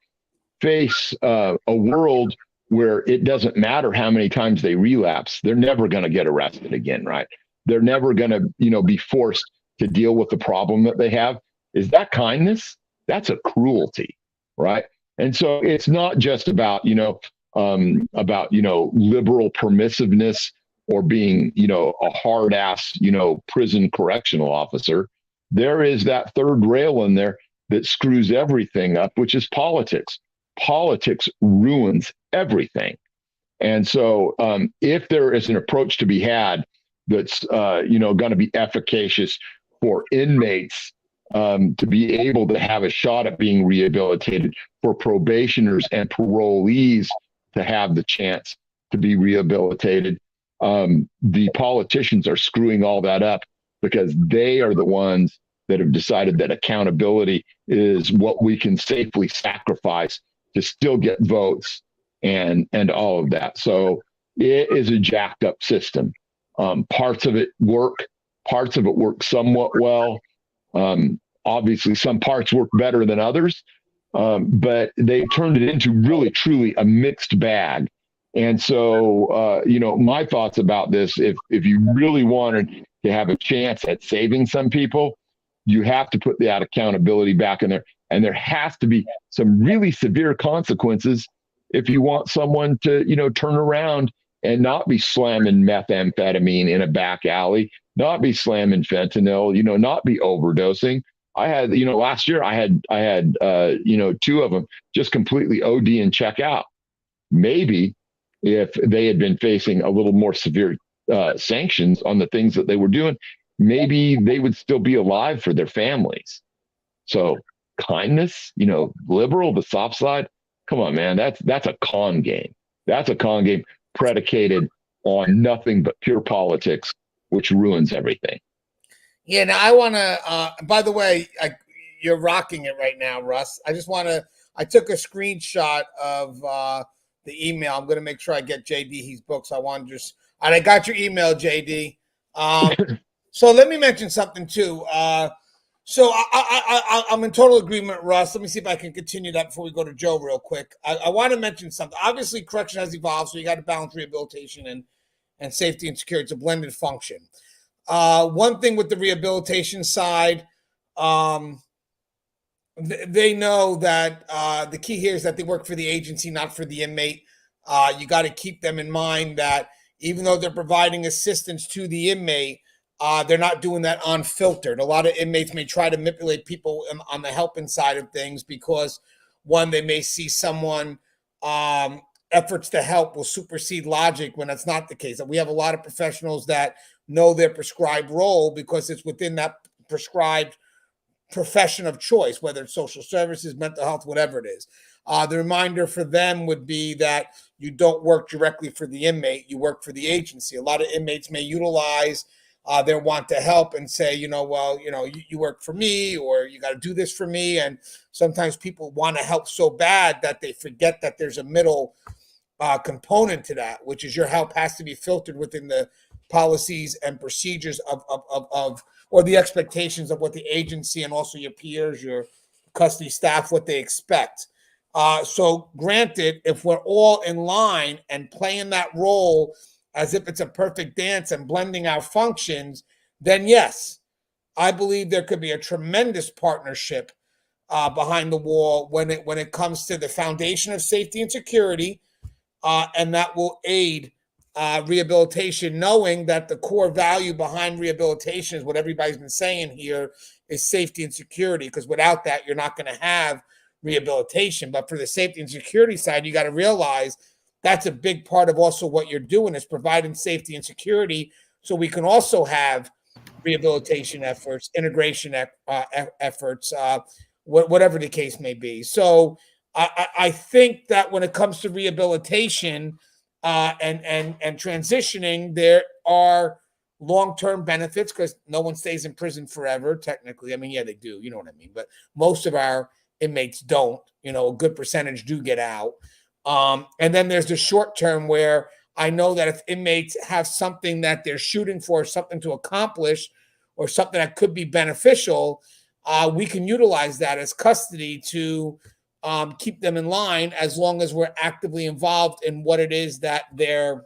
face a world where it doesn't matter how many times they relapse, they're never going to get arrested again, right? They're never going to, be forced to deal with the problem that they have. Is that kindness? That's a cruelty, right? And so it's not just about, liberal permissiveness or being, a hard ass, prison correctional officer. There is that third rail in there that screws everything up, which is politics. Politics ruins everything. And so if there is an approach to be had that's, going to be efficacious for inmates to be able to have a shot at being rehabilitated, for probationers and parolees to have the chance to be rehabilitated, the politicians are screwing all that up, because they are the ones that have decided that accountability is what we can safely sacrifice to still get votes and all of that. So it is a jacked up system. Parts of it work somewhat well. Obviously, some parts work better than others, but they turned it into really, truly a mixed bag. And so, my thoughts about this, if you really wanted to have a chance at saving some people, you have to put that accountability back in there. And there has to be some really severe consequences if you want someone to, turn around and not be slamming methamphetamine in a back alley, not be slamming fentanyl, not be overdosing. I had, last year I had, two of them just completely OD and check out. Maybe if they had been facing a little more severe sanctions on the things that they were doing, maybe they would still be alive for their families. So kindness, liberal, the soft side. Come on, man. That's a con game. That's a con game predicated on nothing but pure politics, which ruins everything. Yeah. Now I want to. By the way, you're rocking it right now, Russ. I just want to. I took a screenshot of the email. I'm going to make sure I get JD his books. I want to just. And I got your email, JD. So let me mention something too. So I'm in total agreement, Russ. Let me see if I can continue that before we go to Joe real quick. I want to mention something. Obviously, correction has evolved, so you got to balance rehabilitation and safety and security. It's a blended function. One thing with the rehabilitation side, they know that the key here is that they work for the agency, not for the inmate. You got to keep them in mind that even though they're providing assistance to the inmate, they're not doing that unfiltered. A lot of inmates may try to manipulate people on the helping side of things because, one, they may see someone efforts to help will supersede logic when that's not the case. And we have a lot of professionals that know their prescribed role because it's within that prescribed profession of choice, whether it's social services, mental health, whatever it is. The reminder for them would be that you don't work directly for the inmate, you work for the agency. A lot of inmates may utilize their want to help and say, you work for me, or you got to do this for me. And sometimes people want to help so bad that they forget that there's a middle component to that, which is your help has to be filtered within the policies and procedures of or the expectations of what the agency and also your peers, your custody staff, what they expect. So granted, if we're all in line and playing that role as if it's a perfect dance and blending our functions, then yes, I believe there could be a tremendous partnership behind the wall when it comes to the foundation of safety and security, and that will aid rehabilitation, knowing that the core value behind rehabilitation is what everybody's been saying here is safety and security, because without that, you're not going to have rehabilitation. But for the safety and security side, you got to realize that's a big part of also what you're doing is providing safety and security so we can also have rehabilitation efforts, integration efforts, whatever the case may be. So I think that when it comes to rehabilitation and transitioning, there are long-term benefits because no one stays in prison forever, technically. I mean, yeah, they do, you know what I mean? But most of our inmates don't, a good percentage do get out. And then there's the short term where I know that if inmates have something that they're shooting for, something to accomplish, or something that could be beneficial, we can utilize that as custody to keep them in line as long as we're actively involved in what it is that they're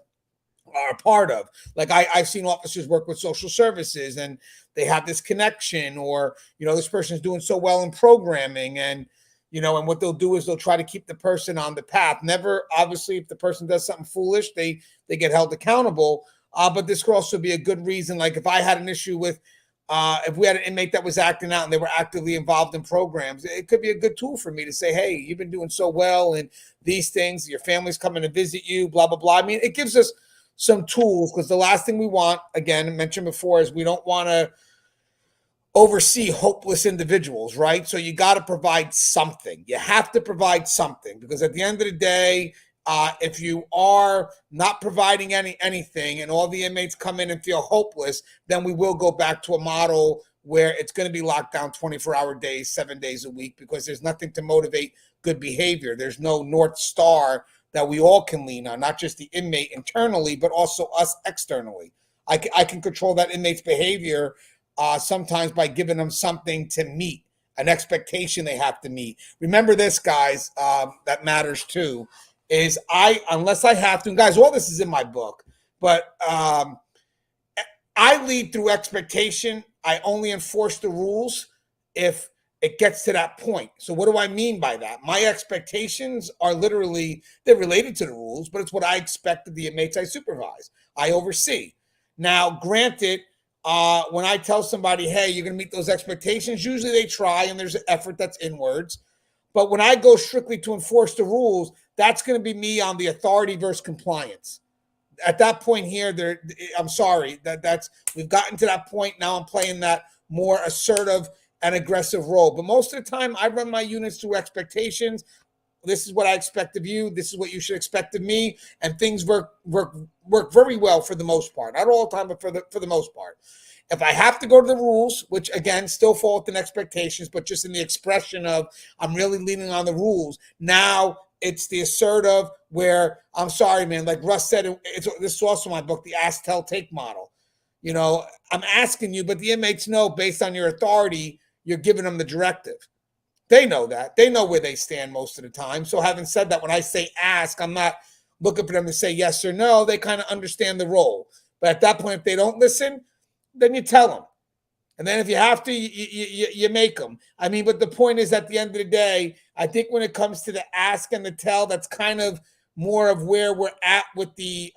are a part of. Like I've seen officers work with social services and they have this connection, or, this person is doing so well in programming, and and what they'll do is they'll try to keep the person on the path. Never, obviously, if the person does something foolish, they get held accountable. But this could also be a good reason. Like if I had an issue with, if we had an inmate that was acting out and they were actively involved in programs, it could be a good tool for me to say, hey, you've been doing so well in these things. Your family's coming to visit you, blah, blah, blah. I mean, it gives us some tools, because the last thing we want, again, I mentioned before, is we don't want to oversee hopeless individuals, right? So you got to provide something. You have to provide something, because at the end of the day, if you are not providing anything and all the inmates come in and feel hopeless, then we will go back to a model where it's going to be locked down 24-hour days, 7 days a week, because there's nothing to motivate good behavior. There's no North Star that we all can lean on, not just the inmate internally, but also us externally. I can control that inmate's behavior sometimes by giving them something to meet, an expectation they have to meet. Remember this, guys, that matters too, is unless I have to, and guys, all this is in my book, but I lead through expectation. I only enforce the rules if it gets to that point. So what do I mean by that? My expectations are literally, they're related to the rules, but it's what I expect of the inmates I supervise, I oversee. Now, granted, when I tell somebody, hey, you're going to meet those expectations, usually they try and there's an effort that's inwards. But when I go strictly to enforce the rules, that's going to be me on the authority versus compliance. At that point here, I'm sorry, that's we've gotten to that point. Now I'm playing that more assertive and aggressive role. But most of the time, I run my units through expectations. This is what I expect of you. This is what you should expect of me. And things work very well for the most part. Not all the time, but for the most part. If I have to go to the rules, which again still fall within expectations, but just in the expression of I'm really leaning on the rules, now it's the assertive where I'm sorry, man. Like Russ said, this is also my book, the Ask, Tell, Take model. You know, I'm asking you, but the inmates know based on your authority, you're giving them the directive. They know that. They know where they stand most of the time. So having said that, when I say ask, I'm not looking for them to say yes or no. They kind of understand the role. But at that point, if they don't listen, then you tell them. And then if you have to, you make them. I mean, but the point is at the end of the day, I think when it comes to the ask and the tell, that's kind of more of where we're at with the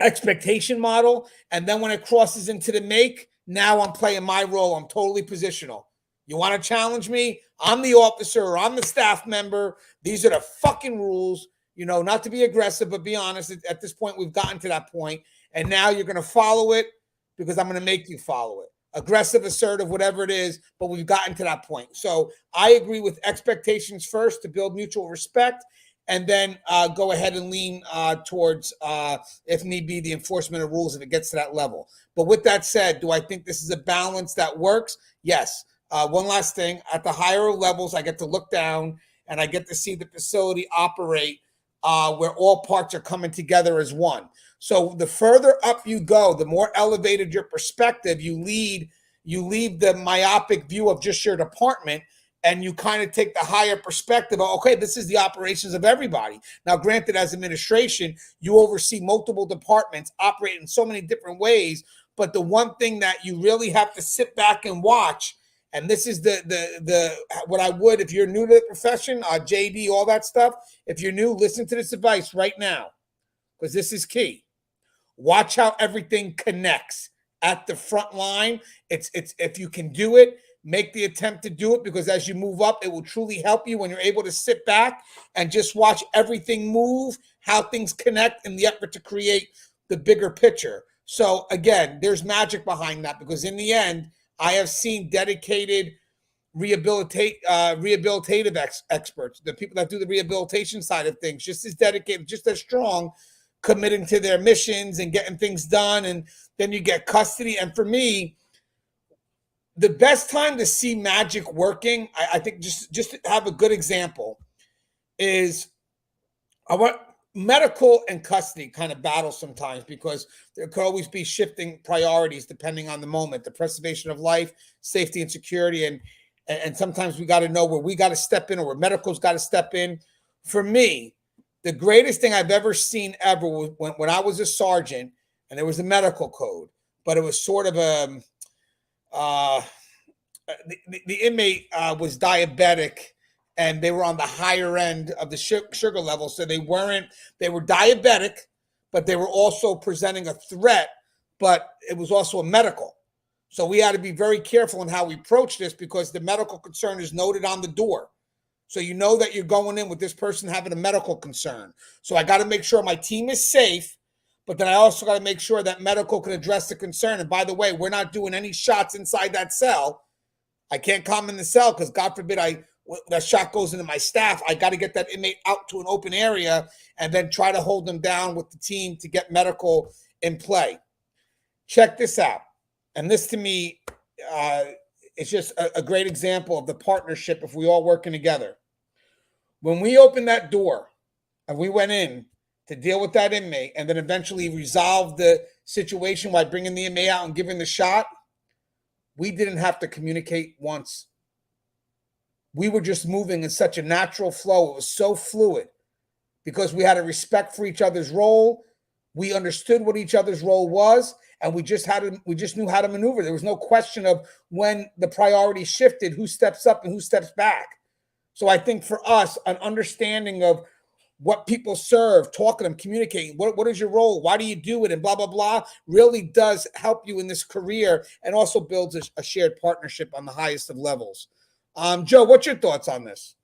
expectation model. And then when it crosses into the make, now I'm playing my role. I'm totally positional. You want to challenge me? I'm the officer or I'm the staff member. These are the fucking rules. You know, not to be aggressive, but be honest. At this point, we've gotten to that point. And now you're going to follow it because I'm going to make you follow it. Aggressive, assertive, whatever it is, but we've gotten to that point. So I agree with expectations first to build mutual respect, and then go ahead and lean towards, if need be, the enforcement of rules if it gets to that level. But with that said, do I think this is a balance that works? Yes. One last thing. At the higher levels, I get to look down and I get to see the facility operate where all parts are coming together as one. So the further up you go, the more elevated your perspective, you leave the myopic view of just your department, and you kind of take the higher perspective of, okay, this is the operations of everybody. Now, granted, as administration, you oversee multiple departments, operate in so many different ways, but the one thing that you really have to sit back and watch, and this is the what I would, if you're new to the profession, JD, all that stuff, if you're new, listen to this advice right now, because this is key. Watch how everything connects at the front line. It's if you can do it, make the attempt to do it, because as you move up, it will truly help you when you're able to sit back and just watch everything move, how things connect in the effort to create the bigger picture. So again, there's magic behind that, because in the end, I have seen dedicated rehabilitative experts, the people that do the rehabilitation side of things, just as dedicated, just as strong, committing to their missions and getting things done. And then you get custody. And for me, the best time to see magic working, I think just to have a good example, is I want medical and custody kind of battle sometimes, because there could always be shifting priorities depending on the moment, the preservation of life, safety and security. And sometimes we got to know where we got to step in or where medical's got to step in. For me, the greatest thing I've ever seen ever was when I was a sergeant, and there was a medical code, but it was sort of the inmate was diabetic, and they were on the higher end of the sugar level. So they were diabetic, but they were also presenting a threat, but it was also a medical. So we had to be very careful in how we approach this, because the medical concern is noted on the door. So you know that you're going in with this person having a medical concern. So I got to make sure my team is safe, but then I also got to make sure that medical can address the concern. And by the way, we're not doing any shots inside that cell. I can't come in the cell because, God forbid, that shot goes into my staff. I got to get that inmate out to an open area and then try to hold them down with the team to get medical in play. Check this out. And this to me, it's just a great example of the partnership if we all working together. When we opened that door and we went in to deal with that inmate and then eventually resolve the situation by bringing the inmate out and giving the shot, we didn't have to communicate once. We were just moving in such a natural flow. It was so fluid because we had a respect for each other's role. We understood what each other's role was, and we just knew how to maneuver. There was no question of when the priority shifted, who steps up and who steps back. So I think for us, an understanding of what people serve, talking to them, communicating, what is your role? Why do you do it? And blah, blah, blah, really does help you in this career, and also builds a shared partnership on the highest of levels. Joe, what's your thoughts on this?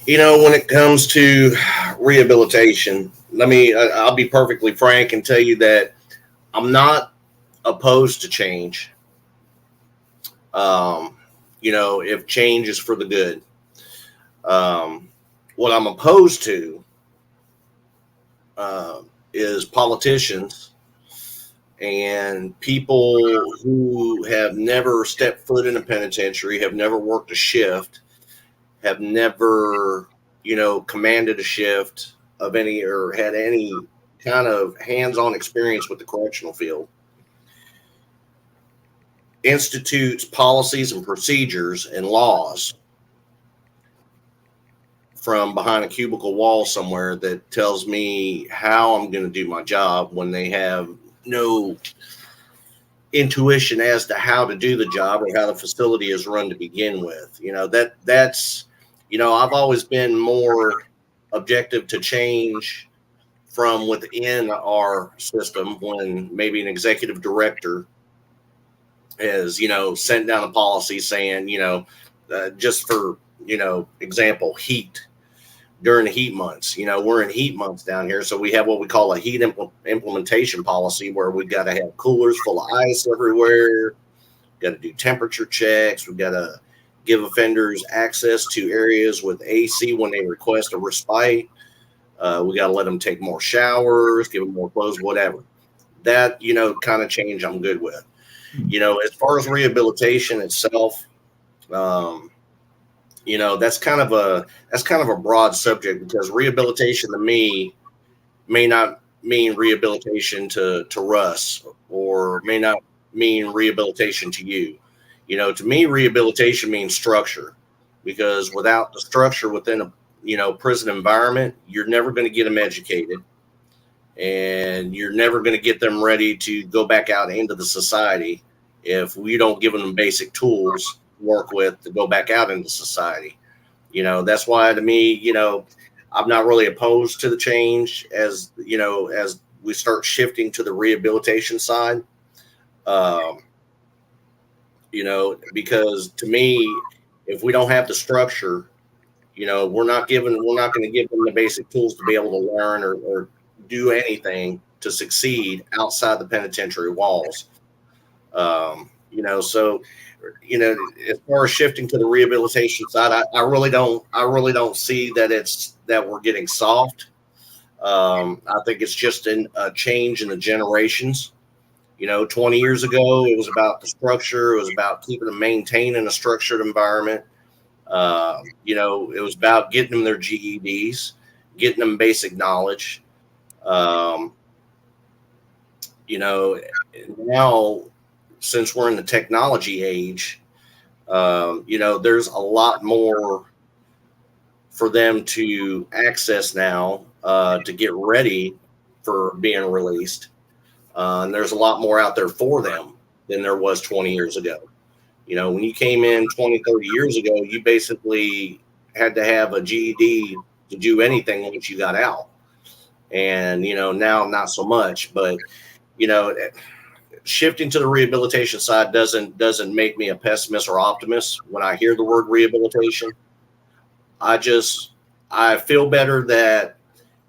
You know, when it comes to rehabilitation, I'll be perfectly frank and tell you that I'm not opposed to change. You know, if change is for the good. What I'm opposed to is politicians and people who have never stepped foot in a penitentiary, have never worked a shift, have never, you know, commanded a shift of any or had any kind of hands-on experience with the correctional field, institutes policies and procedures and laws from behind a cubicle wall somewhere that tells me how I'm going to do my job when they have no intuition as to how to do the job or how the facility is run to begin with. You know, that's, you know, I've always been more objective to change from within our system when maybe an executive director has, you know, sent down a policy saying, you know, just for, you know, example, heat. During the heat months, you know, we're in heat months down here. So we have what we call a heat implementation policy where we've got to have coolers full of ice everywhere. Got to do temperature checks. We've got to give offenders access to areas with AC when they request a respite. We got to let them take more showers, give them more clothes, whatever. That, you know, kind of change I'm good with. You know, as far as rehabilitation itself, you know, that's kind of a broad subject, because rehabilitation to me may not mean rehabilitation to RUSS, or may not mean rehabilitation to you. You know, to me, rehabilitation means structure, because without the structure within a, you know, prison environment, you're never going to get them educated, and you're never going to get them ready to go back out into the society if we don't give them basic tools work with to go back out into society. You know, that's why to me, you know, I'm not really opposed to the change as, you know, as we start shifting to the rehabilitation side. You know, because to me, if we don't have the structure, you know, we're not going to give them the basic tools to be able to learn or do anything to succeed outside the penitentiary walls. You know, so, you know, as far as shifting to the rehabilitation side, I really don't see that we're getting soft. I think it's just a change in the generations. You know, 20 years ago, it was about the structure. It was about keeping them maintained in a structured environment. You know, it was about getting them their GEDs, getting them basic knowledge. You know, now, since we're in the technology age, you know, there's a lot more for them to access now to get ready for being released. And there's a lot more out there for them than there was 20 years ago. You know, when you came in 20, 30 years ago, you basically had to have a GED to do anything once you got out. And, you know, now not so much. But, you know, shifting to the rehabilitation side doesn't make me a pessimist or optimist. When I hear the word rehabilitation, I feel better that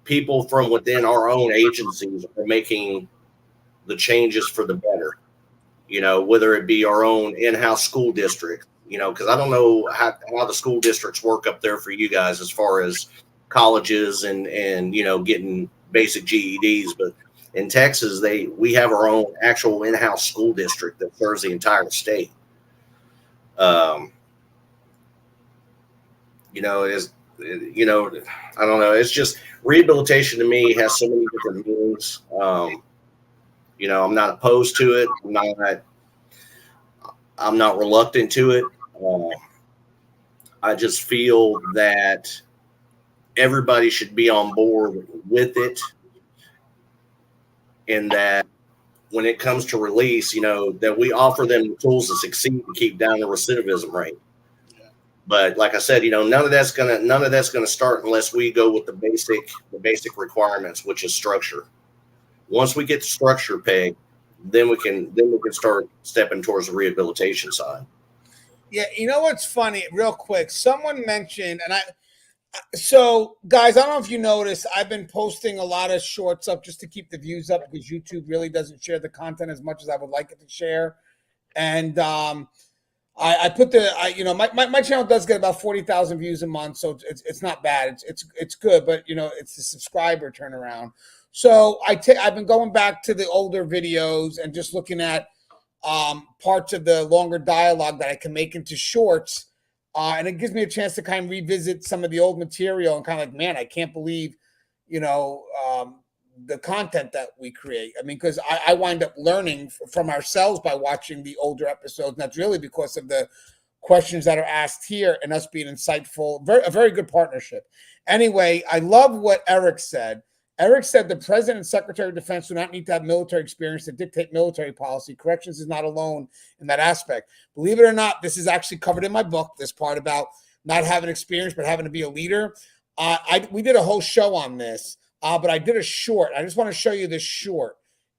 people from within our own agencies are making the changes for the better. You know, whether it be our own in-house school district, you know, because I don't know how the school districts work up there for you guys as far as colleges and you know, getting basic GEDs, but in Texas, we have our own actual in-house school district that serves the entire state. You know, you know, I don't know. It's just rehabilitation to me has so many different meanings. You know, I'm not opposed to it. I'm not reluctant to it. I just feel that everybody should be on board with it. in that when it comes to release, that we offer them the tools to succeed to keep down the recidivism rate. But like I said, none of that's gonna start unless we go with the basic requirements, which is structure. Once we get the structure pegged, then we can start stepping towards the rehabilitation side. Yeah, you know what's funny, real quick? Someone mentioned, so guys, I don't know if you noticed, I've been posting a lot of shorts up just to keep the views up because YouTube really doesn't share the content as much as I would like it to share. And I put my channel does get about 40,000 views a month, so it's not bad. It's good, but it's the subscriber turnaround. So I've been going back to the older videos and just looking at parts of the longer dialogue that I can make into shorts, and it gives me a chance to kind of revisit some of the old material and kind of like, man, I can't believe the content that we create. I mean, because I wind up learning from ourselves by watching the older episodes. And that's really because of the questions that are asked here and us being insightful. A very good partnership. Anyway, I love what Eric said. Eric said the President and Secretary of Defense do not need to have military experience to dictate military policy. Corrections is not alone in that aspect. Believe it or not, this is actually covered in my book, this part about not having experience but having to be a leader. We did a whole show on this. But I did a short. I just want to show you this short.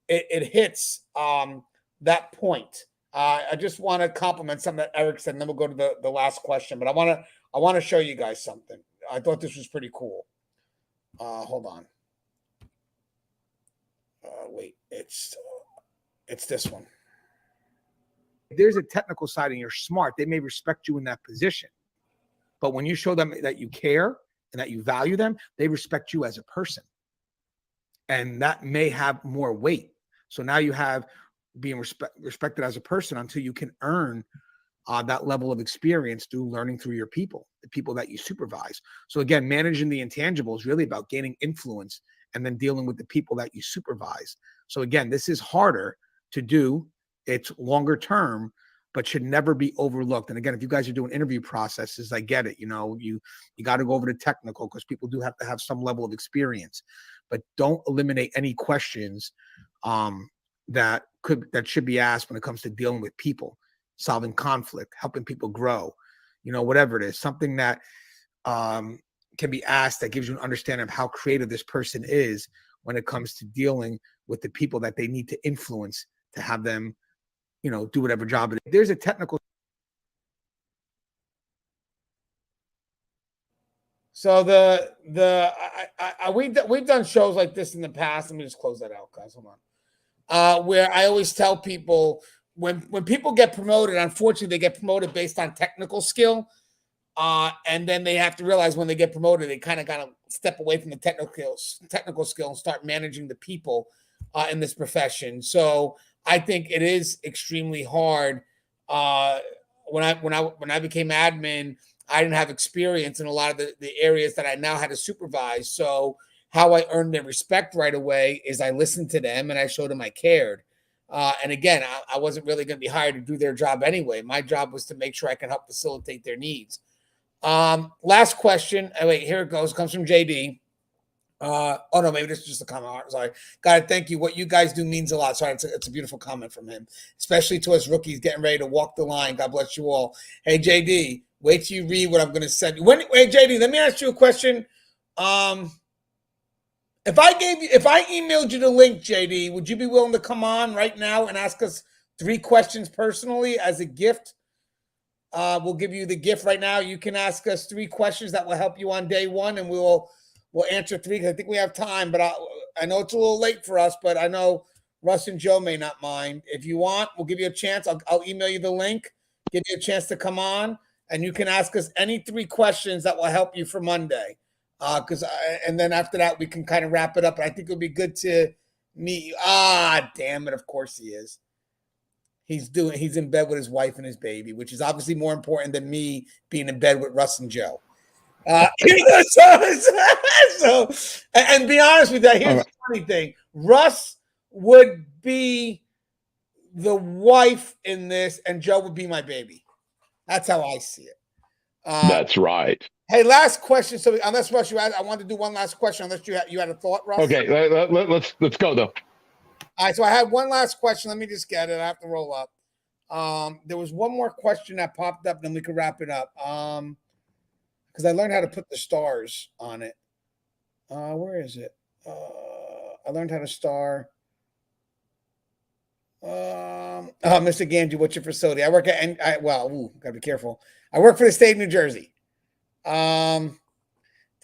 It hits that point. I just want to compliment something that Eric said, and then we'll go to the last question. But I want to show you guys something. I thought this was pretty cool. Hold on. Wait, it's this one. There's a technical side, and you're smart. They may respect you in that position, but when you show them that you care and that you value them, they respect you as a person. And that may have more weight. So now you have being respected as a person until you can earn that level of experience through learning through your people, the people that you supervise. So again, managing the intangible is really about gaining influence and then dealing with the people that you supervise. So again, this is harder to do. It's longer term, but should never be overlooked. And again, if you guys are doing interview processes, I get it. You got to go over the technical because people do have to have some level of experience, but don't eliminate any questions that should be asked when it comes to dealing with people, solving conflict, helping people grow, whatever it is, something that can be asked that gives you an understanding of how creative this person is when it comes to dealing with the people that they need to influence to have them do whatever job it is. There's a technical. So we've done shows like this in the past. Let me just close that out, guys. Hold on. Where I always tell people when people get promoted, unfortunately, they get promoted based on technical skill. And then they have to realize when they get promoted, they kind of got to step away from the technical skill and start managing the people in this profession. So I think it is extremely hard. When I became admin, I didn't have experience in a lot of the areas that I now had to supervise. So how I earned their respect right away is I listened to them and I showed them I cared. And again, I wasn't really going to be hired to do their job anyway. My job was to make sure I can help facilitate their needs. Last question. Oh, wait, here it goes. It comes from JD. Oh no, maybe this is just a comment. Sorry. God, thank you. What you guys do means a lot. Sorry, it's a beautiful comment from him, especially to us rookies getting ready to walk the line. God bless you all. Hey, JD, wait till you read what I'm going to send you. Wait, JD, let me ask you a question. If I emailed you the link, JD, would you be willing to come on right now and ask us 3 questions personally as a gift? We'll give you the gift right now. You can ask us 3 questions that will help you on day 1, and we'll answer 3 because I think we have time. But I know it's a little late for us, but I know Russ and Joe may not mind. If you want, we'll give you a chance. I'll email you the link, give you a chance to come on, and you can ask us any 3 questions that will help you for Monday. And then after that, we can kind of wrap it up. I think it'll be good to meet you. Damn it. Of course he is. He's in bed with his wife and his baby, which is obviously more important than me being in bed with Russ and Joe. And be honest with you, here's the funny thing. Russ would be the wife in this, and Joe would be my baby. That's how I see it. That's right. Hey, last question. So unless Russ, I wanted to do one last question. Unless you had a thought, Russ. Okay, let's go though. All right, so I had one last question. Let me just get it. I have to roll up. There was one more question that popped up, then we could wrap it up. Because I learned how to put the stars on it. Where is it? I learned how to star. Mr. Ganji, what's your facility? I work at, and gotta be careful. I work for the state of New Jersey. Damn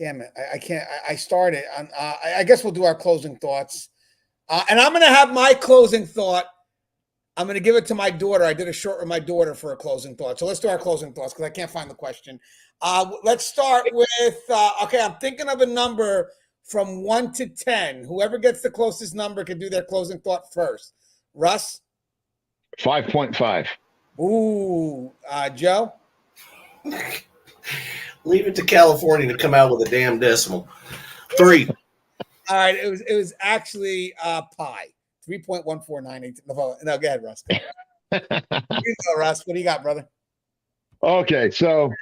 it, I can't. I started. I guess we'll do our closing thoughts. And I'm going to have my closing thought. I'm going to give it to my daughter. I did a short with my daughter for a closing thought. So let's do our closing thoughts because I can't find the question. Let's start with, okay, I'm thinking of a number from 1 to 10. Whoever gets the closest number can do their closing thought first. Russ? 5.5. Ooh, Joe? Leave it to California to come out with a damn decimal. 3. All right, it was actually pi. 3.1498. No, go ahead, Russ. You go, Russ. What do you got, brother? Okay, so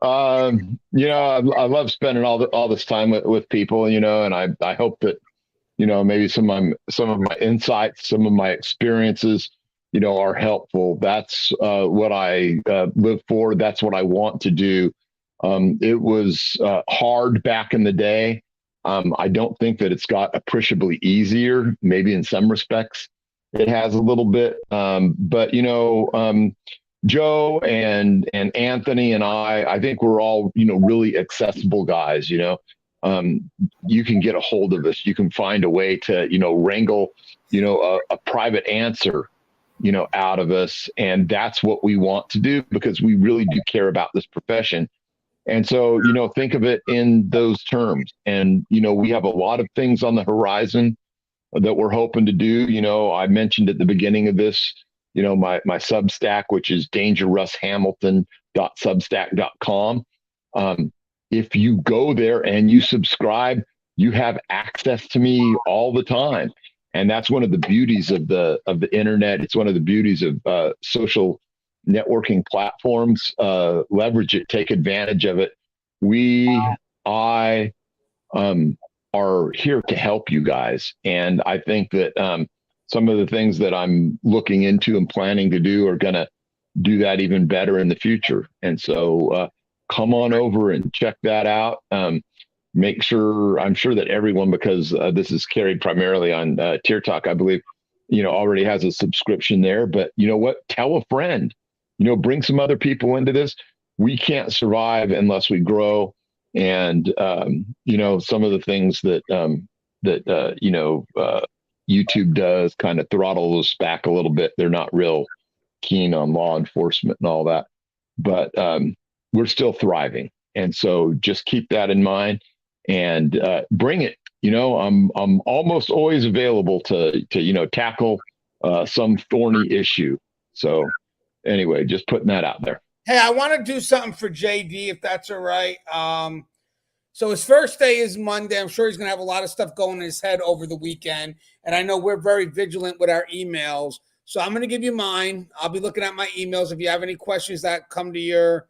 I love spending all this time with people, and I hope that maybe some of my insights, some of my experiences, are helpful. That's what I live for. That's what I want to do. It was hard back in the day. I don't think that it's got appreciably easier. Maybe in some respects it has a little bit. But Joe and Anthony and I think we're all, really accessible guys. You can get a hold of us. You can find a way to, wrangle, a private answer, out of us. And that's what we want to do because we really do care about this profession. And so, think of it in those terms. And, we have a lot of things on the horizon that we're hoping to do. I mentioned at the beginning of this, my Substack, which is dangerrusshamilton.substack.com. If you go there and you subscribe, you have access to me all the time. And that's one of the beauties of the internet. It's one of the beauties of social networking platforms. Leverage it, take advantage of it. I are here to help you guys. And I think that some of the things that I'm looking into and planning to do are going to do that even better in the future. And so come on over and check that out. I'm sure that everyone, because this is carried primarily on Tier Talk, I believe, already has a subscription there. But you know what? Tell a friend. Bring some other people into this. We can't survive unless we grow. And, some of the things that YouTube does kind of throttle us back a little bit. They're not real keen on law enforcement and all that, but we're still thriving. And so just keep that in mind and bring it. I'm almost always available to tackle some thorny issue. So anyway, just putting that out there. Hey, I want to do something for JD, if that's all right. So his first day is Monday. I'm sure he's going to have a lot of stuff going in his head over the weekend. And I know we're very vigilant with our emails. So I'm going to give you mine. I'll be looking at my emails. If you have any questions that come to your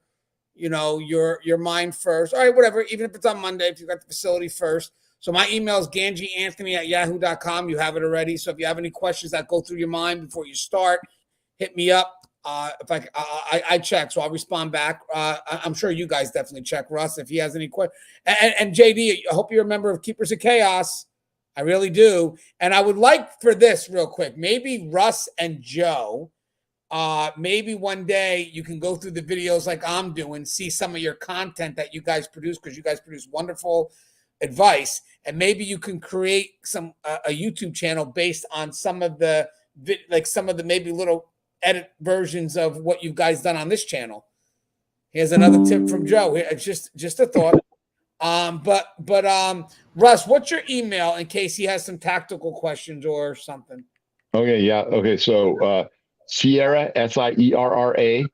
mind first. All right, whatever. Even if it's on Monday, if you got the facility first. So my email is ganjianthony@yahoo.com. You have it already. So if you have any questions that go through your mind before you start, hit me up. If I check, so I'll respond back. I'm sure you guys definitely check Russ if he has any questions. And JD, I hope you're a member of Keepers of Chaos. I really do. And I would like for this real quick, maybe Russ and Joe, maybe one day you can go through the videos like I'm doing, see some of your content that you guys produce, because you guys produce wonderful advice. And maybe you can create a YouTube channel based on some of the maybe little edit versions of what you guys done on this channel. Here's another tip from Joe. It's just a thought. But Russ, what's your email in case he has some tactical questions or something? Okay, yeah. Okay, so Sierra SIERRA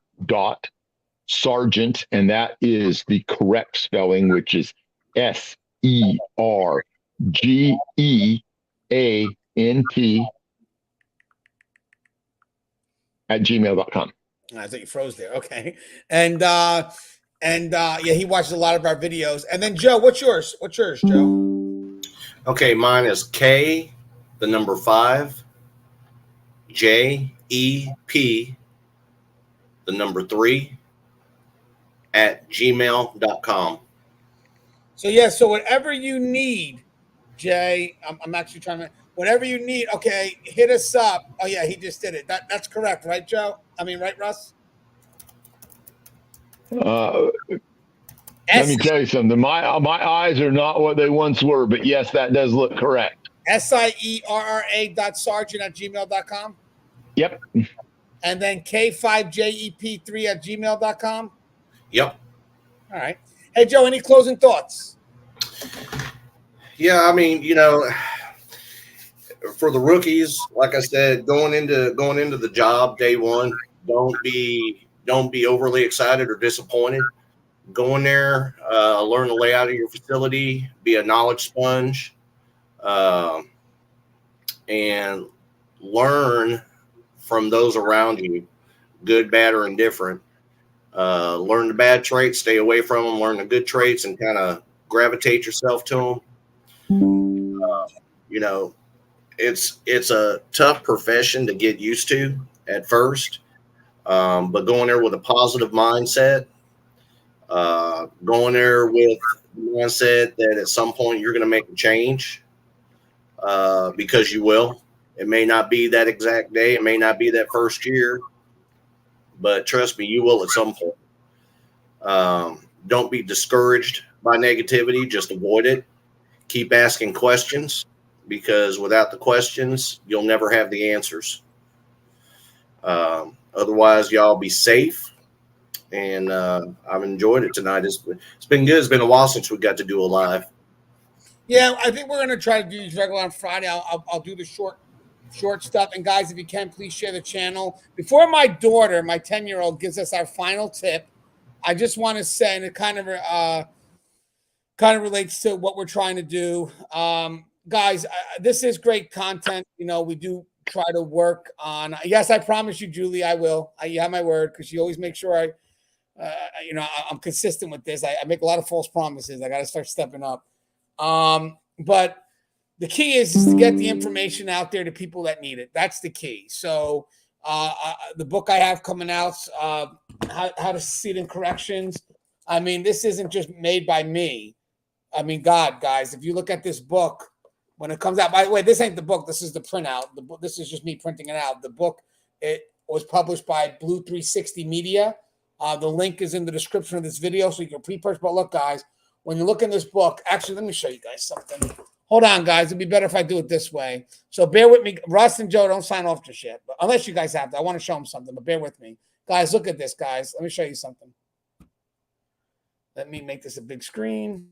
.Sergeant, and that is the correct spelling, which is SERGEANT @gmail.com. I thought you froze there. Okay. And yeah, he watches a lot of our videos. And then Joe, what's yours? What's yours, Joe? Okay, mine is K, the number 5, JEP, the number 3, at gmail.com. So yeah, so whatever you need, Jay, I'm actually trying to, whatever you need, okay, hit us up. Oh yeah, he just did it. That's correct, right, Joe? I mean, right, Russ? Let me tell you something. My eyes are not what they once were, but yes, that does look correct. SIERRA.sargent@gmail.com. Yep. And then K5JEP3 at gmail.com. Yep. All right. Hey, Joe, any closing thoughts? Yeah, I mean, for the rookies, like I said, going into the job day one, don't be overly excited or disappointed. Go in there, learn the layout of your facility, be a knowledge sponge, and learn from those around you, good, bad, or indifferent. Learn the bad traits, stay away from them. Learn the good traits, and kind of gravitate yourself to them. It's a tough profession to get used to at first, but going there with a positive mindset, going there with the mindset that at some point you're going to make a change, because you will. It may not be that exact day, it may not be that first year, but trust me, you will at some point. Don't be discouraged by negativity, just avoid it. Keep asking questions, because without the questions, you'll never have the answers. Otherwise, y'all be safe. And I've enjoyed it tonight. It's been good. It's been a while since we got to do a live. Yeah, I think we're going to try to do these regular on Friday. I'll do the short stuff. And guys, if you can, please share the channel. Before my daughter, my 10-year-old, gives us our final tip, I just want to say, and it kind of relates to what we're trying to do. Guys, this is great content. We do try to work on. Yes, I promise you, Julie, I will. You have my word, because you always make sure I'm consistent with this. I make a lot of false promises. I got to start stepping up. But the key is to get the information out there to people that need it. That's the key. So the book I have coming out, How to Succeed in Corrections. I mean, this isn't just made by me. I mean, God, guys, if you look at this book, when it comes out, by the way, this ain't the book. This is the printout. The book, this is just me printing it out. The book, it was published by Blue 360 Media. The link is in the description of this video, so you can pre-purchase. But look, guys, when you look in this book, actually, let me show you guys something. Hold on, guys. It'd be better if I do it this way. So bear with me. Russ and Joe, don't sign off just yet. But unless you guys have to. I want to show them something, but bear with me. Guys, look at this, guys. Let me show you something. Let me make this a big screen.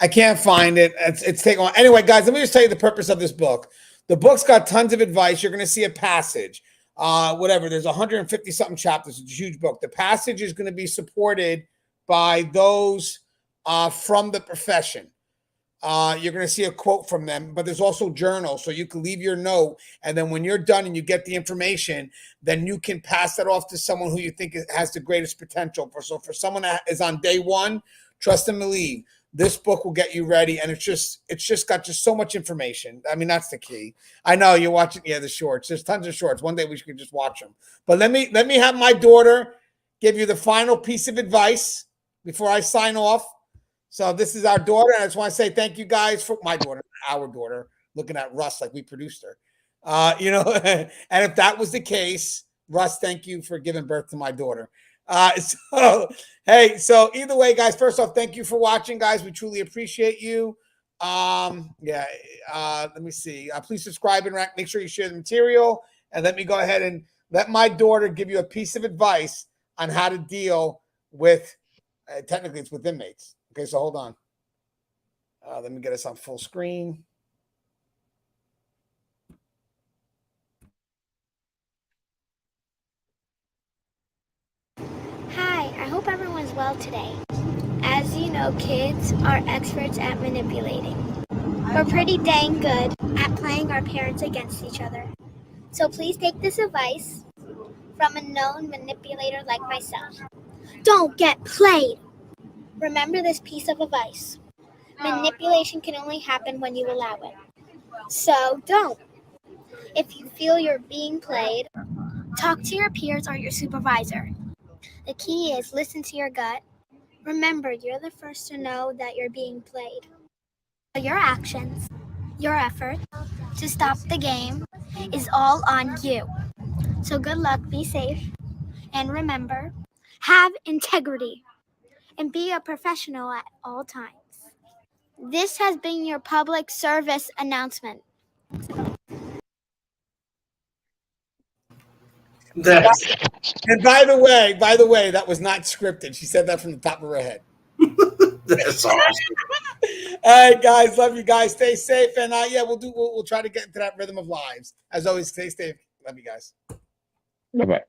I can't find it. It's taking on. Anyway, guys, let me just tell you the purpose of this book. The book's got tons of advice. You're going to see a passage. Whatever. There's 150 something chapters. It's a huge book. The passage is going to be supported by those from the profession. You're going to see a quote from them, but there's also journals, so you can leave your note, and then when you're done and you get the information, then you can pass that off to someone who you think has the greatest potential. So for someone that is on day one, trust and believe. This book will get you ready, and it's just got so much information. I mean, that's the key. I know you're watching, the shorts. There's tons of shorts. One day we should just watch them. But let me have my daughter give you the final piece of advice before I sign off. So this is our daughter, and I just want to say thank you guys for my daughter, our daughter, looking at Russ like we produced her. And if that was the case, Russ, thank you for giving birth to my daughter. So either way, guys, first off, thank you for watching, guys. We truly appreciate you. Let me see. Please subscribe and make sure you share the material. And let me go ahead and let my daughter give you a piece of advice on how to deal with Technically, it's with inmates. Okay, so hold on. Let me get us on full screen. Hi, I hope everyone's well today. As you know, kids are experts at manipulating. We're pretty dang good at playing our parents against each other. So please take this advice from a known manipulator like myself. Don't get played! Remember this piece of advice. Manipulation can only happen when you allow it. So don't. If you feel you're being played, talk to your peers or your supervisor. The key is listen to your gut. Remember, you're the first to know that you're being played. Your actions, your effort to stop the game is all on you. So good luck, be safe, and remember, have integrity and be a professional at all times. This has been your public service announcement. That's And by the way, that was not scripted. She said that from the top of her head. that's awesome. All right, guys, love you guys. Stay safe, and yeah, we'll try to get into that rhythm of lives. As always, stay safe. Love you guys. Bye bye.